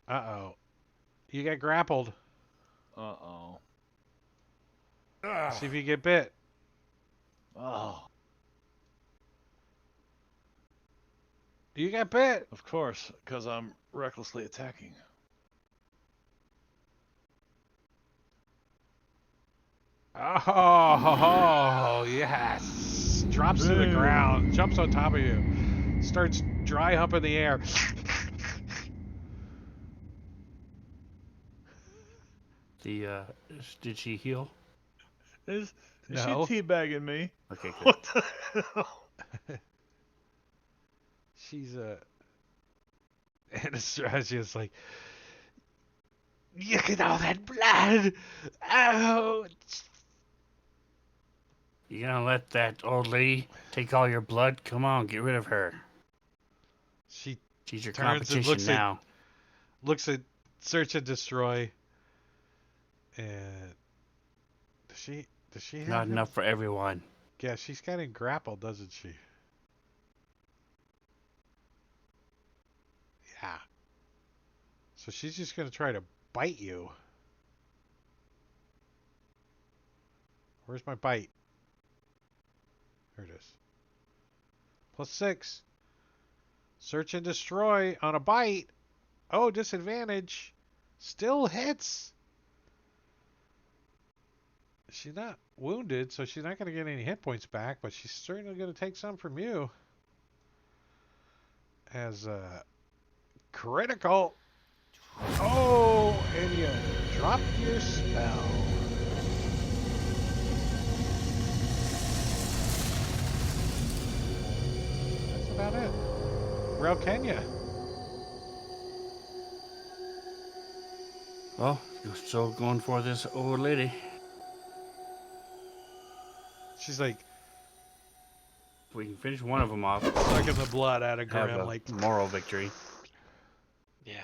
Uh-oh. You got grappled. Uh-oh. See if you get bit. Oh, You got bit. of course, because I'm recklessly attacking. Oh, yes. Drops to the Boom. ground. Jumps on top of you. Starts dry humping the air. Did she heal? Is No. she teabagging me? Okay, good. What the hell? She's Anastasia's like, look at all that blood. Oh. You gonna let that old lady take all your blood? Come on, get rid of her. She She's your turns and competition looks at- now. looks at search and destroy. And does she have Not him? enough for everyone. Yeah, she's getting grappled, doesn't she? Yeah. So she's just gonna try to bite you. Where's my bite? There it is. +6. Search and destroy on a bite. Oh, disadvantage. Still hits. She's not wounded, so she's not going to get any hit points back, but she's certainly going to take some from you. As critical. Oh, and you dropped your spell. That's about it. Real Kenya. Well, you're still going for this old lady. She's like We can finish one of them off. sucking the blood out of Have Grim. a Like, moral victory. Yeah.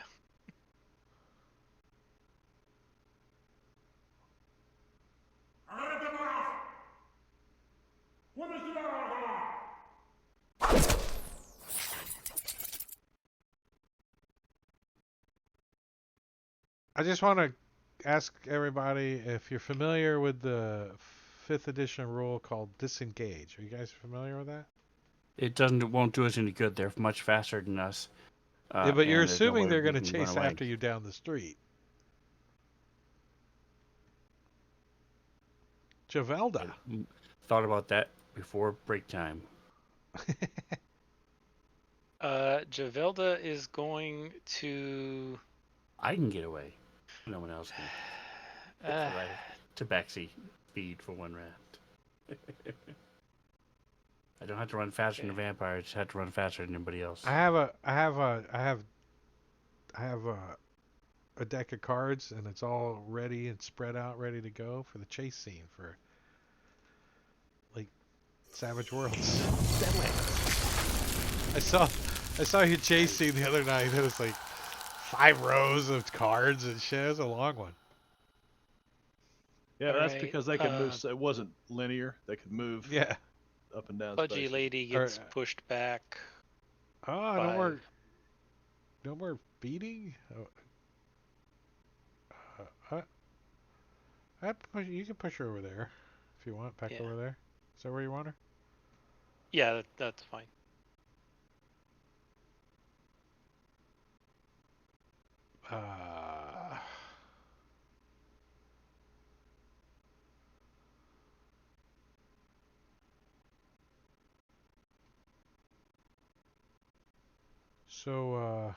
I just want to ask everybody if you're familiar with the fifth edition rule called disengage. Are you guys familiar with that? It won't do us any good. They're much faster than us. Yeah, but you're And there's no assuming way they're we going to can run chase away. after you down the street. Javelda. Thought about that before break time. Javelda is going to. I can get away. No one else can. Uh, Right. Tabaxi speed for one round. I don't have to run faster than a vampire. I just have to run faster than anybody else. I have a deck of cards, and it's all ready and spread out, ready to go for the chase scene for like Savage Worlds. I saw your chase scene the other night. It was like 5 rows of cards and shit. It was a long one. Yeah, that's Alright, because they could move. So it wasn't linear. They could move Yeah. up and down Pudgy spaces. lady Or- gets pushed back. Oh, Five. no more beating. You can push her over there if you want. Back Yeah. over there. Is that where you want her? Yeah, that's fine. Uh, so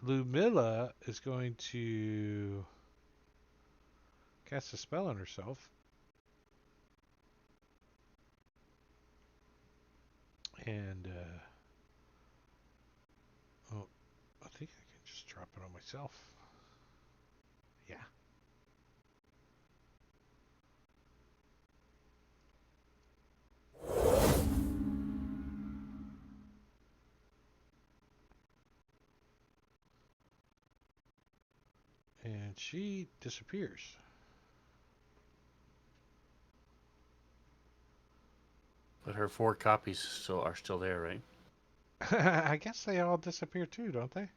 Lumilla is going to cast a spell on herself. And oh, I think I can just drop it on myself. Yeah. And she disappears. But her 4 copies are still there, right? I guess they all disappear too, don't they?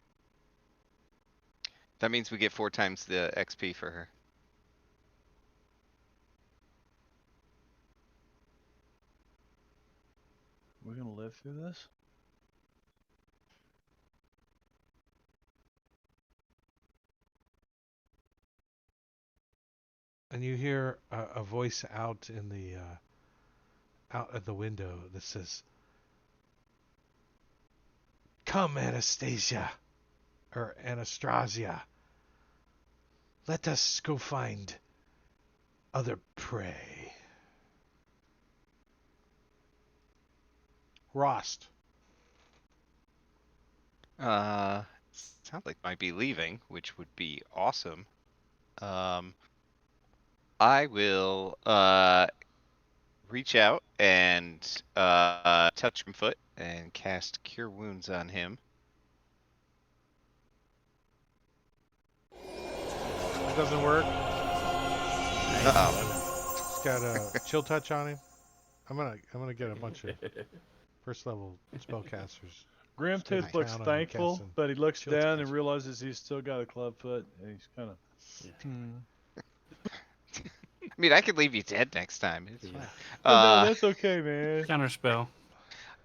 That means we get 4 times the XP for her. We're gonna live through this. And you hear a voice out in the out at the window that says, "Come, Anastasia, or Anastasia. Let us go find other prey." Rost. Sounds like might be leaving, which would be awesome. I will reach out and touch him foot and cast Cure Wounds on him. It doesn't work. Uh-oh. He's got a chill touch on him. I'm gonna get a bunch of first level spellcasters. Grimtooth Nice. looks Count on thankful, casting but he looks chill down touch. and realizes he's still got a clubfoot, and he's kind of. I mean, I could leave you dead next time. It's Yeah. fine. No, that's okay, man. Counter spell.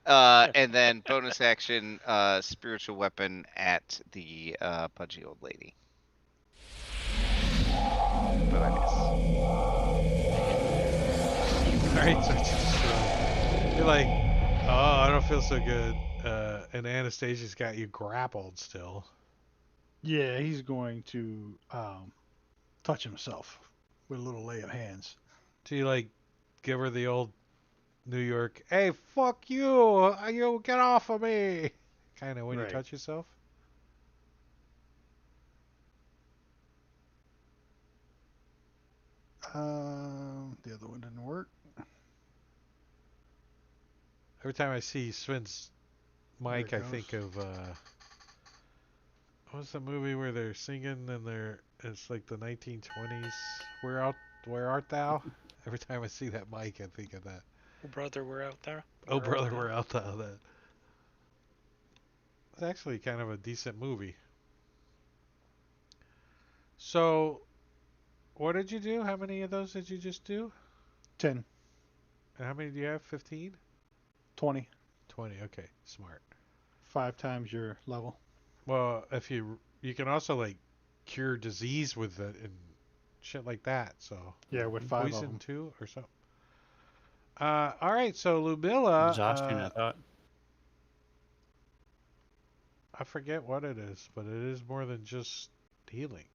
And then bonus action, spiritual weapon at the pudgy old lady. But I miss. Alright, so it's just, you're like, oh, I don't feel so good. And Anastasia's got you grappled still. Yeah, he's going to touch himself with a little lay of hands. Do you like give her the old New York, "Hey, fuck you! You get off of me!" kind of when you Right. touch yourself? The other one didn't work. Every time I see Sven's There mic, it I goes. think of what's the movie where they're singing and it's like the 1920s. Where art thou? Every time I see that mic, I think of that. Oh, brother, we're out there. Oh, We're out brother, there. where art thou? That it's actually kind of a decent movie. So, what did you do? How many of those did you just do? 10, And how many do you have? 15? 20, 20. Okay, smart. 5 times your level. Well, if you can also like cure disease with it and shit like that. So Yeah, with 5 of poison them. too or something. All right. So Lumilla, Exhaustion, I thought. I forget what it is, but it is more than just healing.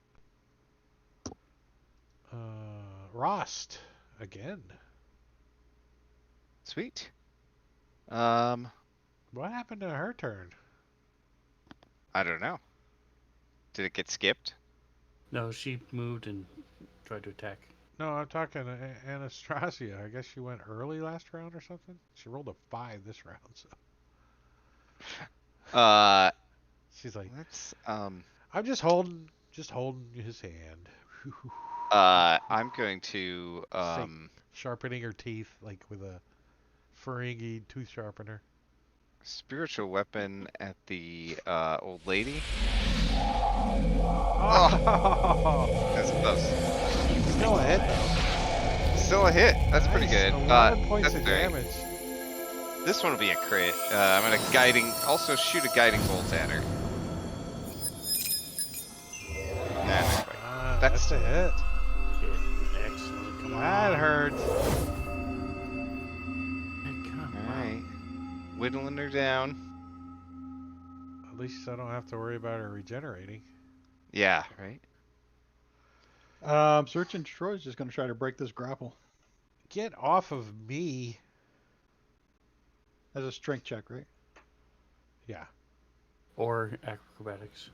Rost again. Sweet. What happened to her turn? I don't know. Did it get skipped? No, she moved and tried to attack. No, I'm talking Anastasia. I guess she went early last round or something. She rolled a 5 this round, so Uh, she's like, let's I'm just holding his hand. I'm going to She's like sharpening her teeth like with a Ferengi tooth sharpener. spiritual weapon at the old lady. Oh, That's close. still a hit though. Still a hit. That's pretty Nice. good. 11 points That's of alright. damage. This one will be a crit. I'm gonna also shoot a guiding bolt at her. Nah, not quite. That's a hit. Excellent. Come That on. hurts. Come on. Alright. Whittling her down. At least I don't have to worry about her regenerating. Yeah, right? Search and Destroy is just going to try to break this grapple. Get off of me. As a strength check, right? Yeah. Or acrobatics.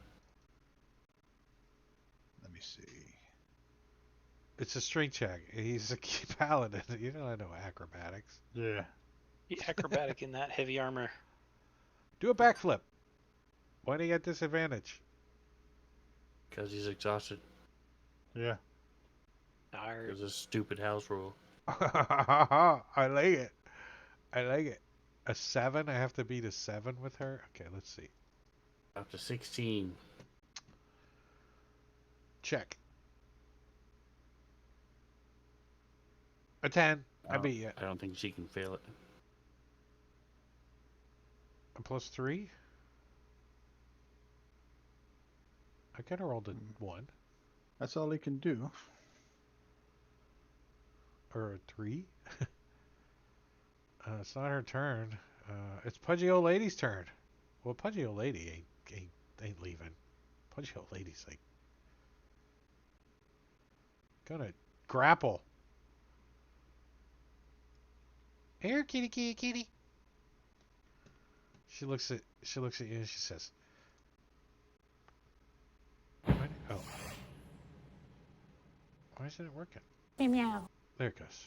Let me see. It's a strength check. He's a paladin. You don't know acrobatics. Yeah. Be acrobatic in that heavy armor. Do a backflip. Why do you get disadvantage? Because he's exhausted. Yeah. Tired. Because of stupid house rule. I like it. I like it. A 7? I have to beat a 7 with her? Okay, let's see. Up to 16. Check. A 10. I beat you. I don't think she can fail it. A plus 3? I could have rolled a 1. That's all he can do. Or a 3. It's not her turn. It's Pudgy Old Lady's turn. Well, Pudgy Old Lady ain't leaving. Pudgy Old Lady's like gonna grapple. Here, kitty, kitty, kitty. She looks at you and she says, "Oh, why isn't it working?" Meow. There it goes.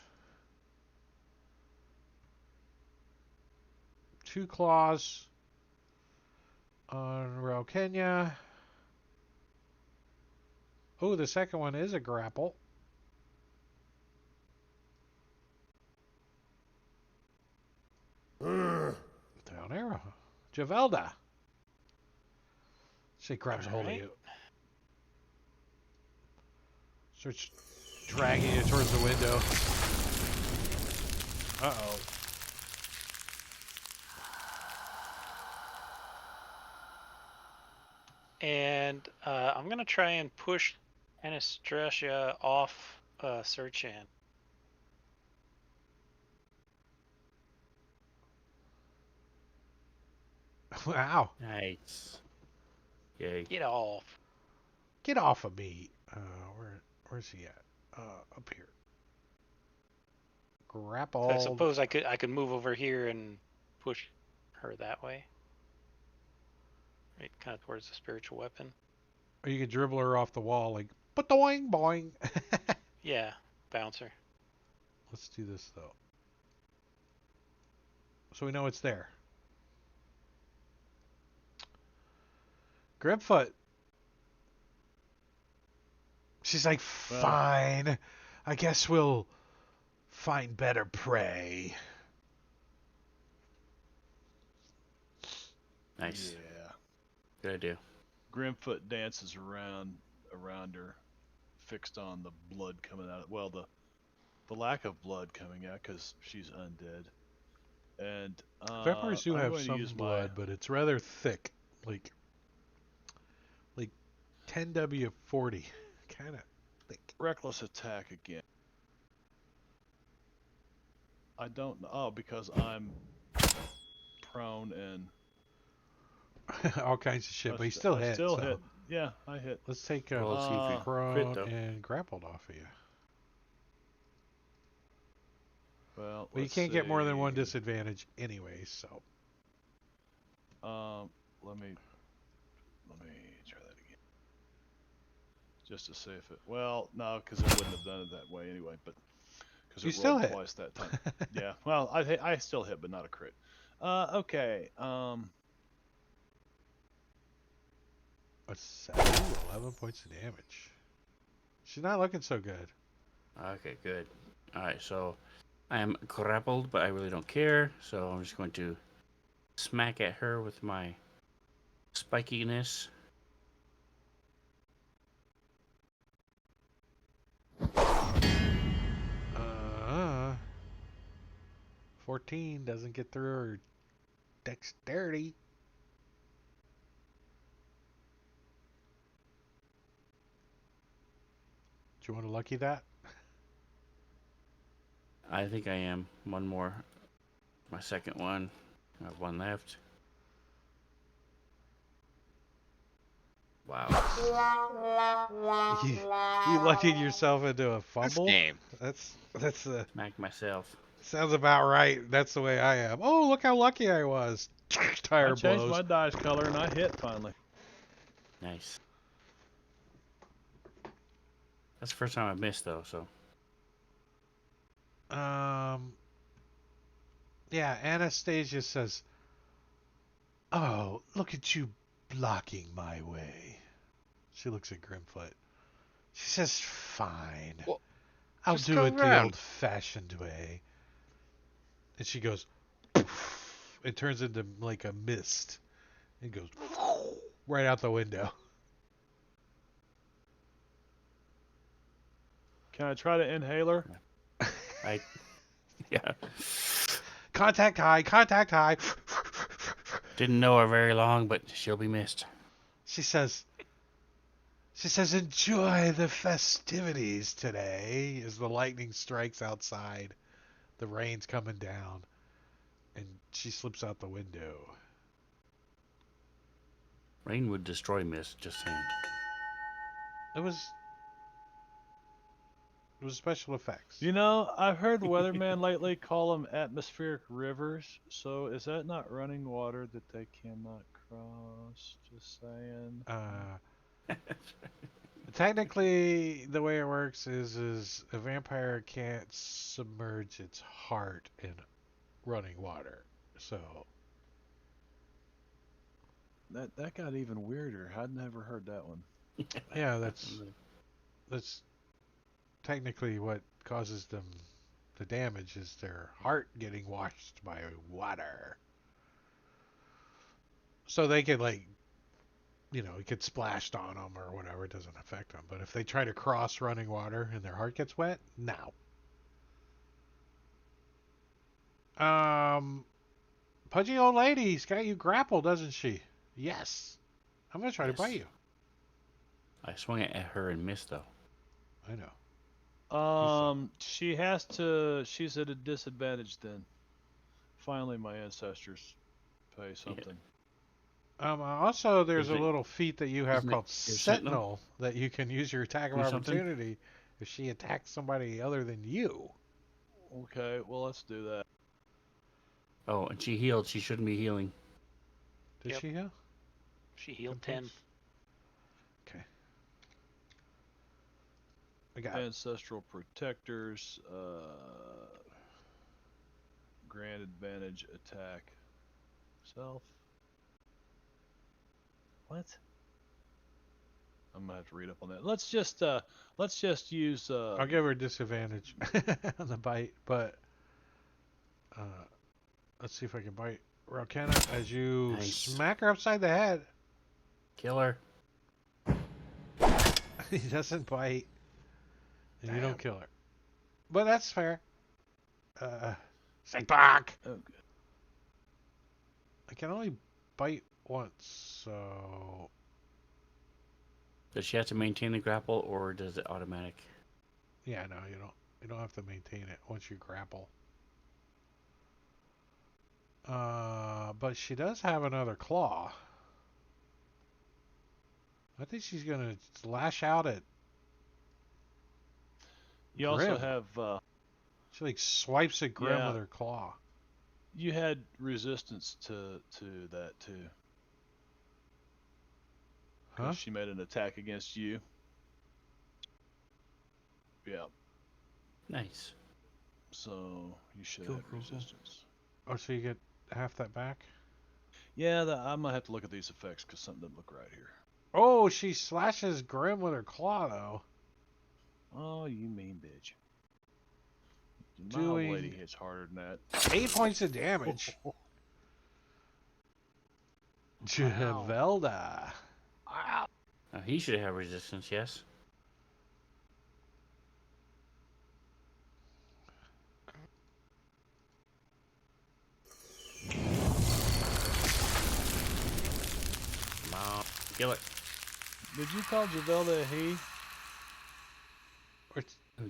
2 claws on Real Kenya. Oh, the second one is a grapple. Down arrow. Javelda. She grabs a hold of Alright. you. Starts dragging you towards the window. Uh-oh. And I'm gonna try and push Anastasia off Search In. Wow. Nice. Yay. Get off. Get off of me. Where's he at? Up here. Grapple. So I suppose I could move over here and push her that way. Right, kind of towards the spiritual weapon. Or you could dribble her off the wall like, but boing, boing. Yeah. bouncer. Let's do this though. So we know it's there. Gripfoot. She's like, Well. fine. I guess we'll find better prey. Nice. Yeah. Good idea. Grimfoot dances around her, fixed on the blood coming out. Well, the lack of blood coming out because she's undead. And Vampires do I'm have going to some use blood, but it's rather thick, like 10W40, kind of thick. reckless attack again. I don't know. Oh, because I'm prone and All kinds of shit, I but you st- still I hit. still so hit. Yeah, I hit. let's take Well, let's see if you crit prone though. and grappled off of you. Well, But you let's can't get more than one see. disadvantage anyway, so. Let me try that again, just to see if it. Well, no, because it wouldn't have done it that way anyway. But because You it still rolled hit. twice that time. Yeah. Well, I still hit, but not a crit. Okay. What's that? Ooh, 11 points of damage. She's not looking so good. Okay, good. All right, so I am grappled, but I really don't care. So I'm just going to smack at her with my spikiness. Uh, 14 doesn't get through her dexterity. Do you want to lucky that? I think I am. One more. My second one. I have one left. Wow. You luckied yourself into a This fumble. game. That's Smacked myself. sounds about right. That's the way I am. Oh, look how lucky I was. I Tire changed blows. my dice color and I hit finally. Nice. That's the first time I've missed though, so. Yeah, Anastasia says, "Oh, look at you blocking my way." She looks at Grimfoot. She says, "Fine. Well, I'll just do go it the around." old-fashioned way." And she goes, poof. It turns into like a mist. It goes right out the window. Can I try to inhale her? Yeah. Contact high, contact high. Didn't know her very long, but she'll be missed. She says, enjoy the festivities today as the lightning strikes outside. The rain's coming down. And she slips out the window. Rain would destroy mist, just saying. It was special effects. You know, I've heard weathermen lately call them atmospheric rivers. So is that not running water that they cannot cross? Just saying. Technically, the way it works is a vampire can't submerge its heart in running water. So That got even weirder. I'd never heard that one. yeah, that's technically what causes them the damage is their heart getting washed by water. So they could it gets splashed on them or whatever. It doesn't affect them. But if they try to cross running water and their heart gets wet, no. Pudgy old lady's got you grappled, doesn't she? Yes. I'm gonna try to Yes. bite you. I swung at her and missed though. I know. She's at a disadvantage then. Finally, my ancestors pay something. Also, there's a Isn't it- little feat that you have isn't it called your Sentinel? Sentinel that you can use your attack of Do something? opportunity if she attacks somebody other than you. Okay, well, let's do that. Oh, and she healed. She shouldn't be healing. Did Yep. she heal? She healed Good 10. points. Okay. I got Ancestral protectors. Grant advantage attack. Self. What? I'm gonna have to read up on that. Let's just use I'll give her disadvantage on the bite, but uh, let's see if I can bite Rokena as you Nice. smack her upside the head. Killer. He doesn't bite, and you Damn. don't kill her. But that's fair. Say back. Oh, good. I can only bite once, so Does she have to maintain the grapple, or does it automatic? yeah, no, you don't. You don't have to maintain it once you grapple. But she does have another claw. I think she's gonna lash out at You Grim. also have She like swipes at Grim Yeah. with her claw. you had resistance to that too. Huh? Because she made an attack against you. Yeah. Nice. So you should Cool, have cool, cool. resistance. Oh, so you get half that back? Yeah, I'm gonna have to look at these effects because something doesn't look right here. Oh, she slashes Grim with her claw though. Oh, you mean bitch. My Doing- old lady hits harder than that. 8 points of damage. Javelda. Wow. Now, he should have resistance, yes? Come on. Kill it. Did you call Javelda a he?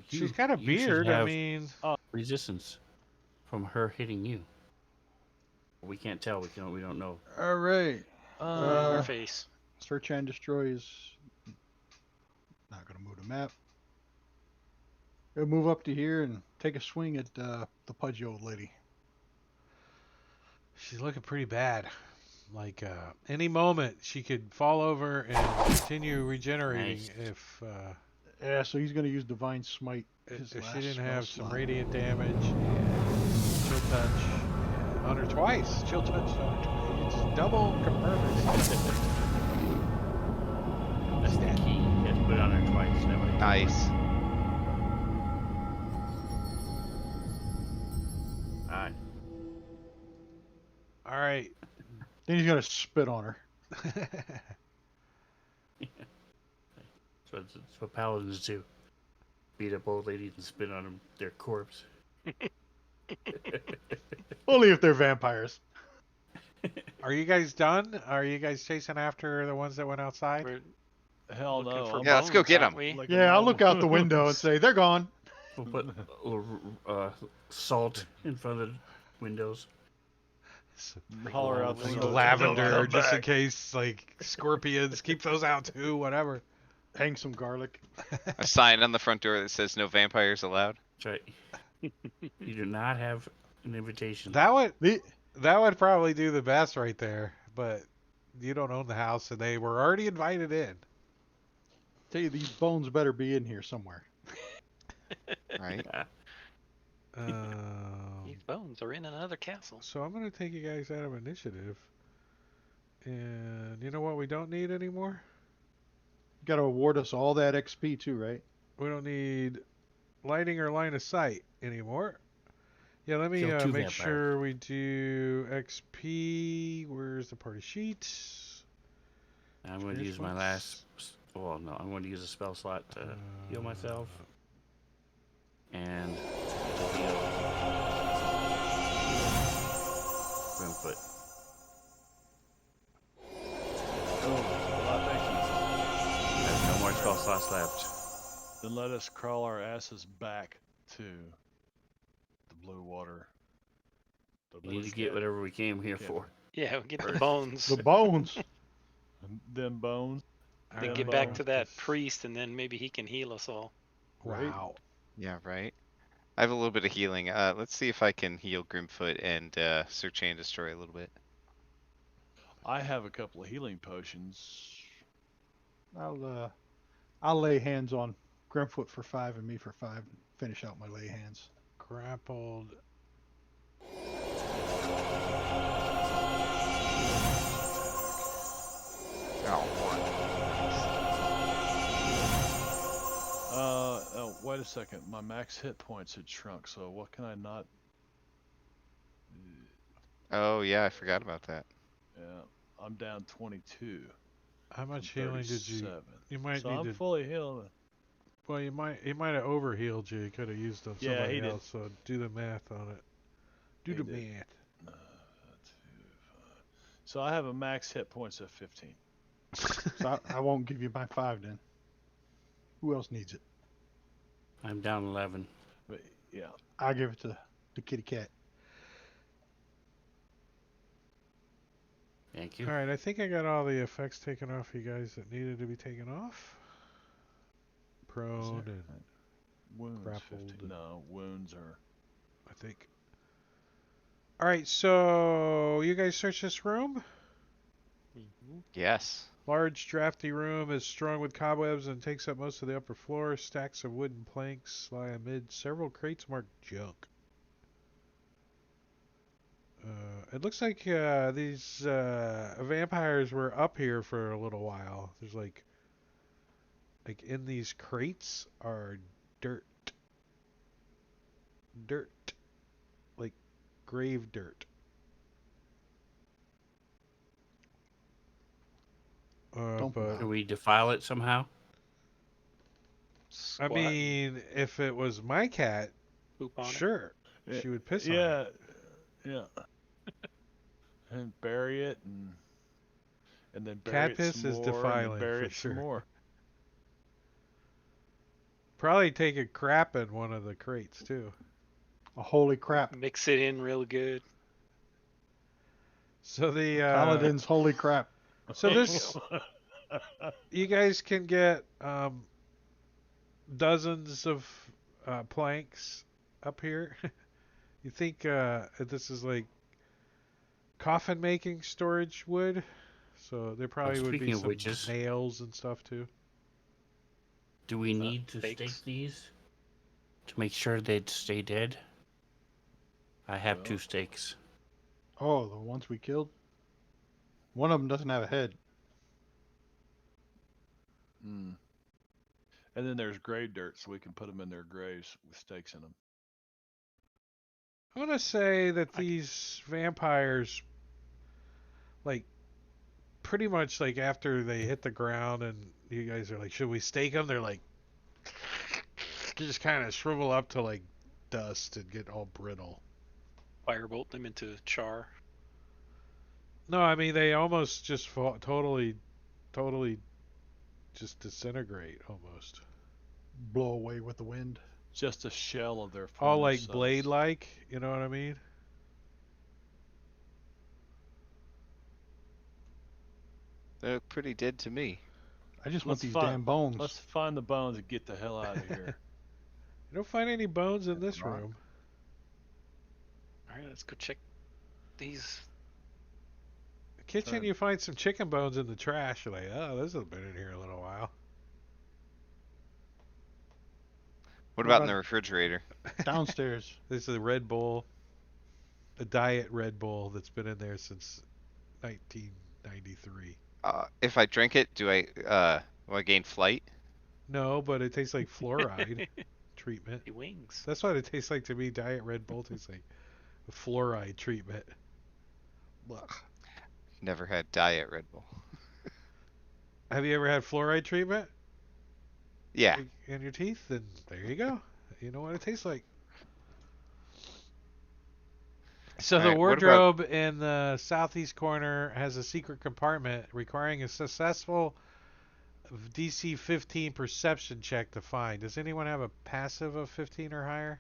She's got a You should beard. I have mean, resistance from her hitting you. We can't tell. We don't know. All right. Her face. Search and destroy is not going to move the map. Gonna move up to here and take a swing at the pudgy old lady. she's looking pretty bad. Like any moment she could fall over and continue regenerating Nice. if Yeah, so he's going to use Divine Smite. His if she last didn't spell have some slot. radiant damage and chill touch on her twice. Chill touch on her twice. It's double confirming. That's the key. You have to put it on her twice. That way. Nice. Alright. All right. Then he's going to spit on her. That's what paladins do. Beat up old ladies and spit on them, their corpse. Only if they're vampires. Are you guys done? Are you guys chasing after the ones that went outside? We're Hell looking no. for I'm Yeah, let's go bones, get aren't 'em. we? like a Yeah, I'll look out the normal- window and say, they're gone. We'll put a little salt in front of the windows. Holler out the Like window. lavender, "Come just in back." case, like scorpions. Keep those out too. Whatever. Hang some garlic. A sign on the front door that says no vampires allowed. That's right. You do not have an invitation. That would The, that would probably do the best right there. But you don't own the house, and they were already invited in. tell you, these bones better be in here somewhere. Right? These bones are in another castle. So I'm gonna take you guys out of initiative. And you know what we don't need anymore? You got to award us all that XP too, right? We don't need lighting or line of sight anymore. Yeah, let me Kill two make vampires. sure we do XP. Where's the party sheet? I'm going to use my last. Well, no, I'm going to use a spell slot to heal myself. And heal Grimfoot. Oh, thank I have no more spell slots left. you. Then let us crawl our asses back to the blue water. The We need blue to get sky. whatever we came here Yeah. for. Yeah, we get the bones. The bones. Them bones. Then them get back bones. to that priest, and then maybe he can heal us all. Wow. Yeah, right. I have a little bit of healing. Let's see if I can heal Grimfoot and search and destroy a little bit. I have a couple of healing potions. I'll lay hands on Grimfoot for 5 and me for 5. Finish out my lay hands. Grappled. Oh, one. Oh, wait a second. My max hit points had shrunk, so what can I not... Oh, yeah, I forgot about that. Yeah, I'm down 22 How from much healing did you? 37. You might So need I'm to. fully healed. Well, he might have overhealed you. He could have used on Yeah, somebody he did. else. So do the math on it. Do He the did. math. 2, 5. So I have a max hit points of 15. So I won't give you my 5 then. Who else needs it? I'm down 11. But yeah, I'll give it to the kitty cat. Thank you. All right, I think I got all the effects taken off you guys that needed to be taken off. Prone and wounds grappled 15. and- No, wounds are... I think. All right, so you guys search this room. Yes. Large, drafty room is strung with cobwebs and takes up most of the upper floor. Stacks of wooden planks lie amid several crates marked junk. It looks like these vampires were up here for a little while. There's like in these crates are dirt, like grave dirt. Don't But Can we defile it somehow? I Squat, mean, if it was my cat, poop on it. sure, she would piss on it. Yeah, yeah. And bury it, and then bury Cat it piss some is more, and defiling then bury for it some sure. more. Probably take a crap in one of the crates too. A holy crap. Mix it in real good. So the Paladin's holy crap. so this you guys can get dozens of planks up here. You think this is like coffin making storage wood? So there probably would be speaking of some witches. nails and stuff too. Do we need to stakes? stake these to make sure they'd stay dead? I have Well. 2 stakes. Oh, the ones we killed? One of them doesn't have a head. Mm. And then there's grave dirt, so we can put them in their graves with stakes in them. I want to say that these vampires, like, pretty much like after they hit the ground and you guys are like, should we stake them? They're like, just kind of shrivel up to like dust and get all brittle. Firebolt them into char. No, I mean they almost just totally just disintegrate almost. Blow away with the wind. Just a shell of their All former like selves. blade-like, you know what I mean? They look pretty dead to me. I just want Let's these find- damn bones. Let's find the bones and get the hell out of here. You don't find any bones in this Right. room. All right, let's go check these. The kitchen, Sorry. you find some chicken bones in the trash. You're like, oh, this has been in here a little while. What What about in about- the refrigerator? Downstairs. This is a Red Bull, a diet Red Bull that's been in there since 1993. If I drink it, do I gain flight? No, but it tastes like fluoride treatment. The wings. That's what it tastes like to me. Diet Red Bull tastes like a fluoride treatment. Ugh. Never had diet Red Bull. Have you ever had fluoride treatment Yeah. in your teeth? Then there you go. You know what it tastes like. So the Alright, what about- wardrobe in the southeast corner has a secret compartment requiring a successful DC 15 perception check to find. Does anyone have a passive of 15 or higher?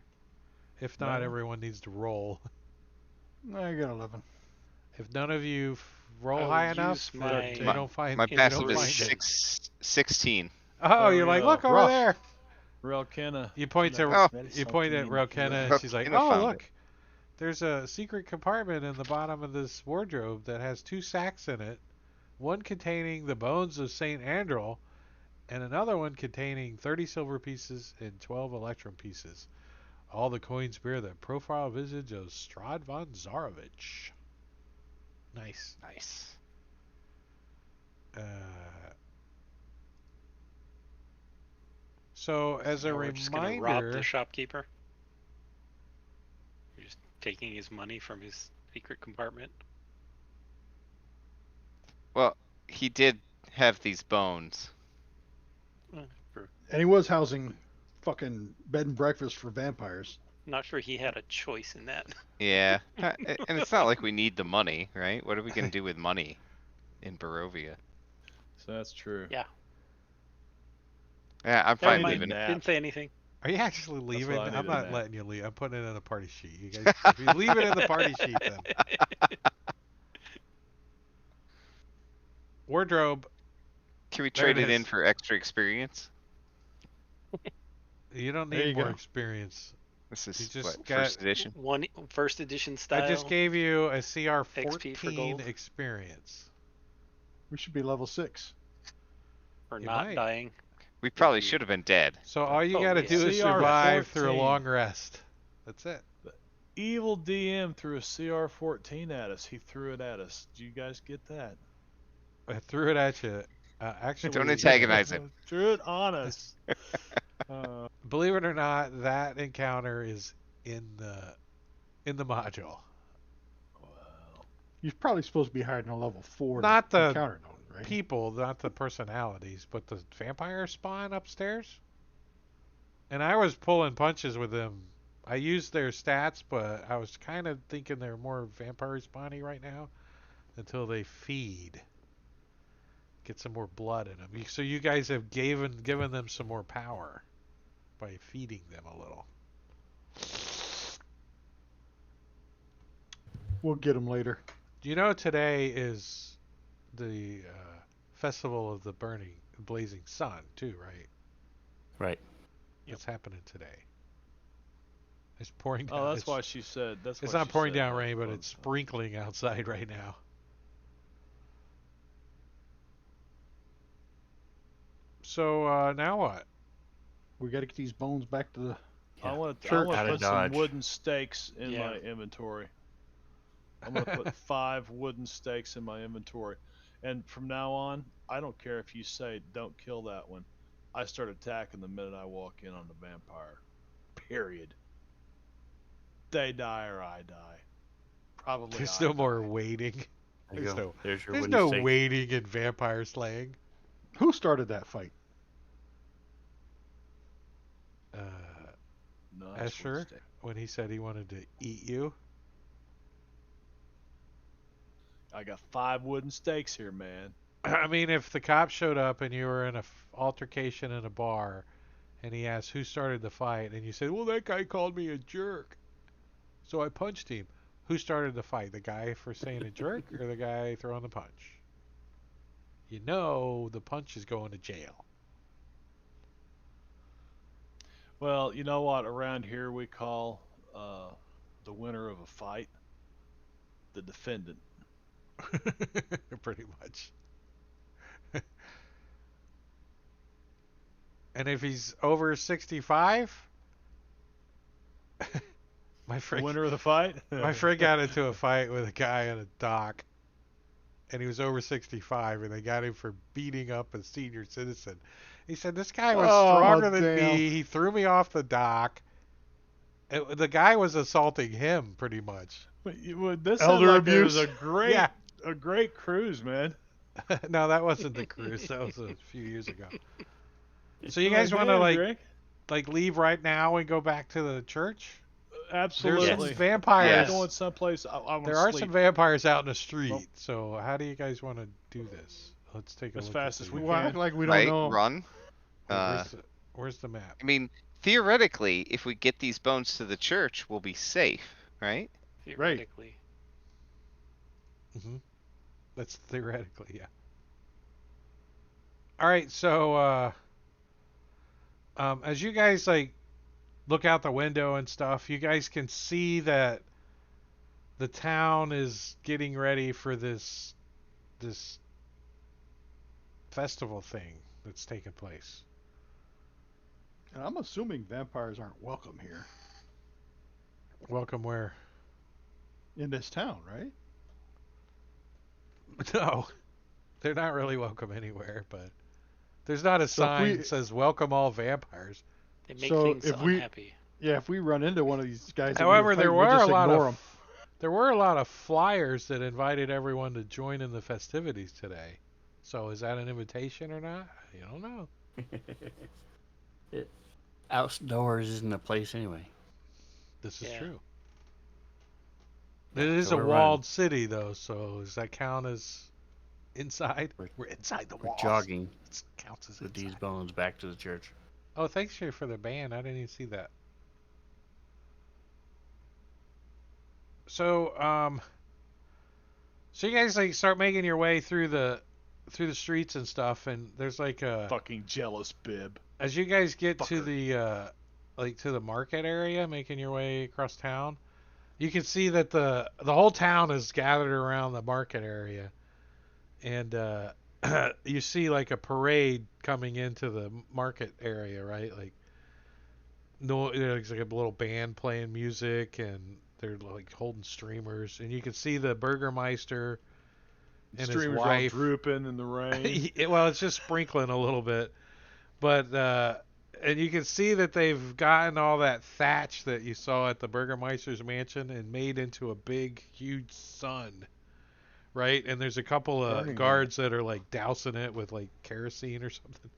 If not, No. everyone needs to roll. I got 11. If none of you roll I high would enough, use then my- you don't find My you passive don't is find it. 16. Oh, you're like, look over Rough. there. Relkenna. You point to Oh. you point at Relkenna, and she's like, Relkenna "Oh, found look, there's a secret compartment in the bottom of this wardrobe that has 2 sacks in it, one containing the bones of Saint Andrel, and another one containing 30 silver pieces and 12 electrum pieces. All the coins bear the profile visage of Strahd von Zarovich. Nice. Nice. So, as a Now we're just gonna rob the reminder, shopkeeper. You're just taking his money from his secret compartment. Well, he did have these bones. True. And he was housing fucking bed and breakfast for vampires. Not sure he had a choice in that. Yeah. And it's not like we need the money, right? What are we gonna do with money in Barovia? So that's true. Yeah. Yeah, I'm Never fine mind. leaving. nap. Didn't say anything. are you actually leaving? what I I'm needed not now. letting you leave. I'm putting it in a party sheet. You guys, if you leave it in the party sheet, then wardrobe. Can we There trade it it in is. for extra experience? You don't There need you more go. experience. This You is just what, got- first edition? One first edition style. I just gave you a CR XP for 14 gold. experience. We should be level 6. for You not might. dying. We probably you- should have been dead. So all you Oh, got to yeah. do is CR survive through a 14. long rest. That's it. Evil DM threw a CR-14 at us. He threw it at us. Do you guys get that? I threw it at you. Actually, Don't antagonize him. Threw it on us. believe it or not, that encounter is in the module. Well, You're probably supposed to be higher than a level 4 Not to the encounter those, right? People, not the personalities, but the vampire spawn upstairs. And I was pulling punches with them. I used their stats, but I was kind of thinking they're more vampire spawny right now until they feed. Get some more blood in them. So you guys have given them some more power by feeding them a little. We'll get them later. You know today is the festival of the blazing sun too, right? Right. It's happening today. It's pouring down. oh, that's it's, why she said. That's It's why not she pouring said down that rain, but fun it's stuff. sprinkling outside right now. So now what? We got to get these bones back to the. I want to Church. Out of put some Dodge. wooden stakes in Yeah. my inventory. I'm going to put 5 wooden stakes in my inventory. And from now on, I don't care if you say, don't kill that one. I start attacking the minute I walk in on the vampire. Period. They die or I die. Probably There's I no more die. waiting. There you There's go. no- There's your There's wooden no stake. waiting in vampire slaying. Who started that fight? No, it's Escher, wooden stake. when he said he wanted to eat you. I got 5 wooden stakes here, man. I mean, if the cops showed up and you were in a altercation in a bar, and he asked who started the fight, and you said, "Well, that guy called me a jerk, so I punched him." Who started the fight? The guy for saying a jerk, or the guy throwing the punch? You know, the punch is going to jail. Well, you know what? Around here we call the winner of a fight the defendant. Pretty much. And if he's over 65, my The friend, winner of the fight? my friend got into a fight with a guy on a dock, and he was over 65, and they got him for beating up a senior citizen. He said, "This guy was Oh, stronger than damn. me. He threw me off the dock." The guy was assaulting him, pretty much. This Elder sounds like it was abuse? a Yeah. great cruise, man. No, that wasn't the cruise. That was a few years ago. So you Like, guys want to damn, Greg. leave right now and go back to the church? Absolutely. There's some vampires. Yes. I'm going someplace. I want There to are sleep some vampires out in the street. Well- So how do you guys want to do this? Let's take a As look. fast at as the- we Well, can. act like we don't Right? know. Run. Where's the map? I mean, theoretically, if we get these bones to the church, we'll be safe, right? Theoretically. hmm That's theoretically, yeah. All right, so as you guys look out the window and stuff, you guys can see that the town is getting ready for this festival thing. that's taken place. And I'm assuming vampires aren't welcome here Welcome where? in this town, right? No, they're not really welcome anywhere, but there's not a So if sign we that says welcome all vampires. They make so things if we unhappy. yeah, if we run into one of these guys that we were However, fighting, we'll just ignore them. there were a lot of flyers that invited everyone to join in the festivities today. So is that an invitation or not? You don't know. Outdoors isn't a place anyway. This is Yeah. true. Yeah, It is so a we're walled running. city, though, so does that count as inside? We're inside the We're walls. jogging It counts as with these inside. bones back to the church. Oh, thanks Shay, for the band. I didn't even see that. So, so you guys like start making your way through the streets and stuff, and there's like Fucking jealous bib. as you guys get to Fucker. the like to the market area, making your way across town, you can see that the whole town is gathered around the market area, and you see like a parade coming into the market area, right? Like no, it's like a little band playing music, and they're like holding streamers, and you can see the Burgermeister and his Streamers are all wife. drooping in the rain. Well, it's just sprinkling a little bit, but and you can see that they've gotten all that thatch that you saw at the Burgermeister's mansion and made into a big, huge sun, right? And there's a couple of Burning man. guards that are like dousing it with like kerosene or something,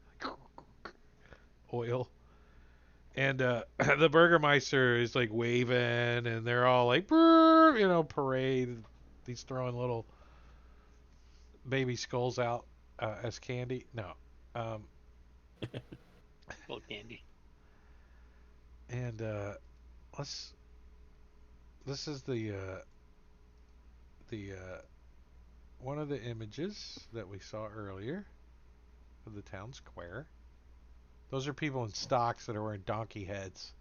oil. And the Burgermeister is like waving, and they're all like, "Brrr," parade. He's throwing little baby skulls out as candy. No. Um, Little candy. and let's. This is the one of the images that we saw earlier of the town square. Those are people in stocks that are wearing donkey heads.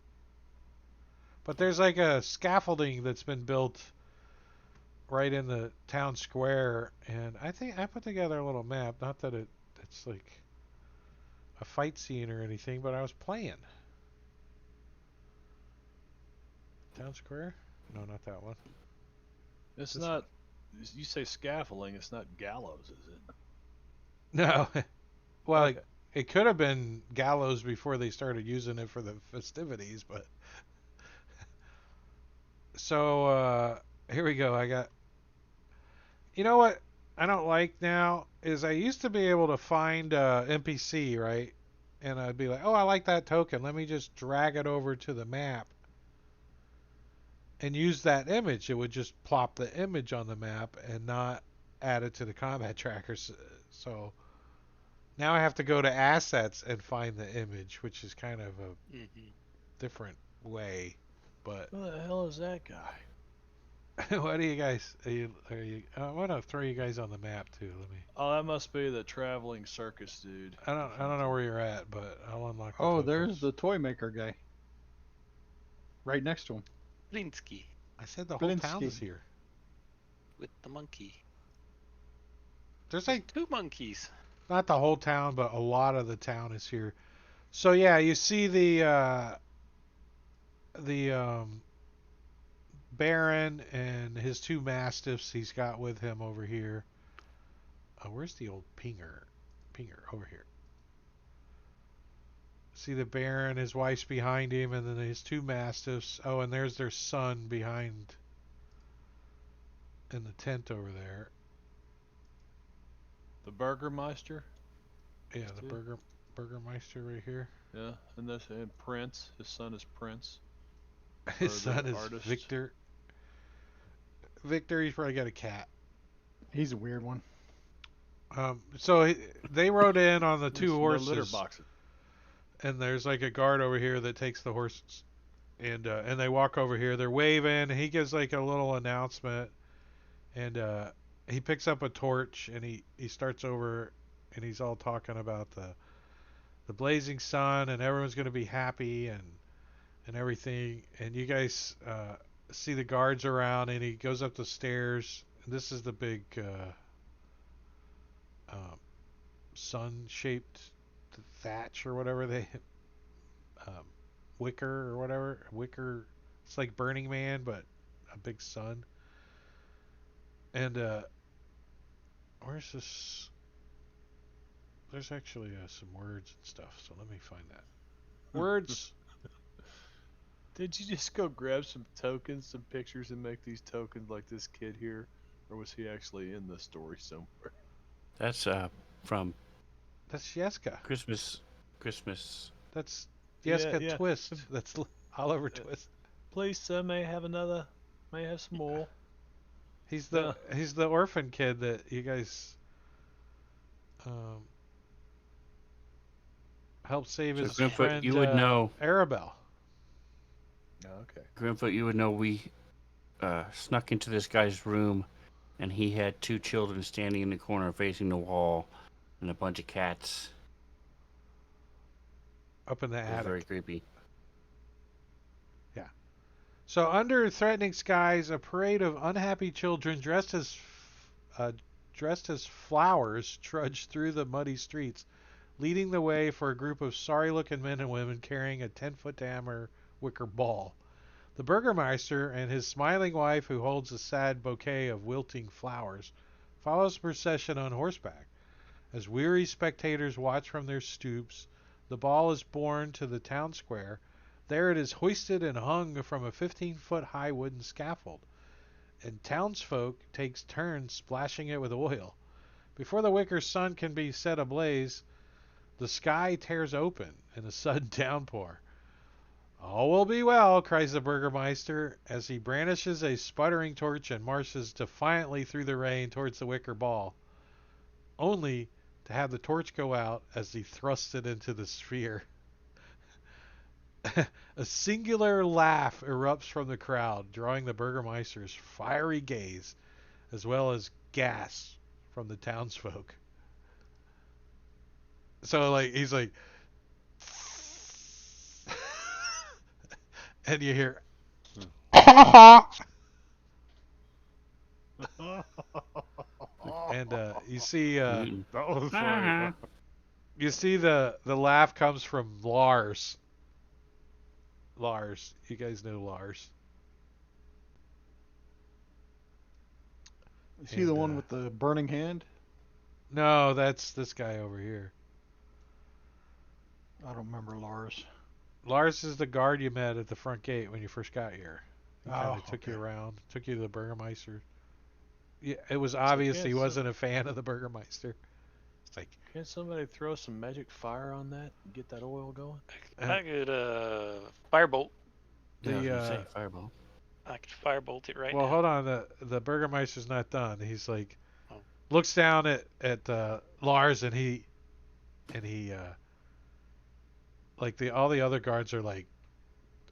But there's like a scaffolding that's been built right in the town square, and I think I put together a little map. Not that it's like a fight scene or anything, but I was playing. Town square? No, not that one. It's This not. You say scaffolding. It's not gallows, is it? No. Well, Okay. it could have been gallows before they started using it for the festivities, but so here we go. I got. You know what I don't like now is I used to be able to find NPC, right? And I'd be like, "Oh, I like that token. Let me just drag it over to the map and use that image." It would just plop the image on the map and not add it to the combat trackers. So now I have to go to assets and find the image, which is kind of a Mm-hmm. different way. But Who the hell is that guy? what do you guys? I want to throw you guys on the map too. Let me. Oh, that must be the traveling circus dude. I don't know where you're at, but I'll unlock the Oh, tokens. there's the toy maker guy. Right next to him. Blinsky I said the whole town Blinsky. is here. with the monkey. There's like Two monkeys. not the whole town, but a lot of the town is here. So yeah, you see the Baron and his two mastiffs he's got with him over here. Where's the old pinger? Pinger over here. See the Baron, his wife's behind him, and then his two mastiffs. Oh, and there's their son behind in the tent over there. The Burgermeister. Yeah, the Burgermeister right here. Yeah, and Prince. His son is Prince. His Or the son is artist. Victor. Victor, he's probably got a cat. He's a weird one. So they rode in on the two There's horses, no litter boxes. and there's like a guard over here that takes the horses, and they walk over here. They're waving. He gives like a little announcement, and he picks up a torch and he starts over, and he's all talking about the blazing sun, and everyone's going to be happy and everything. And you guys see the guards around, and he goes up the stairs. And this is the big sun-shaped thatch or whatever they um, wicker or whatever wicker. It's like Burning Man, but a big sun. And where's this? There's actually some words and stuff. So let me find that. Words. Did you just go grab some tokens, some pictures, and make these tokens like this kid here, or was he actually in the story somewhere? That's from That's Yeska. Christmas. That's Yeah, Yeska yeah. Twist. That's Oliver Twist. Please, sir, may I have another? May I have some more? He's the orphan kid that you guys um, helped save So his Grimfoot, friend you would know. Arabelle. Okay. Grimfoot, you would know we snuck into this guy's room, and he had two children standing in the corner facing the wall, and a bunch of cats. Up in the It was attic. very creepy. So under threatening skies, a parade of unhappy children dressed as flowers trudged through the muddy streets, leading the way for a group of sorry-looking men and women carrying a 10-foot diameter wicker ball. The Burgermeister and his smiling wife, who holds a sad bouquet of wilting flowers, follows the procession on horseback. As weary spectators watch from their stoops, the ball is borne to the town square. There it is hoisted and hung from a 15-foot high wooden scaffold, and townsfolk takes turns splashing it with oil. Before the wicker sun can be set ablaze, the sky tears open in a sudden downpour. All will be well, cries the Burgermeister as he brandishes a sputtering torch and marches defiantly through the rain towards the wicker ball, only to have the torch go out as he thrusts it into the sphere. A singular laugh erupts from the crowd, drawing the Burgermeister's fiery gaze, as well as gasps from the townsfolk. So, like, he's like, and you hear, and you see, Mutant. That was funny. you see the laugh comes from Lars. Lars, you guys know Lars. Is he the And, one with the burning hand? No, that's this guy over here. I don't remember Lars. Lars is the guard you met at the front gate when you first got here. He kind Oh, of took you okay. around, took you to the Burgermeister. Yeah, it was So obvious can't he some- wasn't a fan of the Burgermeister. It's like, Can't somebody throw some magic fire on that and get that oil going? I could firebolt. Yeah, I was The, gonna say fireball. I could firebolt it right well, now. hold on. The Burgermeister's not done. He's like, Oh. looks down at Lars and he like all the other guards are like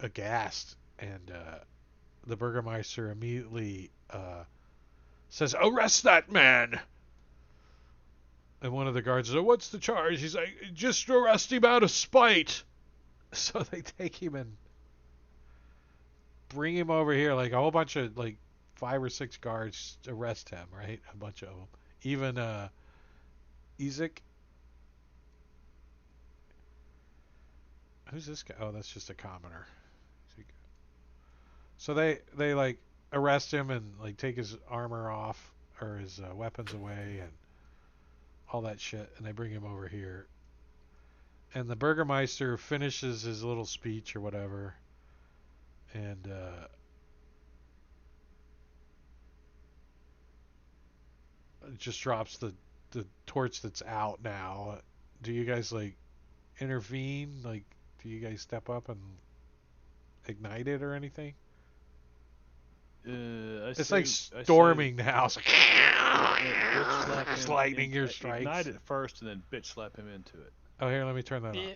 aghast, and the Burgermeister immediately says, "Arrest that man!" And one of the guards says, "What's the charge?" He's like, "Just arrest him out of spite." So they take him and bring him over here. Like a whole bunch of like 5 or 6 guards arrest him. Right, a bunch of them. Even Ezek. Who's this guy? Oh, that's just a commoner. So they like arrest him and like take his armor off or his weapons away and all that shit, and they bring him over here. And the Burgermeister finishes his little speech or whatever, and just drops the torch that's out now. Do you guys like intervene? Like, do you guys step up and ignite it or anything? It's like storming the house. Just lightning your strikes. Ignite it first and then bitch slap him into it. Oh, here, let me turn that on. Yeah.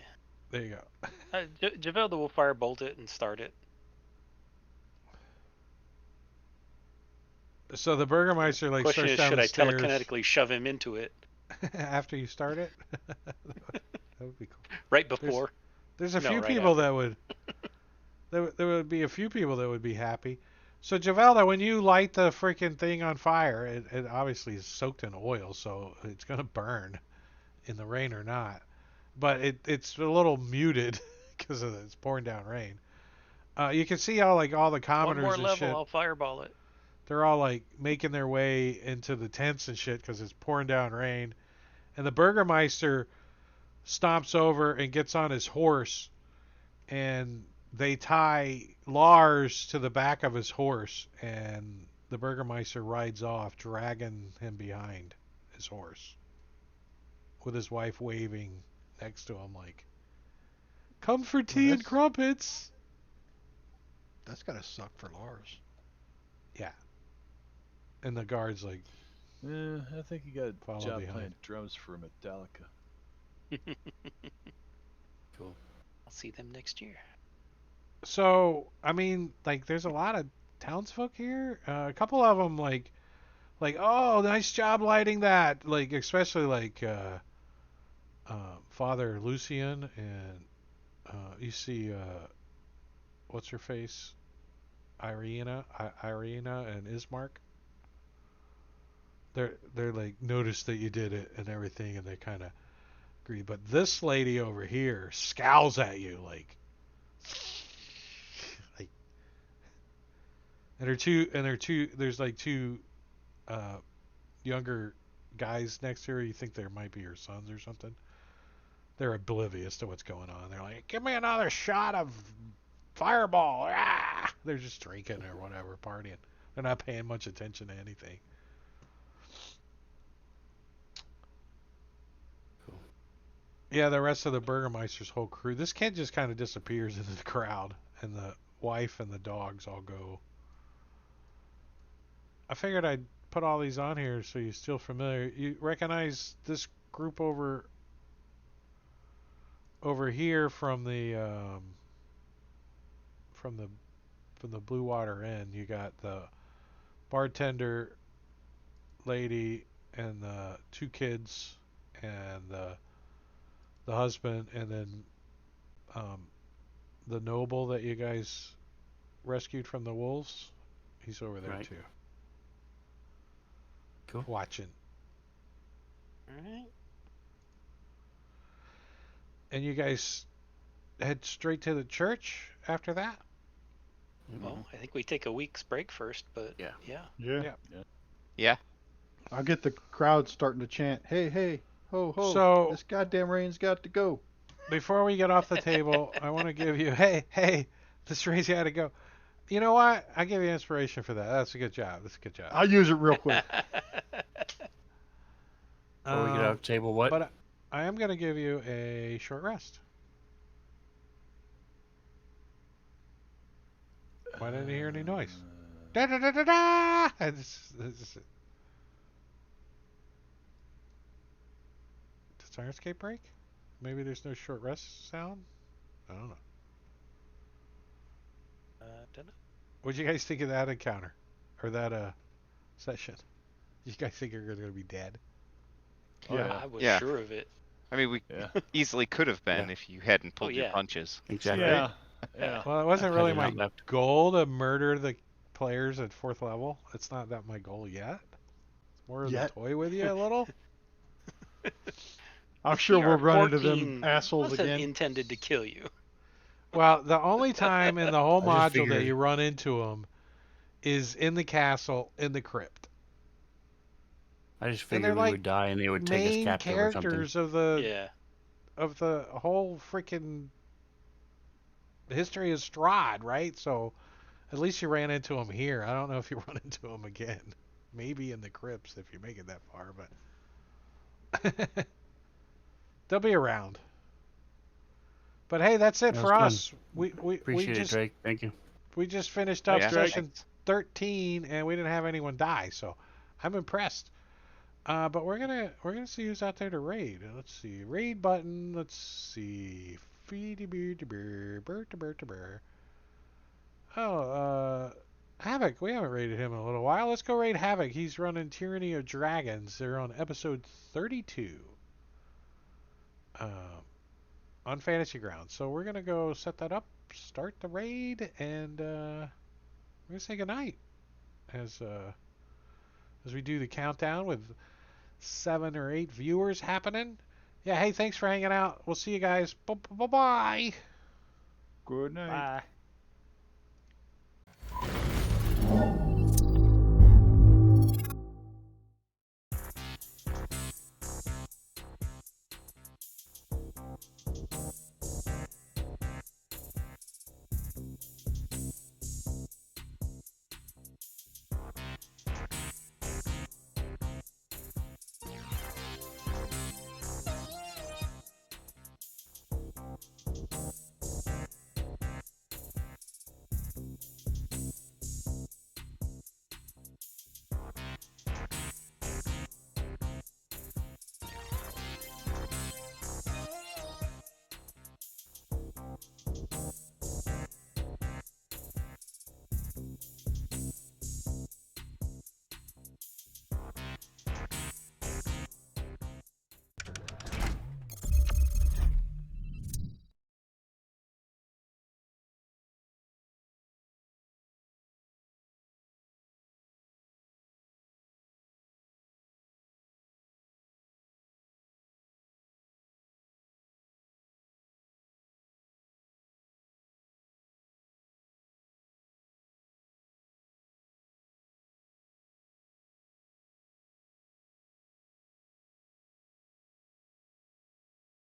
There you go. Javelda will firebolt it and start it. So the Burgermeister like Question starts is, down should the I stairs telekinetically shove him into it after you start it. That would be cool. right before? There's a No, few right people after. that would. There would be a few people that would be happy. So Javelda, when you light the freaking thing on fire, it obviously is soaked in oil, so it's gonna burn, in the rain or not. but it's a little muted because of it's pouring down rain. You can see how like all the One more commoners and level, shit, I'll fireball it. they're all like making their way into the tents and shit because it's pouring down rain. And the Burgermeister stomps over and gets on his horse, and they tie Lars to the back of his horse, and the Burgermeister rides off, dragging him behind his horse, with his wife waving next to him like, "Come for tea and crumpets." That's gotta suck for Lars. Yeah. And the guard's like, I think he got a follow job behind. playing drums for Metallica. Cool. I'll see them next year. So, I mean, like, there's a lot of townsfolk here. A couple of them, oh, nice job lighting that. Like, especially like Father Lucian and you see what's her face, Irina and Ismark. They're like notice that you did it and everything, and they kind of agree. But this lady over here scowls at you like, and her two. There's like two uh, younger guys next to her. You think there might be her sons or something. They're oblivious to what's going on. They're like, "Give me another shot of Fireball!" Ah! They're just drinking or whatever, partying. They're not paying much attention to anything. Cool. Yeah, the rest of the Burgermeister's whole crew. This kid just kind of disappears into the crowd, and the wife and the dogs all go. I figured I'd put all these on here so you're still familiar. You recognize this group over here from from the from the Blue Water Inn. You got the bartender lady and the two kids and the husband, and then um, the noble that you guys rescued from the wolves. He's over there Right. too, Cool. watching. All right. And you guys head straight to the church after that? Well, I think we take a week's break first, but Yeah. yeah. Yeah. Yeah. I'll get the crowd starting to chant, "Hey, hey, ho, ho! So This goddamn rain's got to go." before we get off the table, I want to give you, hey, this rain's got to go. You know what? I give you inspiration for that. That's a good job. That's a good job. I'll use it real quick. Before we get off the table, what? But I am going to give you a short rest. Why didn't you hear any noise? Da da da da da! Does Sirenscape break? Maybe there's no short rest sound? I don't know. Dunno. What'd you guys think of that encounter? Or that session? You guys think you're going to be dead? Oh, Yeah. I was Yeah. sure of it. I mean, we Yeah. easily could have been Yeah. if you hadn't pulled your yeah. punches. Exactly. Yeah. Yeah. Well, it wasn't Had really they my not left. goal to murder the players at 4th level. It's not that my goal yet. It's more of the Yet. toy with you a little. I'm sure we'll run into them 14 assholes wasn't again. intended to kill you. Well, the only time in the whole I just module that figured- you run into them is in the castle, in the crypt. I just And they're figured we like would die and they would take us Main captive or something. characters Yeah. of the whole freaking history of Strahd, right? So at least you ran into them here. I don't know if you run into them again. Maybe in the crypts if you make it that far, but they'll be around. But hey, that's it That for was us. We Appreciate it, just Drake. Thank you. we just finished up Yeah. session 13 and we didn't have anyone die, so I'm impressed. But we're gonna see who's out there to raid. Let's see, raid button. Let's see, oh, Havoc. We haven't raided him in a little while. Let's go raid Havoc. He's running Tyranny of Dragons. They're on episode 32. On Fantasy Grounds. So we're gonna go set that up, start the raid, and we're gonna say goodnight as we do the countdown with 7 or 8 viewers happening. Yeah, hey, thanks for hanging out. We'll see you guys. Bye bye. Good night. Bye.